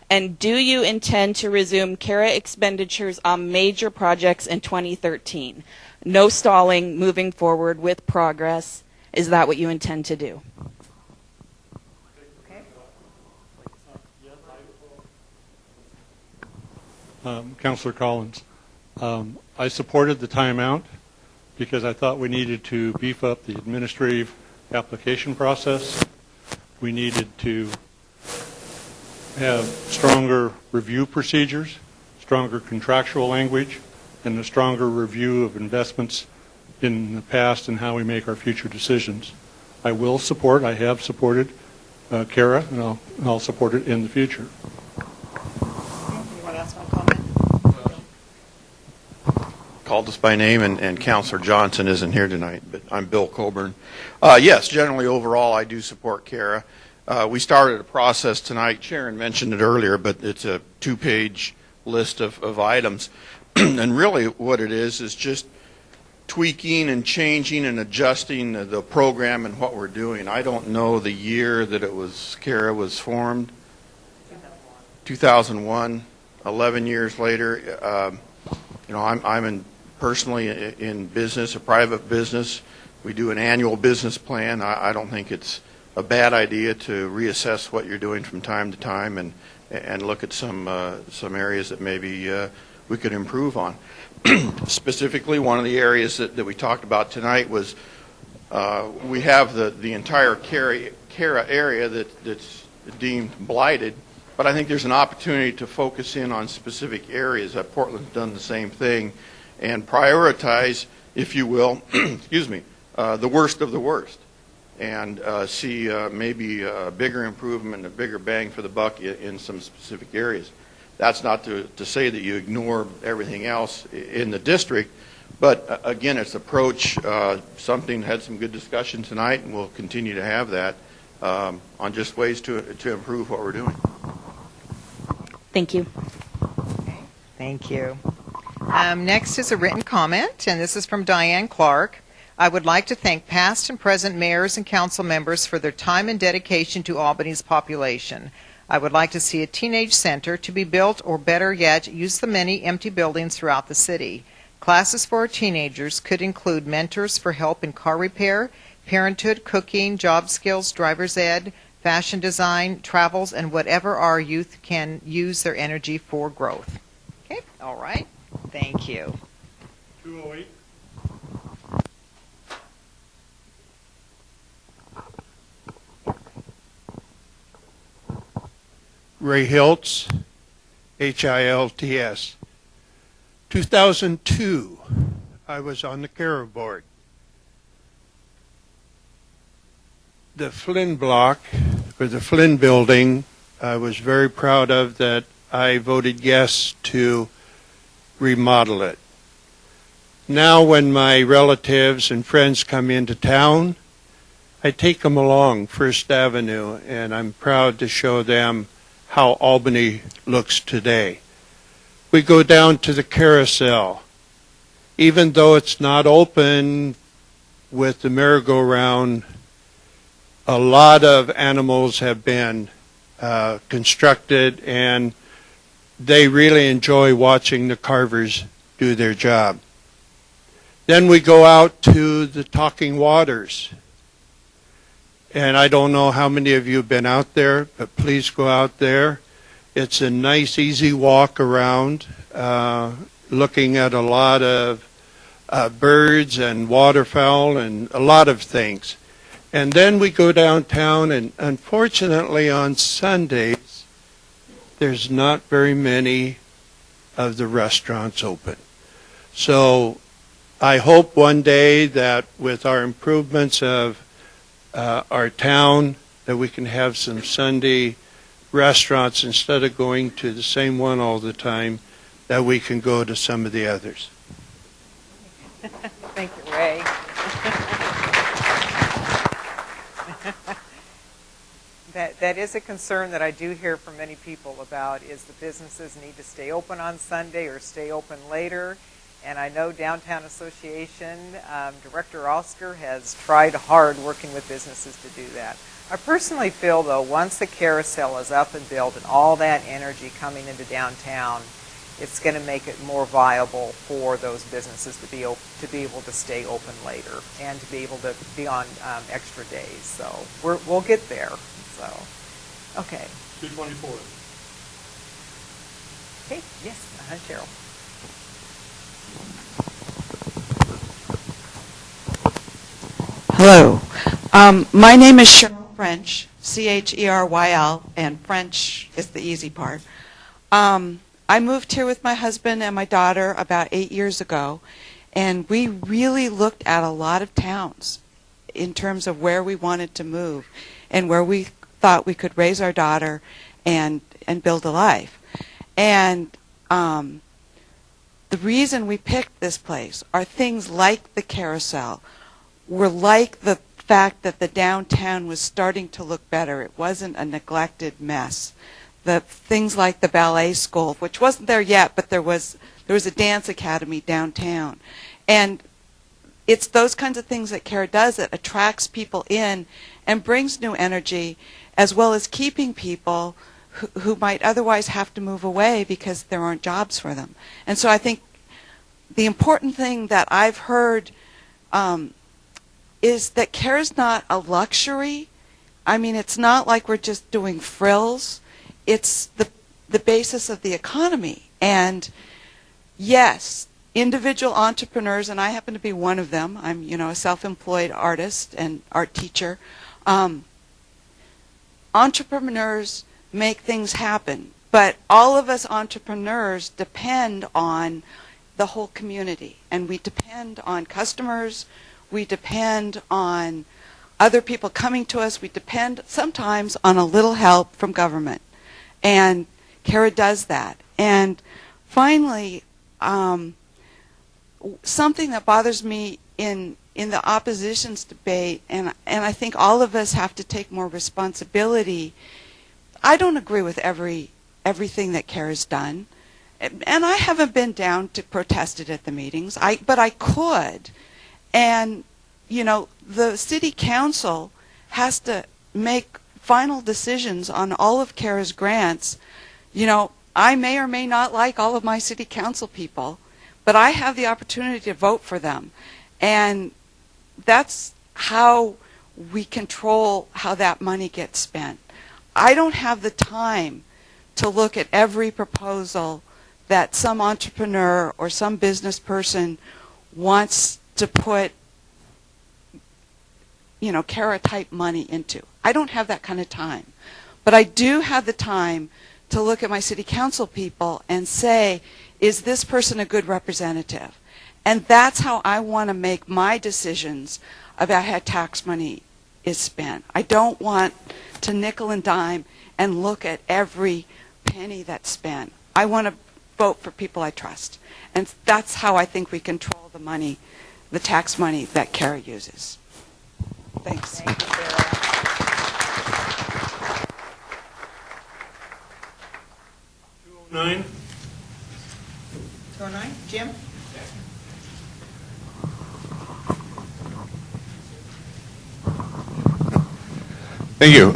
And do you intend to resume Kara expenditures on major projects in 2013? No stalling, moving forward with progress. Is that what you intend to do? Councilor Collins, I supported the timeout because I thought we needed to beef up the administrative application process. We needed to have stronger review procedures, stronger contractual language, and a stronger review of investments in the past and how we make our future decisions. I have supported Kara, and I'll support it in the future. Anyone else want to comment? Called us by name, and Councilor Johnson isn't here tonight, but I'm Bill Coburn. Yes, generally overall, I do support Kara. We started a process tonight. Sharon mentioned it earlier, but it's a 2-page list of items. And really what it is just tweaking and changing and adjusting the program and what we're doing. I don't know the year that Kara was formed. 2001, 11 years later. I'm personally in business, a private business. We do an annual business plan. I don't think it's a bad idea to reassess what you're doing from time to time and look at some areas that maybe we could improve on. Specifically, one of the areas that we talked about tonight was we have the entire Kara area that's deemed blighted, but I think there's an opportunity to focus in on specific areas. Portland's done the same thing and prioritize, if you will, excuse me, the worst of the worst, and see maybe a bigger improvement, a bigger bang for the buck in some specific areas. That's not to say that you ignore everything else in the district, but again, it's approach. Had some good discussion tonight, and we'll continue to have that on just ways to improve what we're doing. Thank you. Okay. Thank you. Next is a written comment, and this is from Diane Clark. I would like to thank past and present mayors and council members for their time and dedication to Albany's population. I would like to see a teenage center to be built, or better yet, use the many empty buildings throughout the city. Classes for our teenagers could include mentors for help in car repair, parenthood, cooking, job skills, driver's ed, fashion design, travels, and whatever our youth can use their energy for growth. Okay, all right. Thank you. 208. Ray Hiltz, Hilts. 2002, I was on the CARA board. The Flynn block, or the Flynn building, I was very proud of that I voted yes to remodel it. Now when my relatives and friends come into town, I take them along First Avenue, and I'm proud to show them how Albany looks today. We go down to the carousel. Even though it's not open with the merry-go-round, a lot of animals have been constructed, and they really enjoy watching the carvers do their job. Then we go out to the Talking Waters. And I don't know how many of you have been out there, but please go out there. It's a nice, easy walk around, looking at a lot of birds and waterfowl and a lot of things. And then we go downtown, and unfortunately on Sundays, there's not very many of the restaurants open. So I hope one day that with our improvements of our town, that we can have some Sunday restaurants instead of going to the same one all the time, that we can go to some of the others. Thank you, Ray. That is a concern that I do hear from many people about, is the businesses need to stay open on Sunday or stay open later. And I know Downtown Association Director Oscar has tried hard working with businesses to do that. I personally feel, though, once the carousel is up and built and all that energy coming into downtown, it's going to make it more viable for those businesses to be able to stay open later and to be able to be on extra days. So we'll get there. So, okay. 224. Okay. Yes, Cheryl. Hello. My name is Cheryl French, Cheryl, and French is the easy part. I moved here with my husband and my daughter about 8 years ago, and we really looked at a lot of towns in terms of where we wanted to move and where we thought we could raise our daughter and build a life. And the reason we picked this place are things like the carousel, were like the fact that the downtown was starting to look better. It wasn't a neglected mess. The things like the ballet school, which wasn't there yet, but there was a dance academy downtown. And it's those kinds of things that CARA does that attracts people in and brings new energy, as well as keeping people who might otherwise have to move away because there aren't jobs for them. And so I think the important thing that I've heard is that CARE is not a luxury. I mean, it's not like we're just doing frills. It's the basis of the economy. And yes, individual entrepreneurs, and I happen to be one of them. I'm, a self-employed artist and art teacher. Entrepreneurs make things happen, but all of us entrepreneurs depend on the whole community, and we depend on customers. We depend on other people coming to us. We depend sometimes on a little help from government. And CARA does that. And finally, something that bothers me in the opposition's debate, and I think all of us have to take more responsibility. I don't agree with everything that CARA's done. And I haven't been down to protest it at the meetings, but I could. And, the city council has to make final decisions on all of CARA's grants. I may or may not like all of my city council people, but I have the opportunity to vote for them. And that's how we control how that money gets spent. I don't have the time to look at every proposal that some entrepreneur or some business person wants to put, you know, Cara-type money into. I don't have that kind of time. But I do have the time to look at my city council people and say, is this person a good representative? And that's how I want to make my decisions about how tax money is spent. I don't want to nickel and dime and look at every penny that's spent. I want to vote for people I trust. And that's how I think we control the money, the tax money that Cara uses. Thanks. Thank you, Sarah. 209. 209, Jim? Thank you.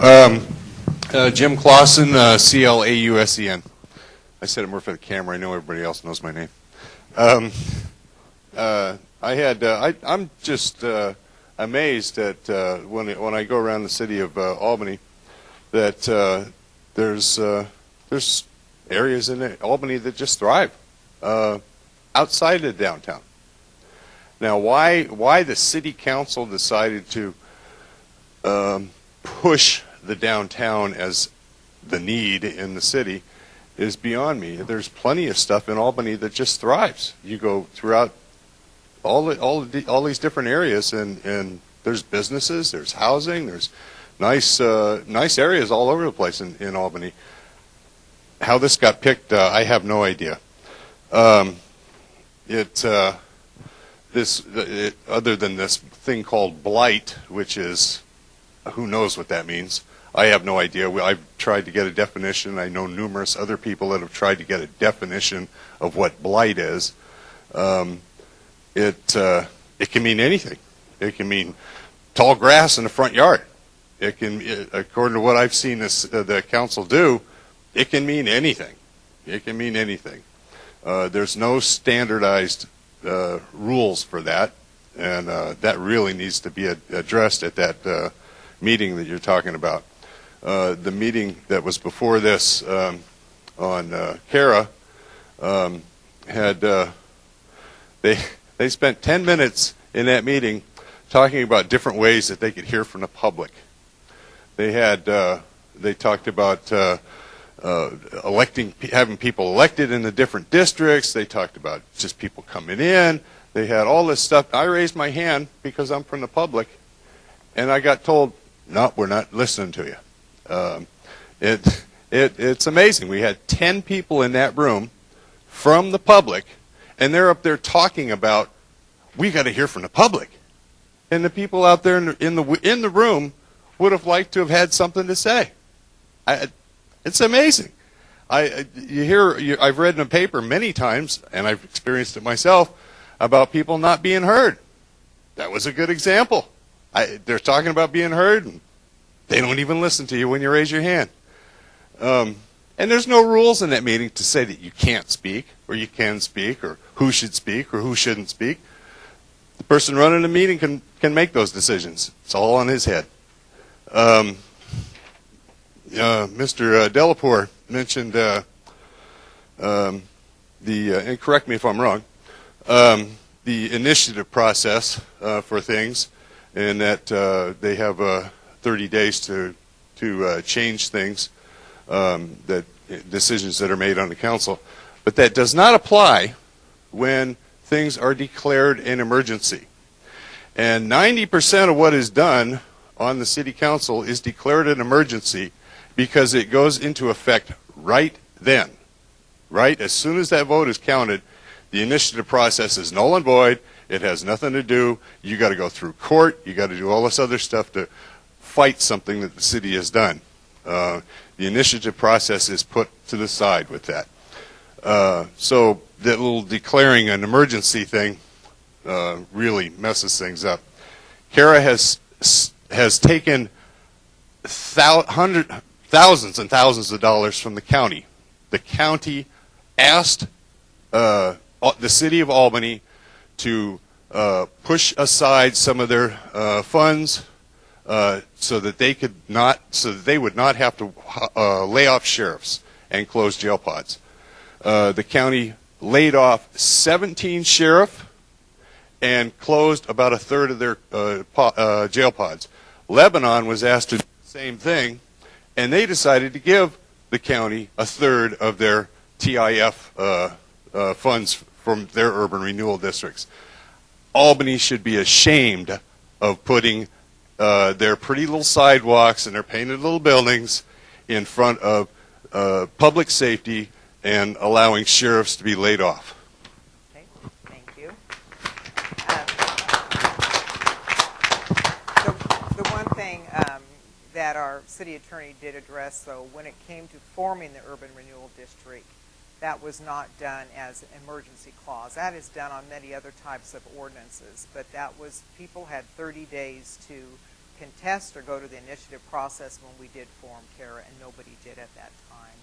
Jim Clausen, C-L-A-U-S-E-N. I said it more for the camera. I know everybody else knows my name. I'm just amazed at when I go around the city of Albany that there's areas in Albany that just thrive outside of downtown. Now, why the city council decided to push the downtown as the need in the city is beyond me. There's plenty of stuff in Albany that just thrives. You go throughout all these different areas, and there's businesses, there's housing, there's nice areas all over the place in Albany. How this got picked, I have no idea. Other than this thing called blight, which is, who knows what that means. I have no idea. I've tried to get a definition. I know numerous other people that have tried to get a definition of what blight is. It can mean anything. It can mean tall grass in the front yard. It can, according to what I've seen the council do, it can mean anything. It can mean anything. There's no standardized rules for that, and that really needs to be addressed at that meeting that you're talking about. The meeting that was before this on Cara had they spent 10 minutes in that meeting talking about different ways that they could hear from the public. They talked about having people elected in the different districts. They talked about just people coming in. They had all this stuff. I raised my hand because I'm from the public, and I got told, no, we're not listening to you. It's amazing. We had 10 people in that room from the public, and they're up there talking about, we got to hear from the public. And the people out there in the room would have liked to have had something to say. It's amazing. I've read in the paper many times, and I've experienced it myself, about people not being heard. That was a good example. They're talking about being heard, and they don't even listen to you when you raise your hand. And there's no rules in that meeting to say that you can't speak, or you can speak, or who should speak, or who shouldn't speak. The person running the meeting can make those decisions. It's all on his head. Mr. Delapour mentioned and correct me if I'm wrong, the initiative process for things, and that they have 30 days to change things, decisions that are made on the council. But that does not apply when things are declared an emergency. And 90% of what is done on the city council is declared an emergency because it goes into effect right then. Right? As soon as that vote is counted, the initiative process is null and void. It has nothing to do. You got to go through court. You got to do all this other stuff to fight something that the city has done. The initiative process is put to the side with that. So that little declaring an emergency thing really messes things up. Cara has taken thousands and thousands of dollars from the county. The county asked the city of Albany to push aside some of their funds so that they would not have to lay off sheriffs and close jail pods. The county laid off 17 sheriffs and closed about a third of their jail pods. Lebanon was asked to do the same thing, and they decided to give the county a third of their TIF funds from their urban renewal districts. Albany should be ashamed of putting their pretty little sidewalks and their painted little buildings in front of public safety and allowing sheriffs to be laid off. Okay, thank you. The one thing that our city attorney did address, though, when it came to forming the urban renewal district, that was not done as an emergency clause. That is done on many other types of ordinances, but that was, people had 30 days to contest or go to the initiative process when we did form CARA, and nobody did at that time.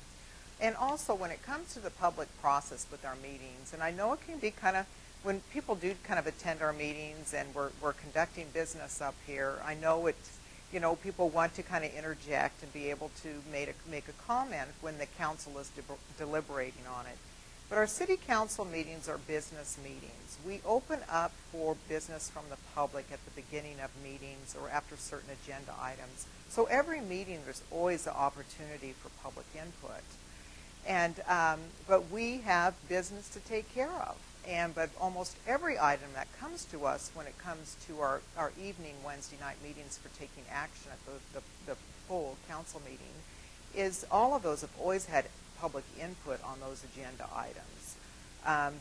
And also, when it comes to the public process with our meetings, and I know it can be kind of, when people do kind of attend our meetings and we're conducting business up here, I know it's, you know, people want to kind of interject and be able to make a comment when the council is deliberating on it. But our city council meetings are business meetings. We open up for business from the public at the beginning of meetings or after certain agenda items. So every meeting, there's always the opportunity for public input. And but we have business to take care of. But almost every item that comes to us when it comes to our evening Wednesday night meetings for taking action at the full council meeting is all of those have always had public input on those agenda items.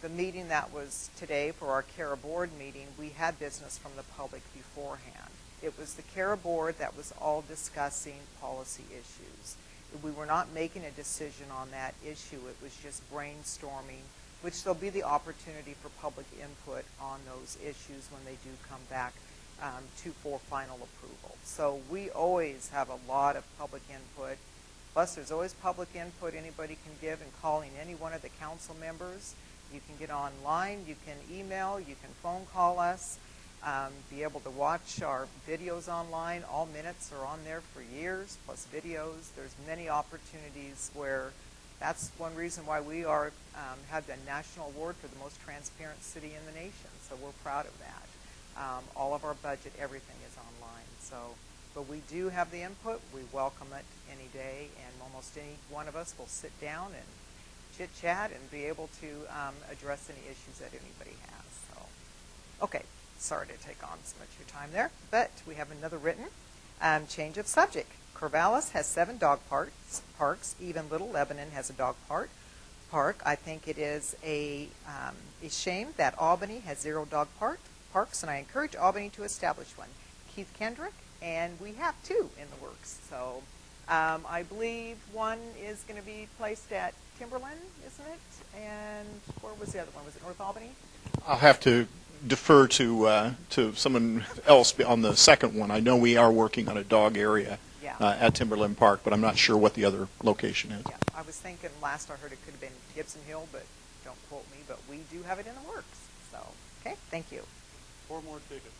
The meeting that was today for our CARA board meeting, we had business from the public beforehand. It was the CARA board that was all discussing policy issues. We were not making a decision on that issue. It was just brainstorming, which there'll be the opportunity for public input on those issues when they do come back for final approval. So we always have a lot of public input. Plus, there's always public input anybody can give in calling any one of the council members. You can get online, you can email, you can phone call us, be able to watch our videos online. All minutes are on there for years, plus videos. There's many opportunities where that's one reason why we are had the national award for the most transparent city in the nation. So we're proud of that. All of our budget, everything is online. So, but we do have the input. We welcome it any day, and almost any one of us will sit down and chit chat and be able to address any issues that anybody has. So, okay, sorry to take on so much of your time there, but we have another written change of subject. Corvallis has 7 dog parks. Even Little Lebanon has a dog park. I think it is a shame that Albany has 0 dog parks, and I encourage Albany to establish one. Keith Kendrick, and we have 2 in the works. So I believe one is going to be placed at Timberland, isn't it? And where was the other one? Was it North Albany? I'll have to defer to someone else on the second one. I know we are working on a dog area. At Timberland Park, but I'm not sure what the other location is. Yeah, I was thinking last I heard it could have been Gibson Hill, but don't quote me, but we do have it in the works. So, okay, thank you. 4 more tickets.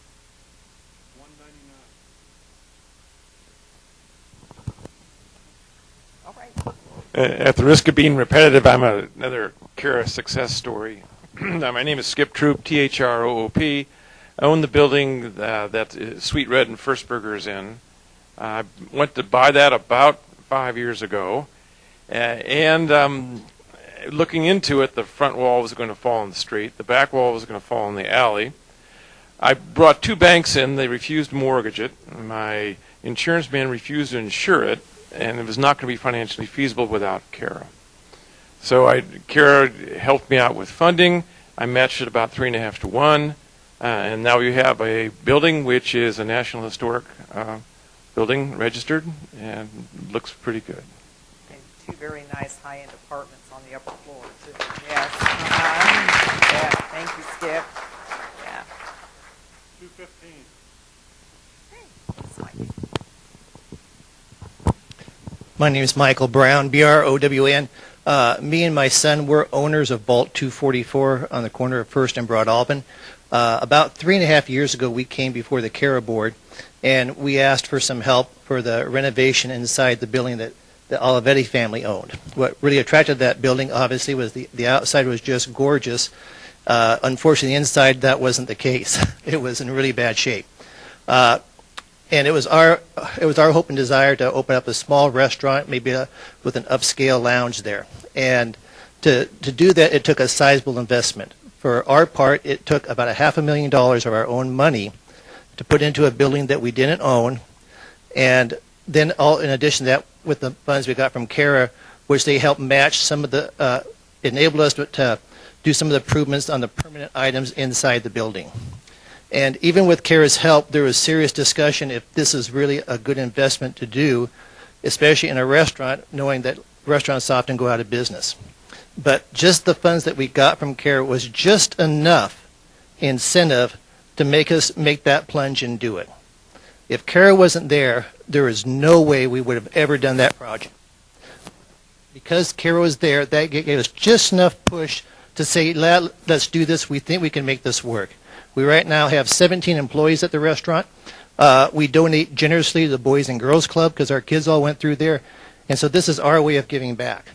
$199. All right. At the risk of being repetitive, I'm another CARA success story. My name is Skip Troop, Throop. I own the building that Sweet Red and First Burger is in. I went to buy that about 5 years ago, and looking into it, the front wall was going to fall in the street, the back wall was going to fall in the alley. I brought 2 banks in, they refused to mortgage it, my insurance man refused to insure it, and it was not going to be financially feasible without CARA. So CARA helped me out with funding. I matched it about 3.5 to 1, and now we have a building which is a National Historic building, registered, and looks pretty good. And 2 very nice high-end apartments on the upper floor, too. Yes. Yeah, thank you, Skip. Yeah. 215. My name is Michael Brown, Brown. Me and my son, we're owners of Vault 244 on the corner of First and Broad Albin. About 3.5 years ago, we came before the CARA board, and we asked for some help for the renovation inside the building that the Olivetti family owned. What really attracted that building, obviously, was the outside was just gorgeous. Unfortunately, the inside, that wasn't the case. It was in really bad shape. And it was our hope and desire to open up a small restaurant, maybe with an upscale lounge there. And to do that, it took a sizable investment. For our part, it took about $500,000 of our own money to put into a building that we didn't own. And then, in addition to that, with the funds we got from CARA, which they helped match some of the, enabled us to do some of the improvements on the permanent items inside the building. And even with CARA's help, there was serious discussion if this is really a good investment to do, especially in a restaurant, knowing that restaurants often go out of business. But just the funds that we got from CARA was just enough incentive to make us make that plunge and do it. If CARA wasn't there, there is no way we would have ever done that project. Because CARA was there, that gave us just enough push to say, let's do this. We think we can make this work. We right now have 17 employees at the restaurant. We donate generously to the Boys and Girls Club because our kids all went through there. And so this is our way of giving back.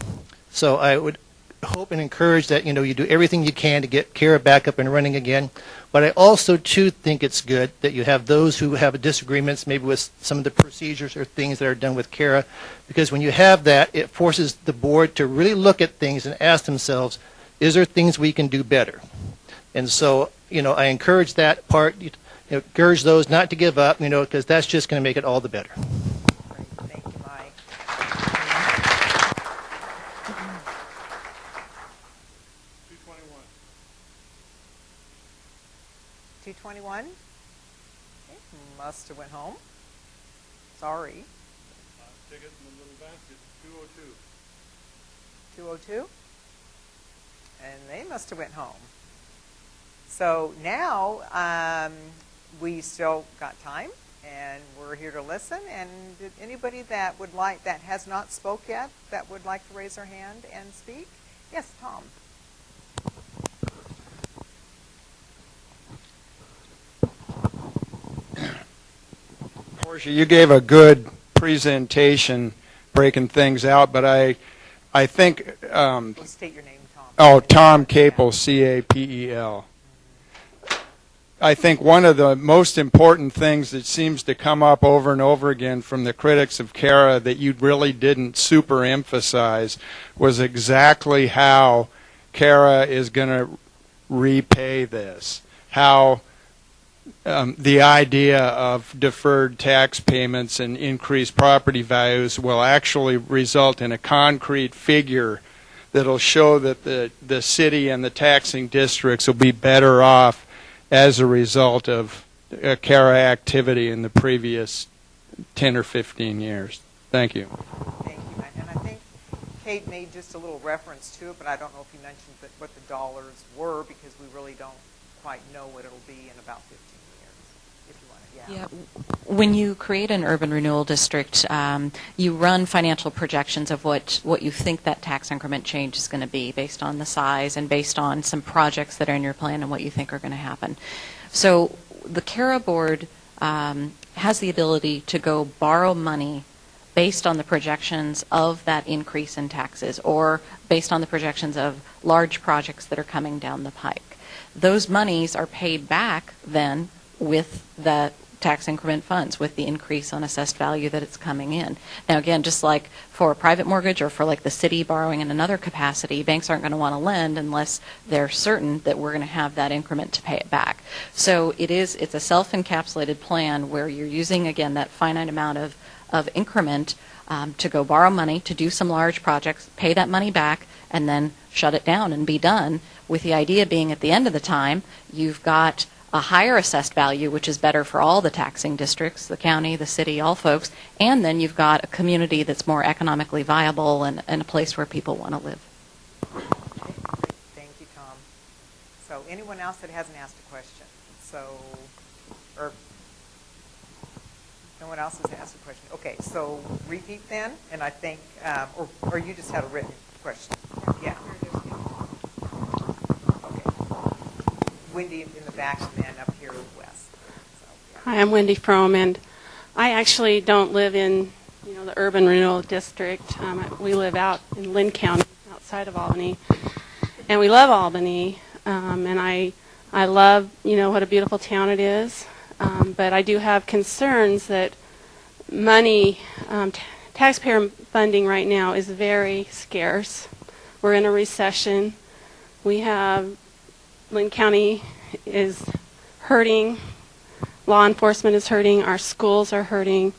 So I would hope and encourage that, you do everything you can to get CARA back up and running again. But I also, too, think it's good that you have those who have disagreements maybe with some of the procedures or things that are done with CARA, because when you have that, it forces the board to really look at things and ask themselves, is there things we can do better? And so, I encourage that part, encourage those not to give up, because that's just going to make it all the better. Great. Thank you, Mike. 221? Okay, must have went home. Sorry. Ticket in the little basket, 202. 202? And they must have went home. So now we still got time, and we're here to listen. And did anybody that has not spoke yet, that would like to raise their hand and speak? Yes, Tom. Portia, you gave a good presentation breaking things out, but I think Let's state your name, Tom. Oh, Tom Capel, C-A-P-E-L. I think one of the most important things that seems to come up over and over again from the critics of CARA that you really didn't super emphasize was exactly how CARA is going to repay this. How the idea of deferred tax payments and increased property values will actually result in a concrete figure that'll show that the city and the taxing districts will be better off as a result of CARA activity in the previous 10 or 15 years. Thank you. Thank you. And I think Kate made just a little reference to it, but I don't know if you mentioned what the dollars were, because we really don't quite know what it'll be in about 15 years. If you want to, Yeah. When you create an urban renewal district, you run financial projections of what you think that tax increment change is going to be based on the size and based on some projects that are in your plan and what you think are going to happen. So the CARA board has the ability to go borrow money based on the projections of that increase in taxes or based on the projections of large projects that are coming down the pike. Those monies are paid back then with the tax increment funds, with the increase on assessed value that it's coming in. Now again, just like for a private mortgage or for like the city borrowing in another capacity, banks aren't going to want to lend unless they're certain that we're going to have that increment to pay it back. So it's a self-encapsulated plan where you're using, again, that finite amount of increment to go borrow money to do some large projects, pay that money back, and then shut it down and be done, with the idea being at the end of the time, you've got a higher assessed value, which is better for all the taxing districts, the county, the city, all folks, and then you've got a community that's more economically viable and a place where people want to live. Thank you, Tom. So anyone else that hasn't asked a question? Or no one else has asked a question. Okay, so repeat then, and I think, or you just had a written question. Yeah. Okay. Wendy in the back and then up here west. Hi, I'm Wendy Fromm, and I actually don't live in, the urban renewal district. We live out in Lynn County, outside of Albany, and we love Albany, and I love, what a beautiful town it is, but I do have concerns that money, taxpayer funding right now is very scarce. We're in a recession. We have, Lynn County is hurting. Law enforcement is hurting. Our schools are hurting.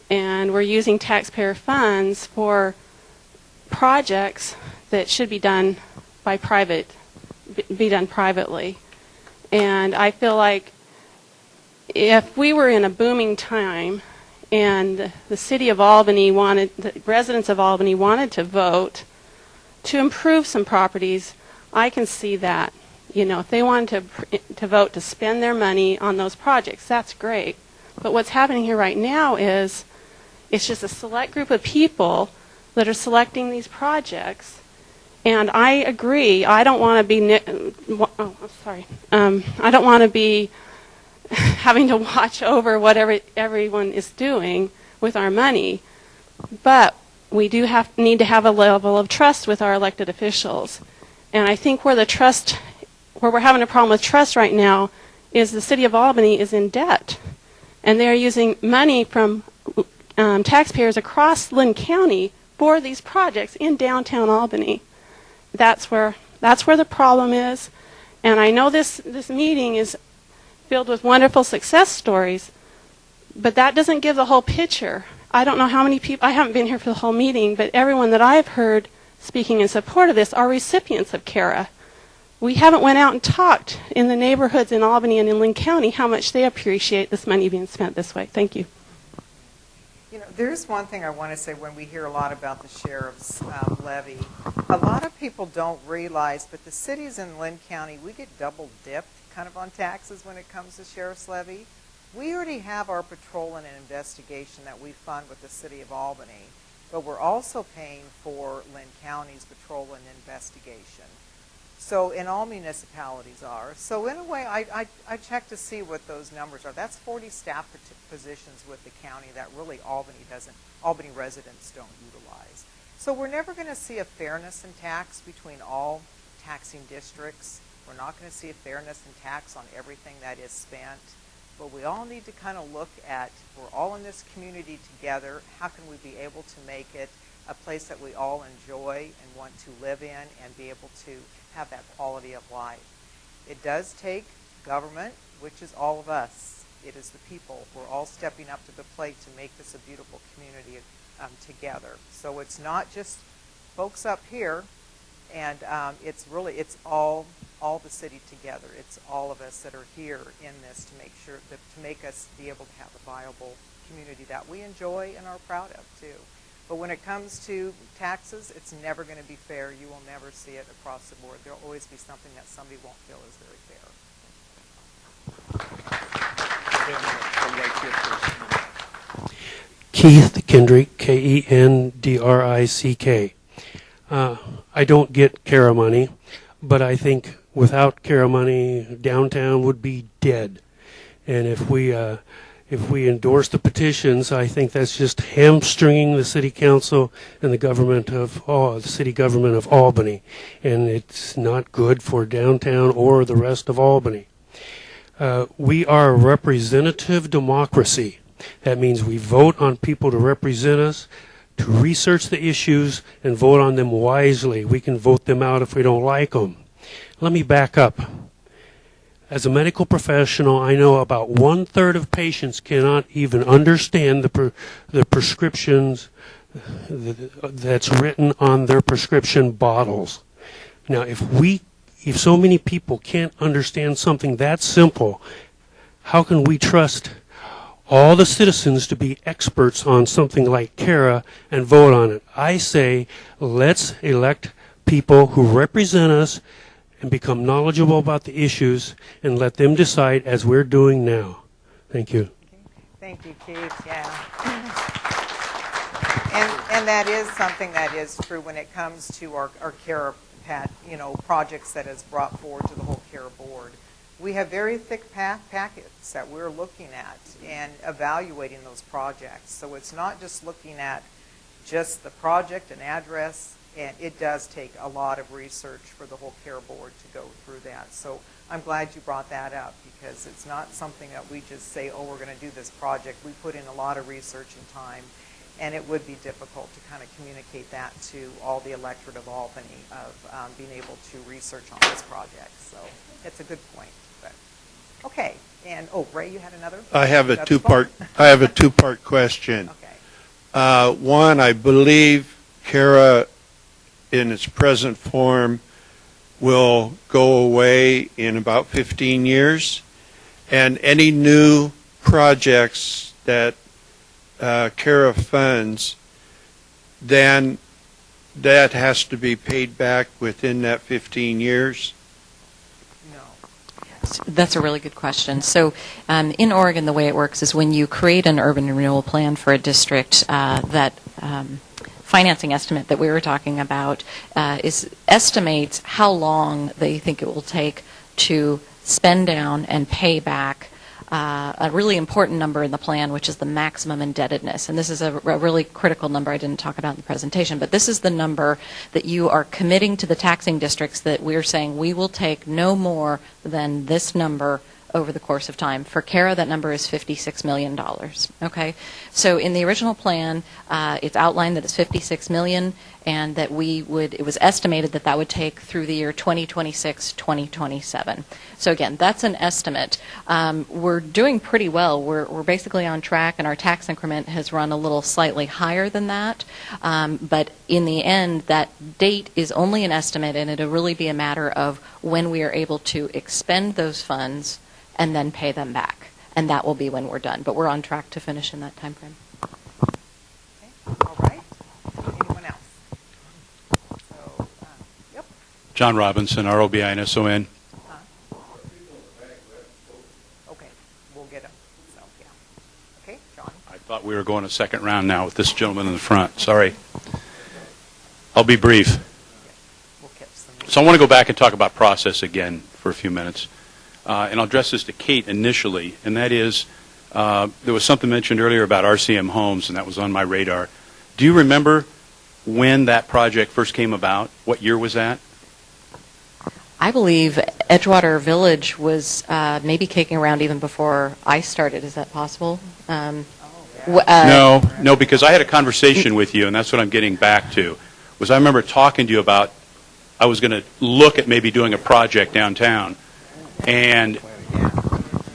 And we're using taxpayer funds for projects that should be done by be done privately. And I feel like if we were in a booming time and the city of Albany the residents of Albany wanted to vote to improve some properties, I can see that. If they wanted to vote to spend their money on those projects, that's great. But what's happening here right now is it's just a select group of people that are selecting these projects. And I agree. I don't want to be. I don't want to be having to watch over what everyone is doing with our money. But we do need to have a level of trust with our elected officials. And I think where we're having a problem with trust right now is the city of Albany is in debt. And they're using money from taxpayers across Lynn County for these projects in downtown Albany. That's where the problem is. And I know this meeting is filled with wonderful success stories, but that doesn't give the whole picture. I don't know how many people, I haven't been here for the whole meeting, but everyone that I've heard speaking in support of this are recipients of CARA. We haven't went out and talked in the neighborhoods in Albany and in Lynn County how much they appreciate this money being spent this way. Thank you. There's one thing I want to say when we hear a lot about the sheriff's levy. A lot of people don't realize, but the cities in Lynn County, we get double dipped kind of on taxes when it comes to sheriff's levy. We already have our patrol and investigation that we fund with the city of Albany, but we're also paying for Lynn County's patrol and investigation. So, and all municipalities are. So in a way, I check to see what those numbers are. That's 40 staff positions with the county that really Albany residents don't utilize. So we're never going to see a fairness in tax between all taxing districts. We're not going to see a fairness in tax on everything that is spent. But we all need to kind of look at, we're all in this community together. How can we be able to make it a place that we all enjoy and want to live in and be able to have that quality of life? It does take government, which is all of us. It is the people. We're all stepping up to the plate to make this a beautiful community together. So it's not just folks up here, and it's all the city together. It's all of us that are here in this to make sure that to make us be able to have a viable community that we enjoy and are proud of too. But when it comes to taxes, it's never going to be fair. You will never see it across the board. There will always be something that somebody won't feel is very fair. Keith Kendrick, Kendrick. I don't get CARA money, but I think without CARA money, downtown would be dead. And if we endorse the petitions, I think that's just hamstringing the city council and the city government of Albany, and it's not good for downtown or the rest of Albany. We are a representative democracy. That means we vote on people to represent us, to research the issues and vote on them wisely. We can vote them out if we don't like them. Let me back up. As a medical professional, I know about 1/3 of patients cannot even understand the prescriptions that's written on their prescription bottles. Now, if so many people can't understand something that simple, how can we trust all the citizens to be experts on something like CARA and vote on it? I say, let's elect people who represent us and become knowledgeable about the issues and let them decide as we're doing now. Thank you. Thank you, Keith. Yeah. And that is something that is true when it comes to our CARA projects that is brought forward to the whole CARA board. we have very thick packets that we're looking at and evaluating those projects. So it's not just looking at just the project and address, and it does take a lot of research for the whole care board to go through that. So I'm glad you brought that up, because it's not something that we just say, oh, we're going to do this project. We put in a lot of research and time, and it would be difficult to kind of communicate that to all the electorate of Albany of being able to research on this project. So it's a good point. But okay, and Ray, you had another? I have a two-part question. Okay. One, I believe CARA in its present form will go away in about 15 years, and any new projects that CARA funds, then that has to be paid back within that 15 years? That's a really good question. So in Oregon, the way it works is when you create an urban renewal plan for a district, that financing estimate that we were talking about estimates how long they think it will take to spend down and pay back a really important number in the plan, which is the maximum indebtedness. And this is a really critical number I didn't talk about in the presentation, but this is the number that you are committing to the taxing districts that we're saying we will take no more than this number over the course of time. For CARA, that number is $56 million. Okay, so in the original plan, it's outlined that it's $56 million, and that it was estimated that that would take through the year 2026, 2027. So again, that's an estimate. We're doing pretty well. We're basically on track, and our tax increment has run a little slightly higher than that. But in the end, that date is only an estimate, and it'll really be a matter of when we are able to expend those funds and then pay them back. And that will be when we're done. But we're on track to finish in that time frame. Okay. All right. Anyone else? So, yep. John Robinson, ROBINSON. Okay. We'll get them. So, yeah. Okay, John. I thought we were going a second round now with this gentleman in the front. Sorry. I'll be brief. We'll catch some. So I want to go back and talk about process again for a few minutes. And I'll address this to Kate initially, and that is, there was something mentioned earlier about RCM Homes, and that was on my radar. Do you remember when that project first came about? What year was that? I believe Edgewater Village was maybe kicking around even before I started. Is that possible? No, because I had a conversation with you, and that's what I'm getting back to. Was I remember talking to you about I was going to look at maybe doing a project downtown. And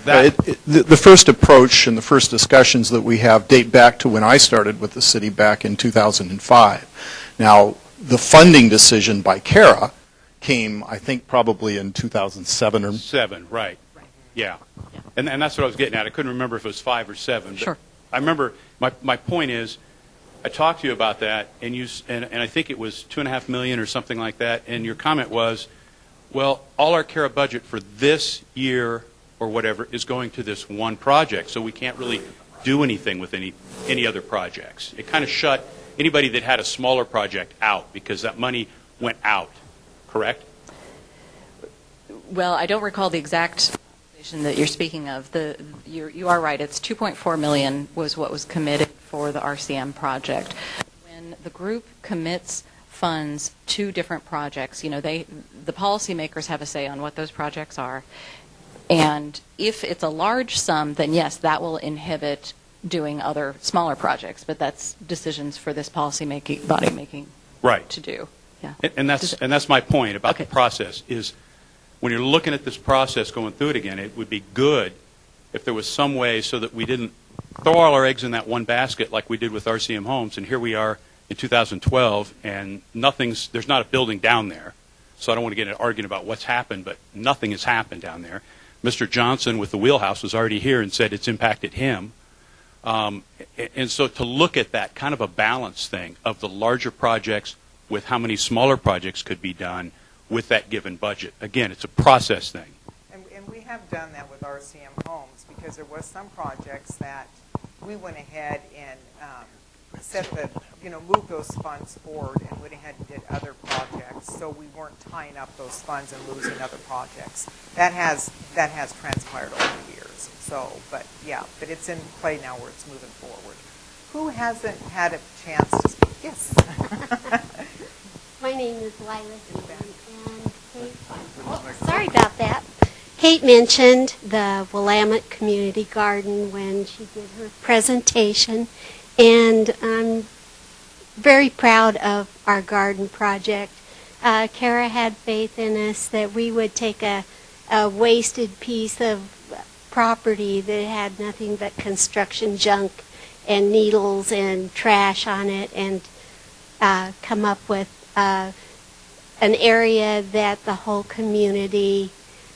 the first approach and the first discussions that we have date back to when I started with the city back in 2005. Now, the funding decision by CARA came, I think, probably in 2007 or 7, right? Yeah, and that's what I was getting at. I couldn't remember if it was 5 or 7. Sure. I remember. My point is, I talked to you about that, and I think it was $2.5 million or something like that. And your comment was, well, all our CARA budget for this year or whatever is going to this one project, so we can't really do anything with any other projects. It kind of shut anybody that had a smaller project out because that money went out, correct? Well, I don't recall the exact that you're speaking of. You are right. It's $2.4 million was what was committed for the RCM project. When the group commits funds to different projects, the policymakers have a say on what those projects are. And if it's a large sum, then yes, that will inhibit doing other smaller projects. But that's decisions for this body making right to do. Yeah. And that's my point about the process is when you're looking at this process going through it again, it would be good if there was some way so that we didn't throw all our eggs in that one basket like we did with RCM Homes, and here we are in 2012, and there's not a building down there. So I don't want to get into arguing about what's happened, but nothing has happened down there. Mr. Johnson with the Wheelhouse was already here and said it's impacted him. And so to look at that kind of a balance thing of the larger projects with how many smaller projects could be done with that given budget. Again, it's a process thing. And we have done that with RCM Homes because there was some projects that we went ahead and moved those funds forward and went ahead and did other projects. so we weren't tying up those funds and losing other projects. That has transpired over the years. So, but it's in play now where it's moving forward. Who hasn't had a chance to speak? Yes. My name is Lila and Kate. Sorry about that. Kate mentioned the Willamette Community Garden when she did her presentation, and I'm very proud of our garden project. Kara had faith in us that we would take a wasted piece of property that had nothing but construction junk and needles and trash on it and come up with an area that the whole community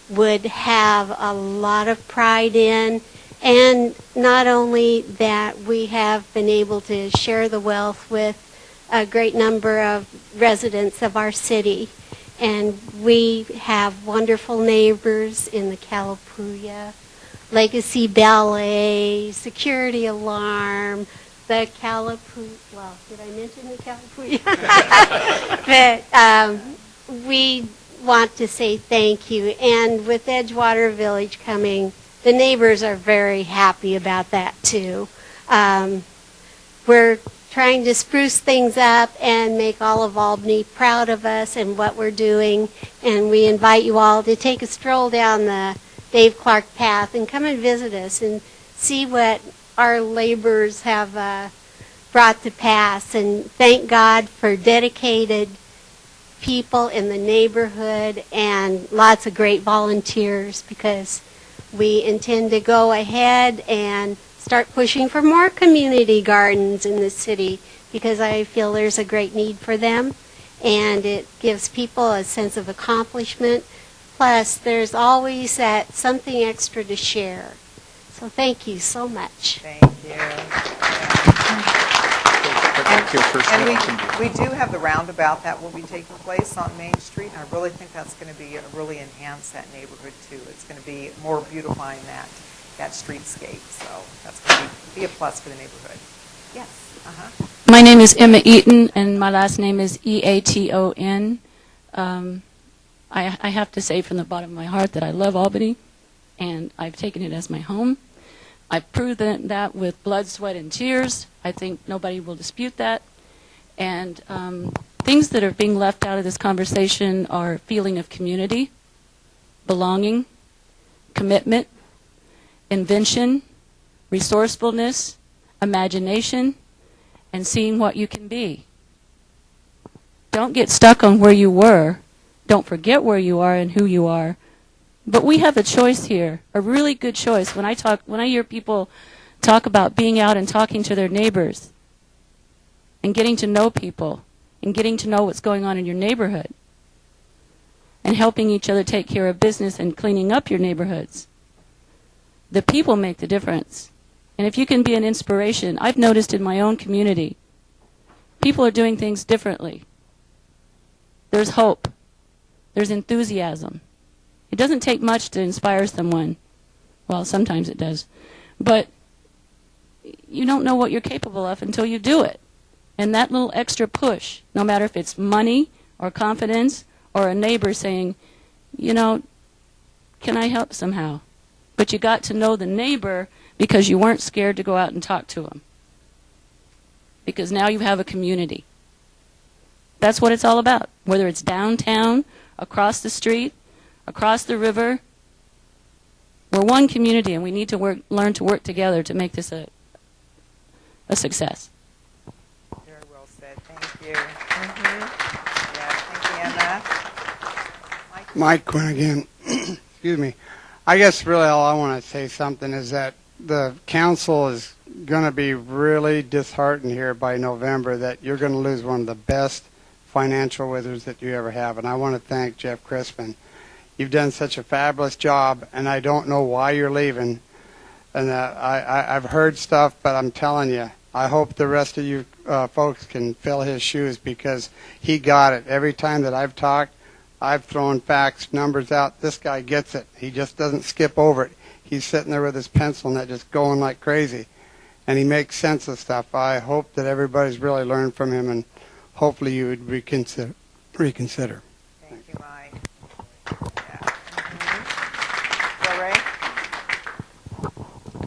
would have a lot of pride in. And not only that, we have been able to share the wealth with a great number of residents of our city. And we have wonderful neighbors in the Calapooya, Legacy Ballet, Security Alarm, the Calapooya, well, did I mention the Calapooya? But we want to say thank you. And with Edgewater Village coming, the neighbors are very happy about that too. We're trying to spruce things up and make all of Albany proud of us and what we're doing. And we invite you all to take a stroll down the Dave Clark path and come and visit us and see what our laborers have brought to pass. And thank God for dedicated people in the neighborhood and lots of great volunteers, because we intend to go ahead and start pushing for more community gardens in the city, because I feel there's a great need for them, and it gives people a sense of accomplishment. Plus, there's always that something extra to share. So thank you so much. Thank you. And we do have the roundabout that will be taking place on Main Street, and I really think that's going to be really enhance that neighborhood too. It's going to be more beautifying that streetscape, so that's going to be a plus for the neighborhood. Yes. My name is Emma Eaton, and my last name is Eaton. I have to say from the bottom of my heart that I love Albany, and I've taken it as my home. I've proven that with blood, sweat, and tears. I think nobody will dispute that. And things that are being left out of this conversation are feeling of community, belonging, commitment, invention, resourcefulness, imagination, and seeing what you can be. Don't get stuck on where you were. Don't forget where you are and who you are. But we have a choice here, a really good choice. When I hear people talk about being out and talking to their neighbors and getting to know people and getting to know what's going on in your neighborhood and helping each other take care of business and cleaning up your neighborhoods, the people make the difference. And if you can be an inspiration, I've noticed in my own community, people are doing things differently. There's hope. There's enthusiasm. It doesn't take much to inspire someone. Well, sometimes it does. But you don't know what you're capable of until you do it. And that little extra push, no matter if it's money or confidence or a neighbor saying, you know, can I help somehow? But you got to know the neighbor because you weren't scared to go out and talk to them. Because now you have a community. That's what it's all about. Whether it's downtown, across the street, across the river, we're one community, and we need to learn to work together to make this a success. Very well said. Thank you. Yeah, thank you, Emma. Mike Quinn again. Excuse me. I guess really all I want to say something is that the council is going to be really disheartened here by November that you're going to lose one of the best financial wizards that you ever have. And I want to thank Jeff Crispin. You've done such a fabulous job, and I don't know why you're leaving. And I've heard stuff, but I'm telling you, I hope the rest of you folks can fill his shoes, because he got it. Every time that I've talked, I've thrown facts, numbers out. This guy gets it. He just doesn't skip over it. He's sitting there with his pencil and that just going like crazy. And he makes sense of stuff. I hope that everybody's really learned from him, and hopefully you would reconsider.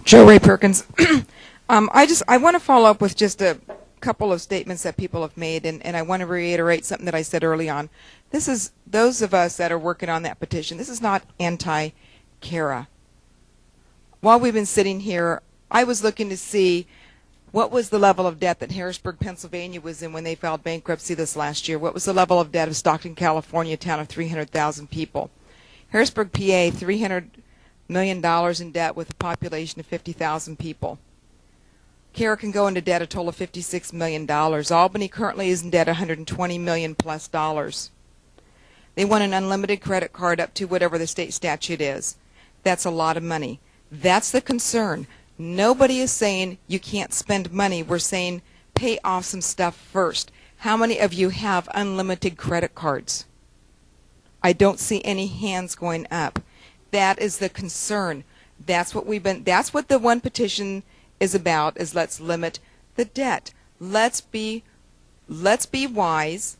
Joe Ray Perkins. I want to follow up with just a couple of statements that people have made, and I want to reiterate something that I said early on. This is those of us that are working on that petition. This is not anti-Cara. While we've been sitting here, I was looking to see what was the level of debt that Harrisburg, Pennsylvania was in when they filed bankruptcy this last year. What was the level of debt of Stockton, California, a town of 300,000 people? Harrisburg, PA, $300 million in debt with a population of 50,000 people. Cara can go into debt a total of $56 million. Albany currently is in debt $120 million plus dollars. They want an unlimited credit card up to whatever the state statute is. That's a lot of money. That's the concern. Nobody is saying you can't spend money. We're saying pay off some stuff first. How many of you have unlimited credit cards? I don't see any hands going up. That is the concern. That's what the one petition is about, is let's limit the debt. Let's be wise.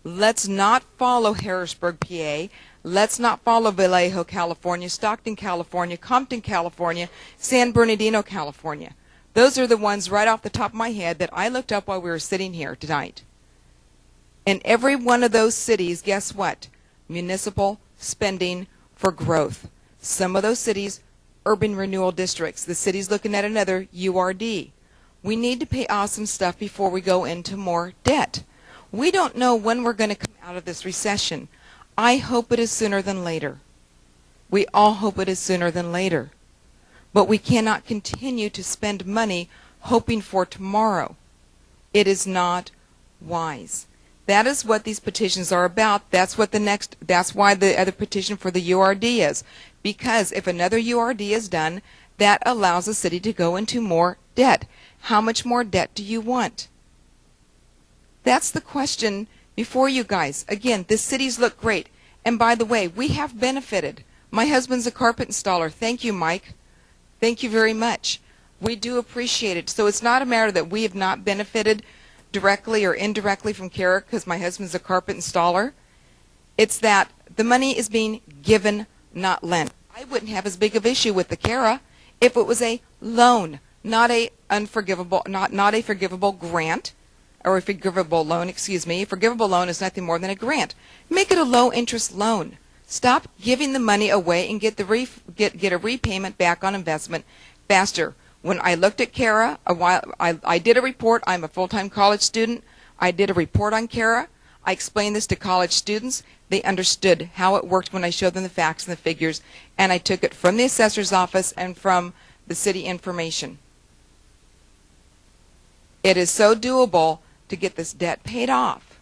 Let's not follow Harrisburg, PA. Let's not follow Vallejo, California, Stockton, California, Compton, California, San Bernardino, California. Those are the ones right off the top of my head that I looked up while we were sitting here tonight. And every one of those cities, guess what? Municipal spending for growth. Some of those cities, urban renewal districts. The city's looking at another URD. We need to pay off some stuff before we go into more debt. We don't know when we're going to come out of this recession. I hope it is sooner than later. We all hope it is sooner than later. But we cannot continue to spend money hoping for tomorrow. It is not wise. That is what these petitions are about. That's why the other petition for the URD is. Because if another URD is done, that allows the city to go into more debt. How much more debt do you want? That's the question before you guys. Again, the cities look great. And by the way, we have benefited. My husband's a carpet installer. Thank you, Mike. Thank you very much. We do appreciate it. So it's not a matter that we have not benefited directly or indirectly from Cara because my husband's a carpet installer. It's that the money is being given, not lent. I wouldn't have as big of issue with the Cara if it was a loan, not a forgivable grant. Or a forgivable loan, excuse me. A forgivable loan is nothing more than a grant. Make it a low-interest loan. Stop giving the money away and get a repayment back on investment faster. When I looked at Cara, I did a report. I'm a full-time college student. I did a report on Cara. I explained this to college students. They understood how it worked when I showed them the facts and the figures, and I took it from the assessor's office and from the city information. It is so doable to get this debt paid off.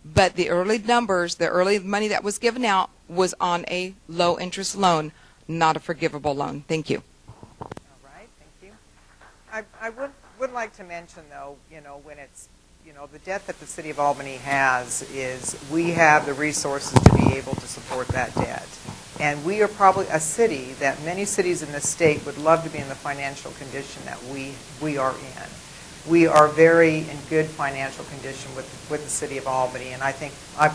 But the early numbers, the early money that was given out was on a low interest loan, not a forgivable loan. Thank you. All right, thank you. I would like to mention, though, when it's, the debt that the city of Albany has is we have the resources to be able to support that debt. And we are probably a city that many cities in this state would love to be in the financial condition that we are in. We are very in good financial condition with the city of Albany, and I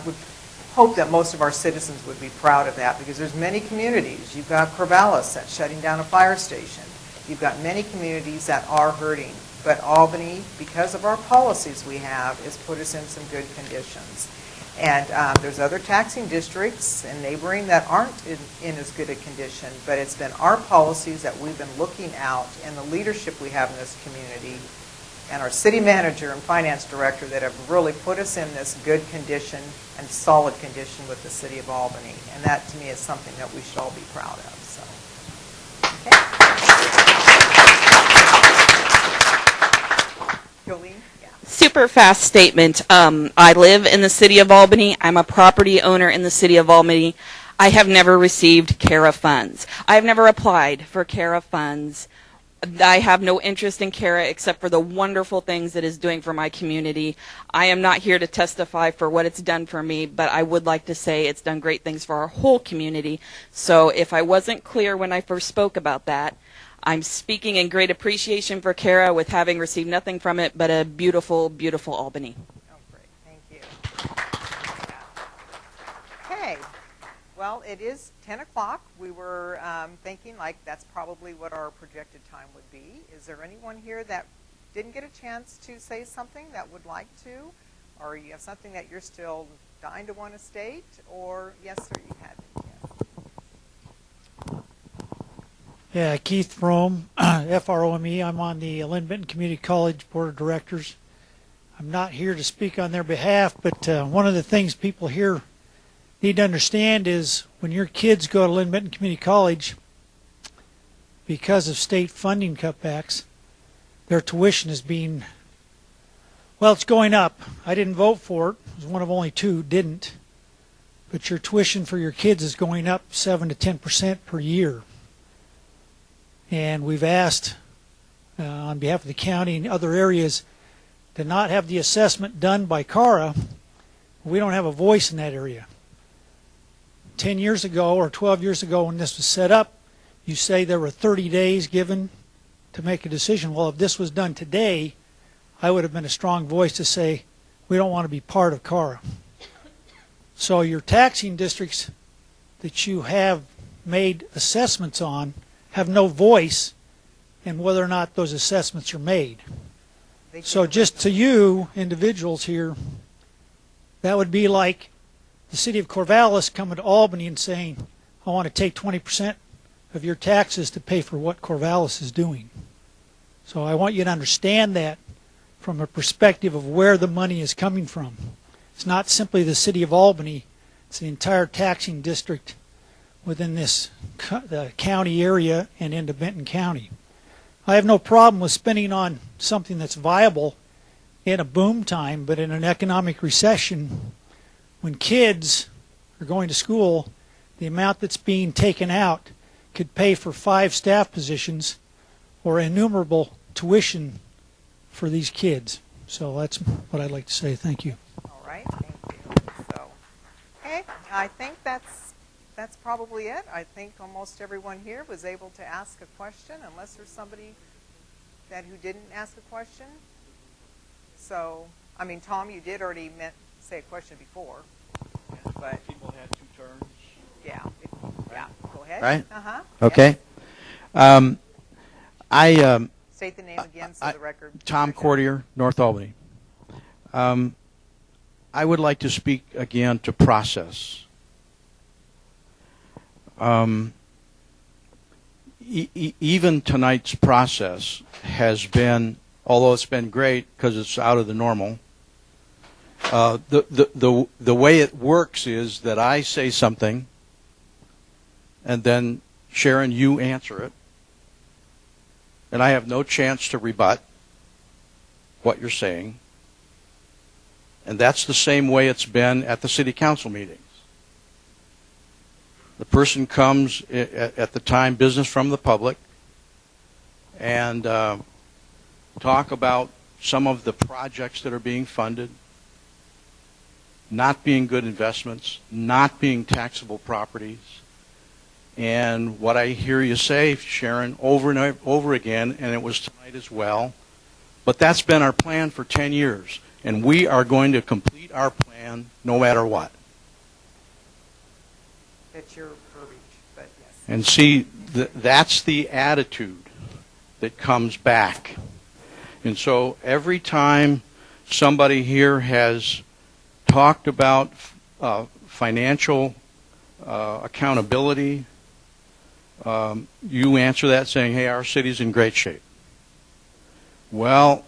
would hope that most of our citizens would be proud of that because there's many communities. You've got Corvallis that's shutting down a fire station. You've got many communities that are hurting, but Albany, because of our policies we have, has put us in some good conditions. And there's other taxing districts and neighboring that aren't in as good a condition, but it's been our policies that we've been looking out and the leadership we have in this community and our city manager and finance director that have really put us in this good condition and solid condition with the city of Albany. And that, to me, is something that we should all be proud of. So, okay. Jolene? Yeah. Super fast statement. I live in the city of Albany. I'm a property owner in the city of Albany. I have never received Cara funds. I have never applied for Cara funds. I have no interest in Cara except for the wonderful things it is doing for my community. I am not here to testify for what it's done for me, but I would like to say it's done great things for our whole community. So if I wasn't clear when I first spoke about that, I'm speaking in great appreciation for Cara with having received nothing from it but a beautiful, beautiful Albany. Oh, great. Thank you. Okay. Well, it is 10 o'clock. We were thinking like that's probably what our projected time would be. Is there anyone here that didn't get a chance to say something that would like to? Or you have something that you're still dying to want to state? Or, yes, sir, you had it. Yeah, Keith Frome, Frome. I'm on the Lynn Benton Community College Board of Directors. I'm not here to speak on their behalf, but one of the things people here need to understand is when your kids go to Lynn Benton Community College, because of state funding cutbacks, their tuition is being, well, it's going up. I didn't vote for it. I was one of only two who didn't. But your tuition for your kids is going up 7 to 10% per year. And we've asked on behalf of the county and other areas to not have the assessment done by CARA. We don't have a voice in that area. 10 years ago or 12 years ago when this was set up, you say there were 30 days given to make a decision. Well, if this was done today, I would have been a strong voice to say we don't want to be part of CARA. So your taxing districts that you have made assessments on have no voice in whether or not those assessments are made. So just to you individuals here, that would be like the city of Corvallis coming to Albany and saying, I want to take 20% of your taxes to pay for what Corvallis is doing. So I want you to understand that from a perspective of where the money is coming from. It's not simply the city of Albany, it's the entire taxing district within this the county area and into Benton County. I have no problem with spending on something that's viable in a boom time, but in an economic recession, when kids are going to school, the amount that's being taken out could pay for 5 staff positions or innumerable tuition for these kids. So that's what I'd like to say. Thank you. All right, thank you. So, okay, I think that's probably it. I think almost everyone here was able to ask a question, unless there's somebody who didn't ask a question. So, I mean, Tom, you did already say a question before, but people had 2 turns. Yeah, yeah. Go ahead. Right. Okay. I state the name again for the record. Tom Courtier, North Albany. I would like to speak again to process. Even tonight's process has been, although it's been great because it's out of the normal, the way it works is that I say something and then Sharon, you answer it, and I have no chance to rebut what you're saying. And that's the same way it's been at the city council meetings. The person comes at the time, business from the public, and talk about some of the projects that are being funded, not being good investments, not being taxable properties. And what I hear you say, Sharon, over and over again, and it was tonight as well, but that's been our plan for 10 years, and we are going to complete our plan no matter what. That's your verbiage, but yes. And see, that's the attitude that comes back. And so every time somebody here has talked about financial accountability, you answer that saying, hey, our city's in great shape. Well,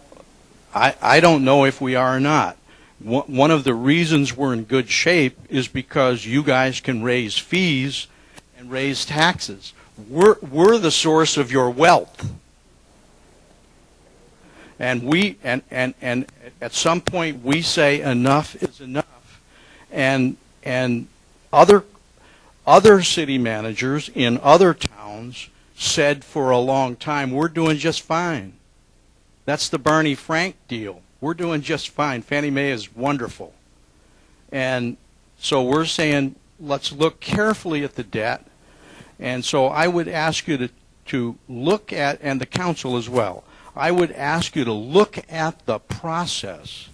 I don't know if we are or not. One of the reasons we're in good shape is because you guys can raise fees and raise taxes. We're the source of your wealth. And we and at some point we say enough is enough. And other city managers in other towns said for a long time, we're doing just fine. That's the Barney Frank deal. We're doing just fine. Fannie Mae is wonderful. And so we're saying, let's look carefully at the debt. And so I would ask you to look at, and the council as well, I would ask you to look at the process.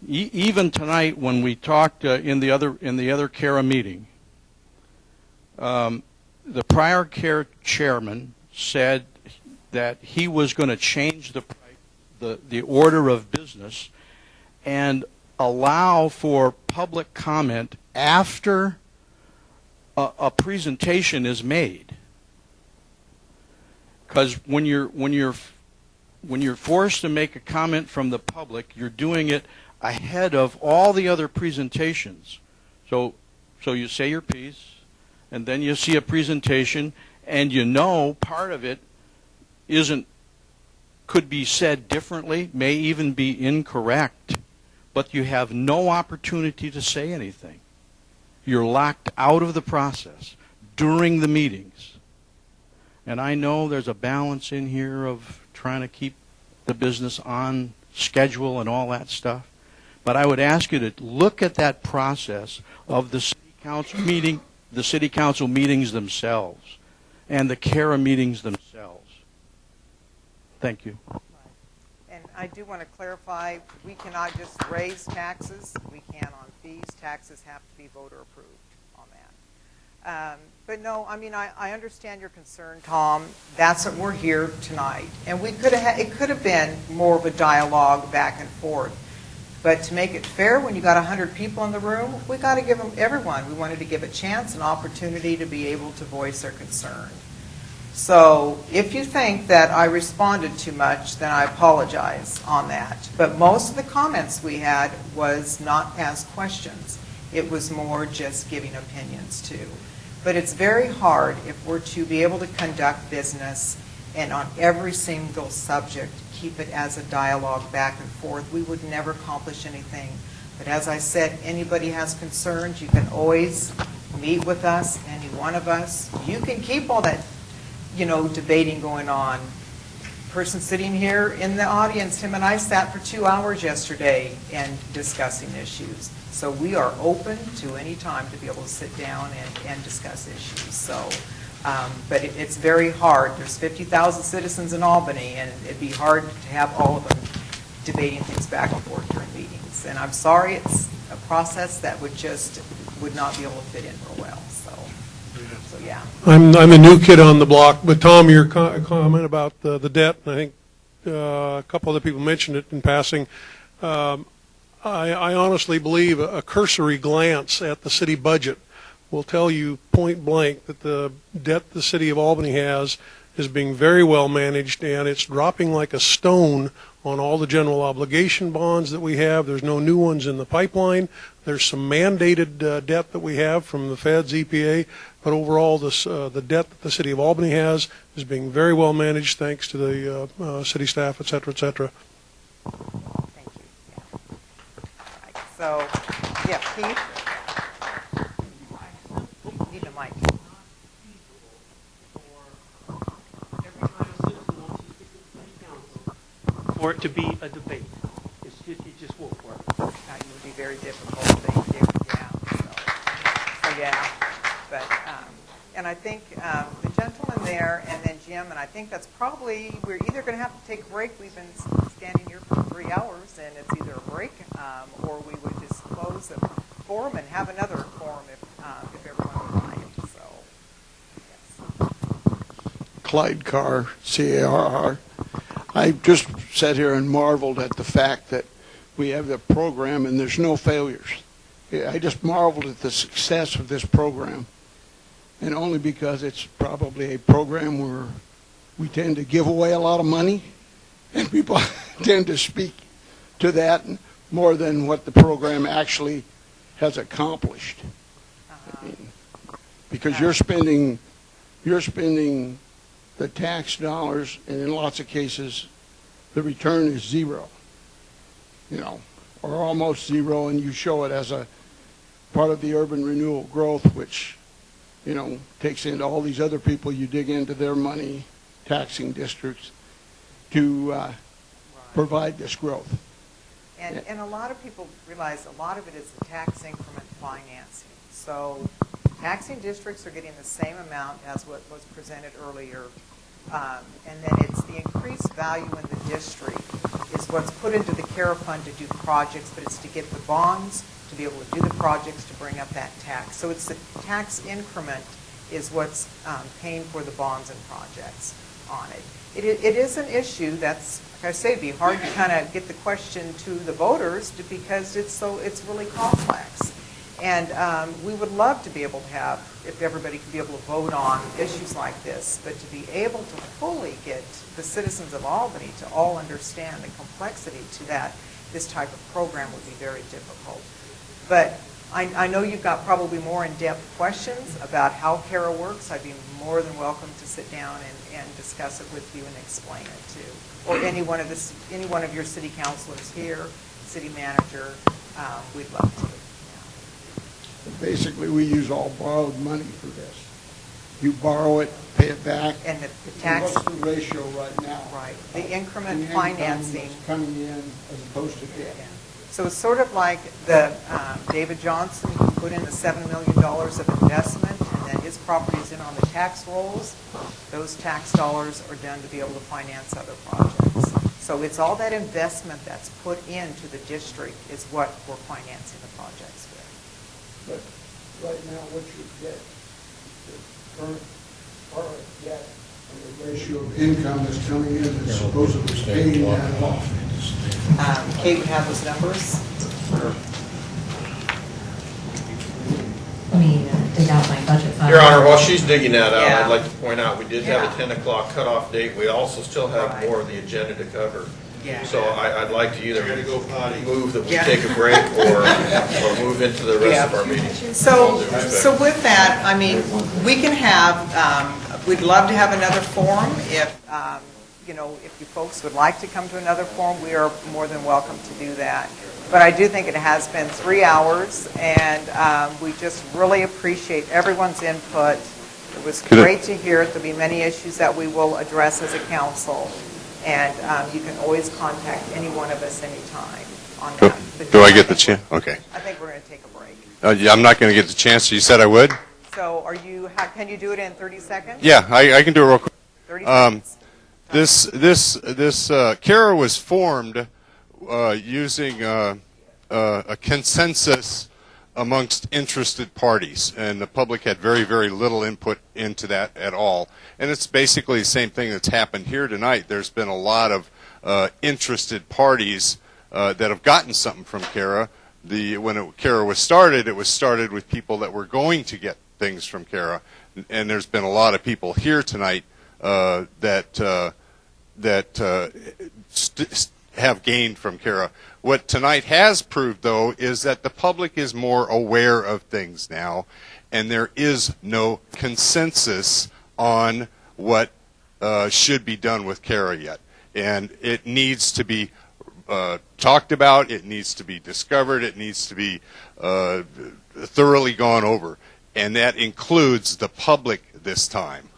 Even tonight when we talked in the other CARA meeting, The prior care chairman said that he was going to change the order of business and allow for public comment after a presentation is made. Because when you're forced to make a comment from the public, you're doing it ahead of all the other presentations. So you say your piece, and then you see a presentation, and you know part of it could be said differently, may even be incorrect, but you have no opportunity to say anything. You're locked out of the process during the meetings. And I know there's a balance in here of trying to keep the business on schedule and all that stuff. But I would ask you to look at that process of the city council meetings themselves and the CARA meetings themselves. Thank you. And I do want to clarify, we cannot just raise taxes. We can on fees. Taxes have to be voter approved on that. But no, I mean, I understand your concern, Tom. That's what we're here tonight. And we could have it could have been more of a dialogue back and forth. But to make it fair, when you got 100 people in the room, we got to give them everyone. We wanted to give a chance, an opportunity to be able to voice their concern. So if you think that I responded too much, then I apologize on that. But most of the comments we had was not as questions. It was more just giving opinions too. But it's very hard if we're to be able to conduct business and on every single subject keep it as a dialogue back and forth. We would never accomplish anything. But as I said, anybody has concerns, you can always meet with us, any one of us. You can keep all that, debating going on. Person sitting here in the audience, him and I sat for 2 hours yesterday and discussing issues. So we are open to any time to be able to sit down and discuss issues. So, but it's very hard. There's 50,000 citizens in Albany, and it'd be hard to have all of them debating things back and forth during meetings. And I'm sorry, it's a process that would not be able to fit in real well. So yeah. I'm a new kid on the block, but Tom, your comment about the debt, and I think a couple other people mentioned it in passing. I honestly believe a cursory glance at the city budget will tell you point blank that the debt the city of Albany has is being very well managed, and it's dropping like a stone on all the general obligation bonds that we have. There's no new ones in the pipeline. There's some mandated debt that we have from the feds, EPA, but overall the debt that the city of Albany has is being very well managed thanks to the city staff, et cetera, et cetera. Thank you. Yeah. Right. So, yeah, Keith? Need a mic. For it to be a debate. It just won't work. It would be very difficult. Thank you. Yeah. So yeah. But, and I think the gentleman there and then Jim, and I think that's probably, we're either going to have to take a break. We've been standing here for 3 hours, and it's either a break or we would just close the forum and have another forum if everyone would like. So, yes. Clyde Carr, C-A-R-R. I just sat here and marveled at the fact that we have the program and there's no failures. I just marveled at the success of this program, and only because it's probably a program where we tend to give away a lot of money, and people tend to speak to that more than what the program actually has accomplished. I mean, because you're spending the tax dollars, and in lots of cases, the return is zero, or almost zero, and you show it as a part of the urban renewal growth, which, takes into all these other people. You dig into their money, taxing districts, to provide this growth. And a lot of people realize a lot of it is the tax increment financing. So taxing districts are getting the same amount as what was presented earlier. And then it's the increased value in the district is what's put into the CARA fund to do projects, but it's to get the bonds to be able to do the projects to bring up that tax. So it's the tax increment is what's paying for the bonds and projects on it. It is an issue that's, like I say, it'd be hard to kind of get the question to the voters because it's really complex. And we would love to be able to have, if everybody could be able to vote on issues like this, but to be able to fully get the citizens of Albany to all understand the complexity to that, this type of program would be very difficult. But I know you've got probably more in-depth questions about how CARA works. I'd be more than welcome to sit down and discuss it with you and explain it too. Or any one of your city councilors here, city manager, we'd love to. Basically, we use all borrowed money for this. You borrow it, pay it back. And the tax. What's the ratio right now? Right. The increment financing. Coming in as opposed to debt. Yeah. So it's sort of like the David Johnson, who put in the $7 million of investment, and then his property is in on the tax rolls. Those tax dollars are done to be able to finance other projects. So it's all that investment that's put into the district is what we're financing the projects with. But right now, what's your debt? The current debt and the ratio of income that's coming in that's supposedly paying that off. Kate would have those numbers. Let me dig out my budget file. Your Honor, while she's digging that out, Yeah. I'd like to point out, we did have a 10 o'clock cutoff date. We also still have more of the agenda to cover. Yeah. So I'd like to either move that we Yeah. take a break or move into the rest of our meeting. So with that, I mean, we can have, we'd love to have another forum if, if you folks would like to come to another forum, we are more than welcome to do that. But I do think it has been 3 hours, and we just really appreciate everyone's input. It was great to hear it. There'll be many issues that we will address as a council, and you can always contact any one of us anytime on that. Do I get the chance? Okay. I think we're going to take a break. Yeah, I'm not going to get the chance. You said I would? So can you do it in 30 seconds? Yeah, I can do it real quick. 30 seconds. This CARA was formed using a consensus amongst interested parties, and the public had very, very little input into that at all. And it's basically the same thing that's happened here tonight. There's been a lot of interested parties that have gotten something from CARA. When CARA was started, it was started with people that were going to get things from CARA, and there's been a lot of people here tonight that have gained from CARA. What tonight has proved, though, is that the public is more aware of things now, and there is no consensus on what should be done with CARA yet. And it needs to be talked about, it needs to be discovered, it needs to be thoroughly gone over. And that includes the public this time.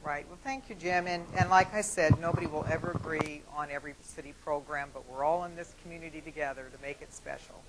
Right. Well, thank you, Jim. And like I said, nobody will ever agree on every city program, but we're all in this community together to make it special.